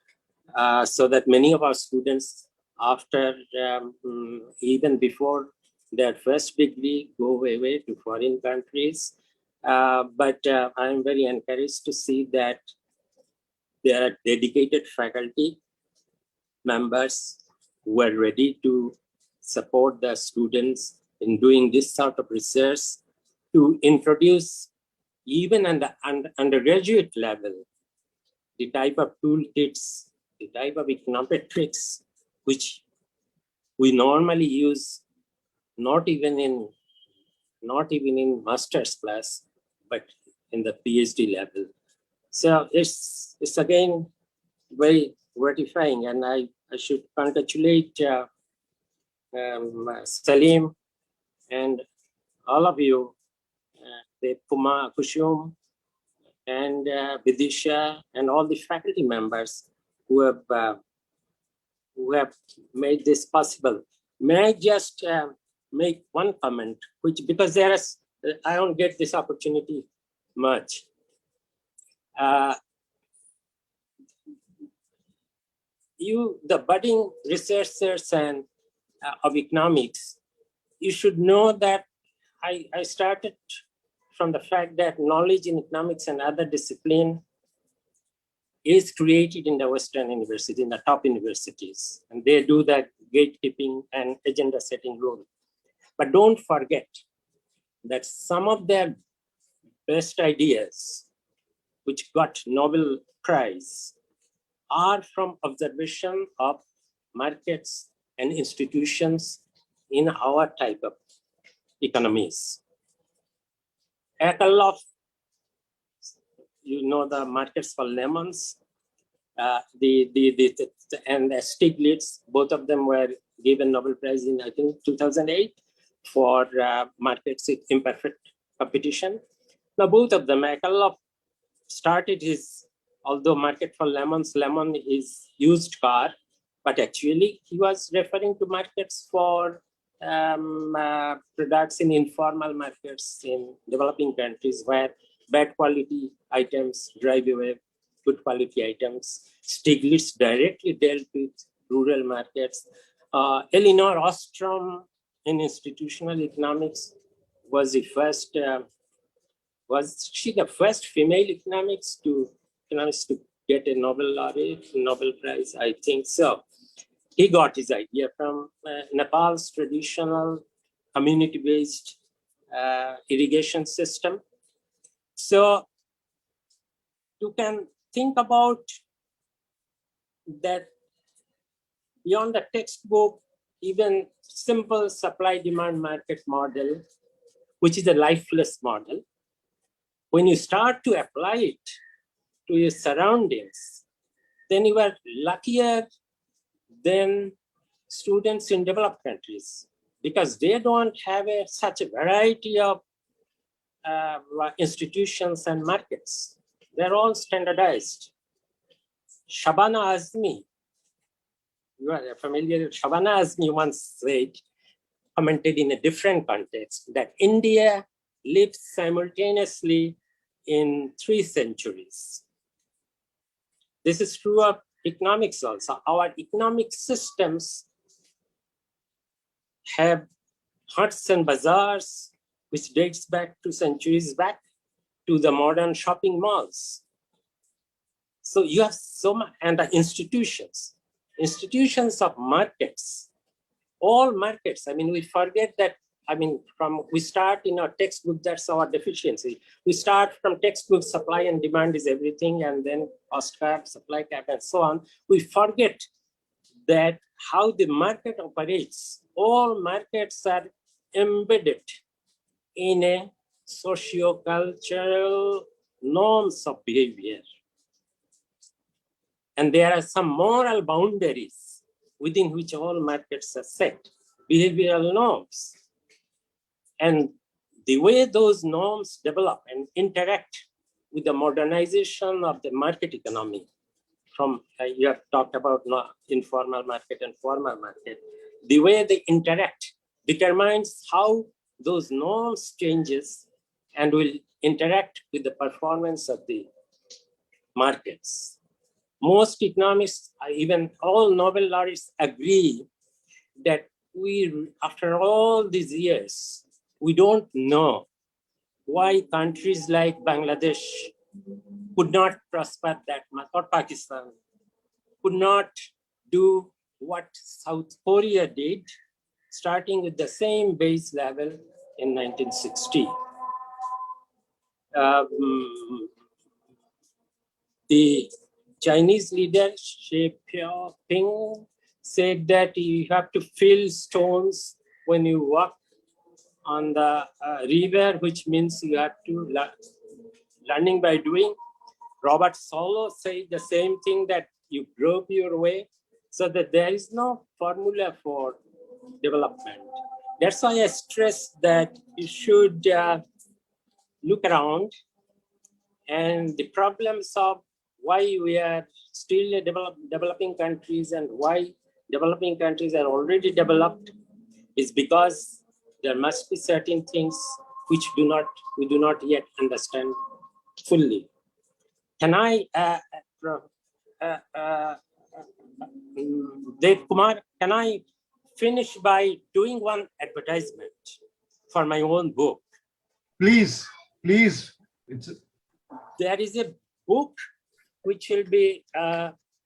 so that many of our students, after even before their first degree, go away to foreign countries. But I'm very encouraged to see that there are dedicated faculty members who are ready to support the students in doing this sort of research, to introduce even at the undergraduate level the type of toolkits, the type of econometrics which we normally use not even in master's class, but in the PhD level. So it's again very gratifying, and I should congratulate Salim and all of you, the Kushum and Vidisha and all the faculty members who have made this possible. May I just make one comment, which because I don't get this opportunity much. The budding researchers and of economics, you should know that I started from the fact that knowledge in economics and other discipline is created in the Western university, in the top universities, and they do that gatekeeping and agenda setting role. But don't forget that some of their best ideas, which got Nobel Prize, are from observation of markets and institutions in our type of economies. Ekelov, you know the markets for lemons, and Stiglitz, both of them were given Nobel Prize in, I think, 2008 for markets with imperfect competition. Now, both of them, Ekelov started his, although market for lemons, lemon is used car, but actually he was referring to markets for products in informal markets in developing countries where bad quality items drive away good quality items. Stiglitz directly dealt with rural markets. Elinor Ostrom in institutional economics was the first, was she the first female economist to get a Nobel Prize? I think so. He got his idea from Nepal's traditional community-based irrigation system. So you can think about that beyond the textbook, even simple supply-demand market model, which is a lifeless model, when you start to apply it to your surroundings, then you are luckier than students in developed countries, because they don't have such a variety of institutions and markets. They're all standardized. Shabana Azmi, you are familiar with Shabana Azmi once said, commented in a different context, that India lives simultaneously in 3 centuries. This is true of economics also. Our economic systems have huts and bazaars, which dates back to centuries back to the modern shopping malls. So you have so much, and the institutions of markets, all markets. I mean, we forget that. I mean, we start in our textbook, that's our deficiency. We start from textbook, supply and demand is everything, and then cost cap, supply cap, and so on. We forget that how the market operates. All markets are embedded in a socio-cultural norms of behavior. And there are some moral boundaries within which all markets are set, behavioral norms. And the way those norms develop and interact with the modernization of the market economy, from you have talked about informal market and formal market, the way they interact determines how those norms changes and will interact with the performance of the markets. Most economists, even all Nobel laureates, agree that after all these years, we don't know why countries like Bangladesh could not prosper that much, or Pakistan could not do what South Korea did, starting with the same base level in 1960. The Chinese leader, Xi Jinping, said that you have to fill stones when you walk on the river, which means you have to learning by doing. Robert Solow said the same thing, that you grope your way, so that there is no formula for development. That's why I stress that you should look around, and the problems of why we are still developing countries and why developing countries are already developed is because there must be certain things which we do not yet understand fully. Can I, Dev Kumar, can I finish by doing one advertisement for my own book? Please, please. There is a book which will be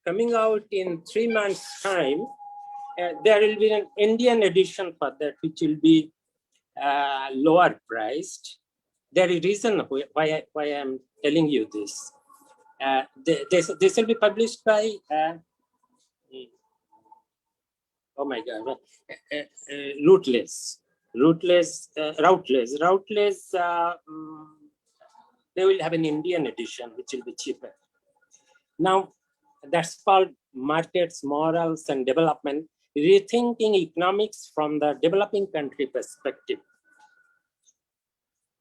coming out in 3 months' time. There will be an Indian edition for that, which will be lower priced. There is a reason why I'm telling you this. This will be published by, oh my God, Routledge. They will have an Indian edition, which will be cheaper. Now, that's called Markets, Morals, and Development, rethinking economics from the developing country perspective.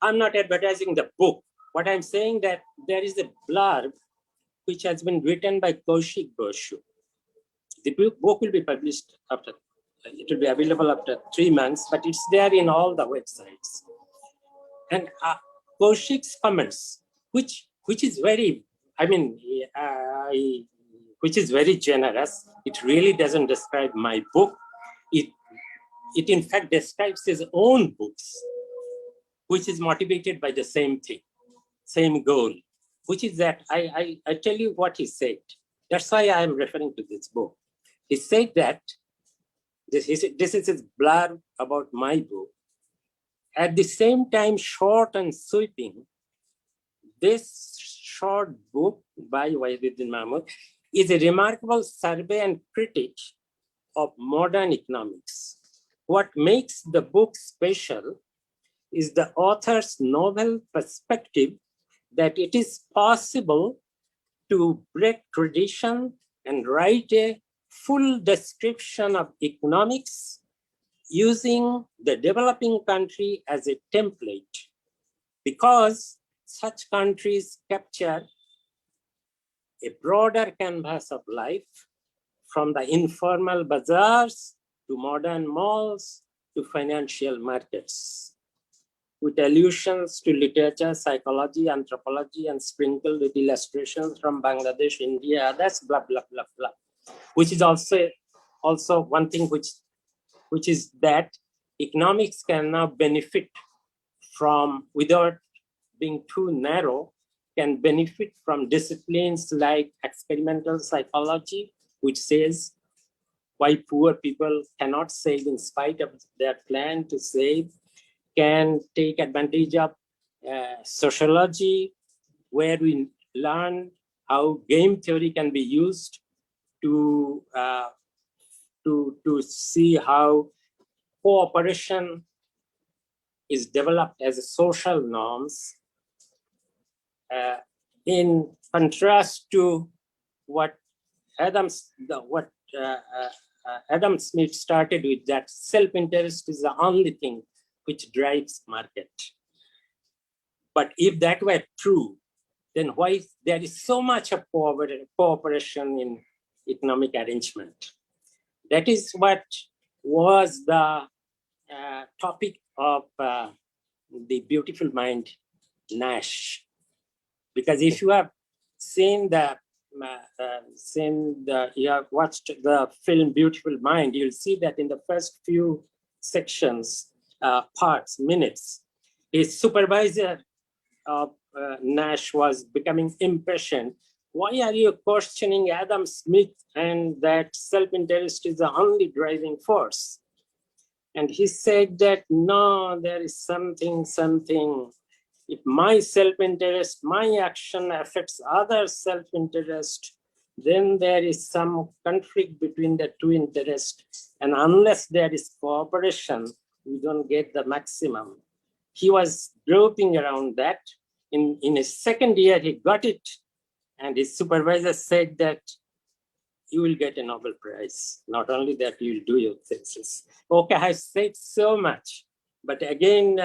I'm not advertising the book. What I'm saying that there is a blurb which has been written by Kaushik Boshu. The book will be published after, it will be available after 3 months, but it's there in all the websites. And Kaushik's comments, which is very, which is very generous. It really doesn't describe my book. It in fact describes his own books, which is motivated by the same thing, same goal, which is that I tell you what he said. That's why I am referring to this book. He said that, this is his blurb about my book. At the same time, short and sweeping, this short book by Wahiduddin Mahmud is a remarkable survey and critique of modern economics. What makes the book special is the author's novel perspective that it is possible to break tradition and write a full description of economics using the developing country as a template, because such countries capture a broader canvas of life, from the informal bazaars to modern malls to financial markets, with allusions to literature, psychology, anthropology, and sprinkled with illustrations from Bangladesh, India, that's blah, blah, blah, blah. Which is also one thing which is that economics can now benefit from, without being too narrow, can benefit from disciplines like experimental psychology, which says why poor people cannot save in spite of their plan to save, can take advantage of sociology, where we learn how game theory can be used to see how cooperation is developed as a social norms, in contrast to what Adam Smith started with, that self-interest is the only thing which drives market. But if that were true, then why there is so much of cooperation in economic arrangement? That is what was the topic of the beautiful mind, Nash. Because if you have seen you have watched the film Beautiful Mind, you'll see that in the first few sections, minutes, his supervisor of Nash was becoming impatient. Why are you questioning Adam Smith and that self-interest is the only driving force? And he said that, no, there is something. If my self-interest, my action affects other self-interest, then there is some conflict between the two interests. And unless there is cooperation, we don't get the maximum. He was groping around that. In his second year, he got it. And his supervisor said that you will get a Nobel Prize. Not only that, you will do your thesis. Okay, I said so much. But again,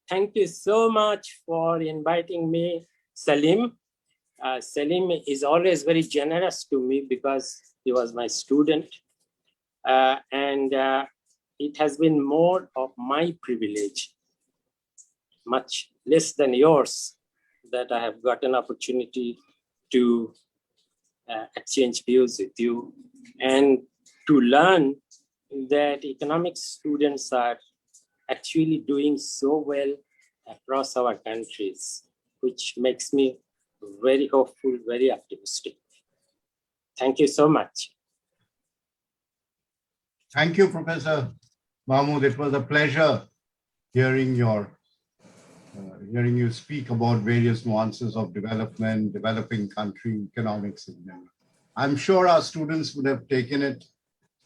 thank you so much for inviting me, Salim. Salim is always very generous to me because he was my student. And it has been more of my privilege, much less than yours, that I have got an opportunity to exchange views with you and to learn that economics students are actually doing so well across our countries, which makes me very hopeful, very optimistic. Thank you so much. Thank you, Professor Mahmood. It was a pleasure hearing you speak about various nuances of development, developing country economics. I'm sure our students would have taken it,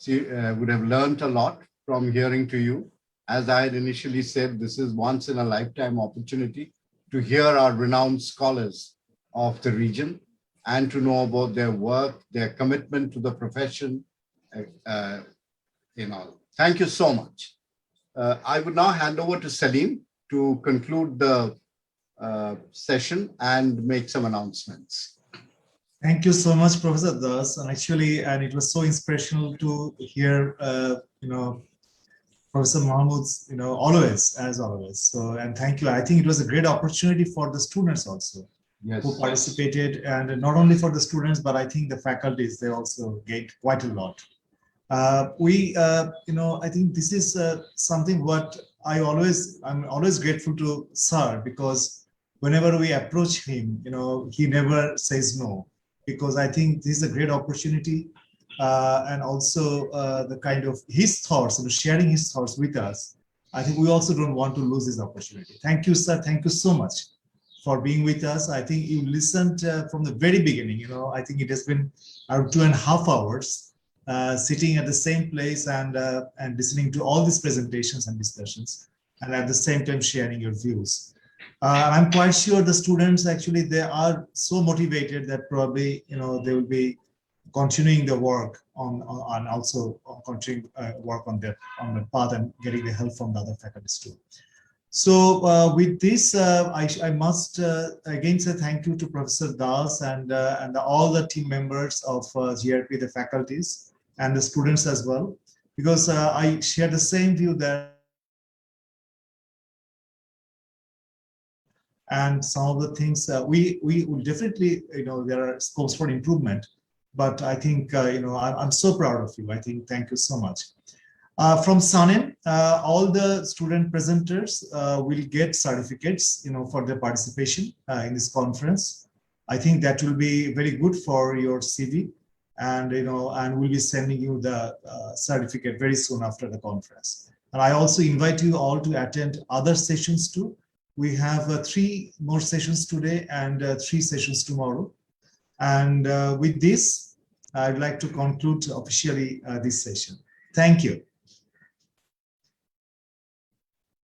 would have learned a lot from hearing to you. As I had initially said, this is once in a lifetime opportunity to hear our renowned scholars of the region and to know about their work, their commitment to the profession. Thank you so much. I would now hand over to Salim to conclude the session and make some announcements. Thank you so much, Professor Das. And it was so inspirational to hear, Professor Mahmood's, always, as always. So, and thank you. I think it was a great opportunity for the students also who participated, and not only for the students, but I think the faculties, they also gained quite a lot. I think this is something what I'm always grateful to Sir, because whenever we approach him, he never says no, because I think this is a great opportunity. And also the kind of his thoughts, sharing his thoughts with us. I think we also don't want to lose this opportunity. Thank you, sir. Thank you so much for being with us. I think you listened from the very beginning. I think it has been around 2.5 hours sitting at the same place and listening to all these presentations and discussions, and at the same time sharing your views. I'm quite sure the students actually, they are so motivated that probably they will be continuing the work on also continuing work on the path and getting the help from the other faculties too. So with this, I must again say thank you to Professor Das and all the team members of GRP, the faculties and the students as well, because I share the same view that and some of the things we will definitely, there are scopes for improvement. But I think, I'm so proud of you. I think, thank you so much. From SANEM, all the student presenters will get certificates, for their participation in this conference. I think that will be very good for your CV, and, and we'll be sending you the certificate very soon after the conference. And I also invite you all to attend other sessions too. We have 3 more sessions today and 3 sessions tomorrow. And with this, I'd like to conclude officially this session. Thank you.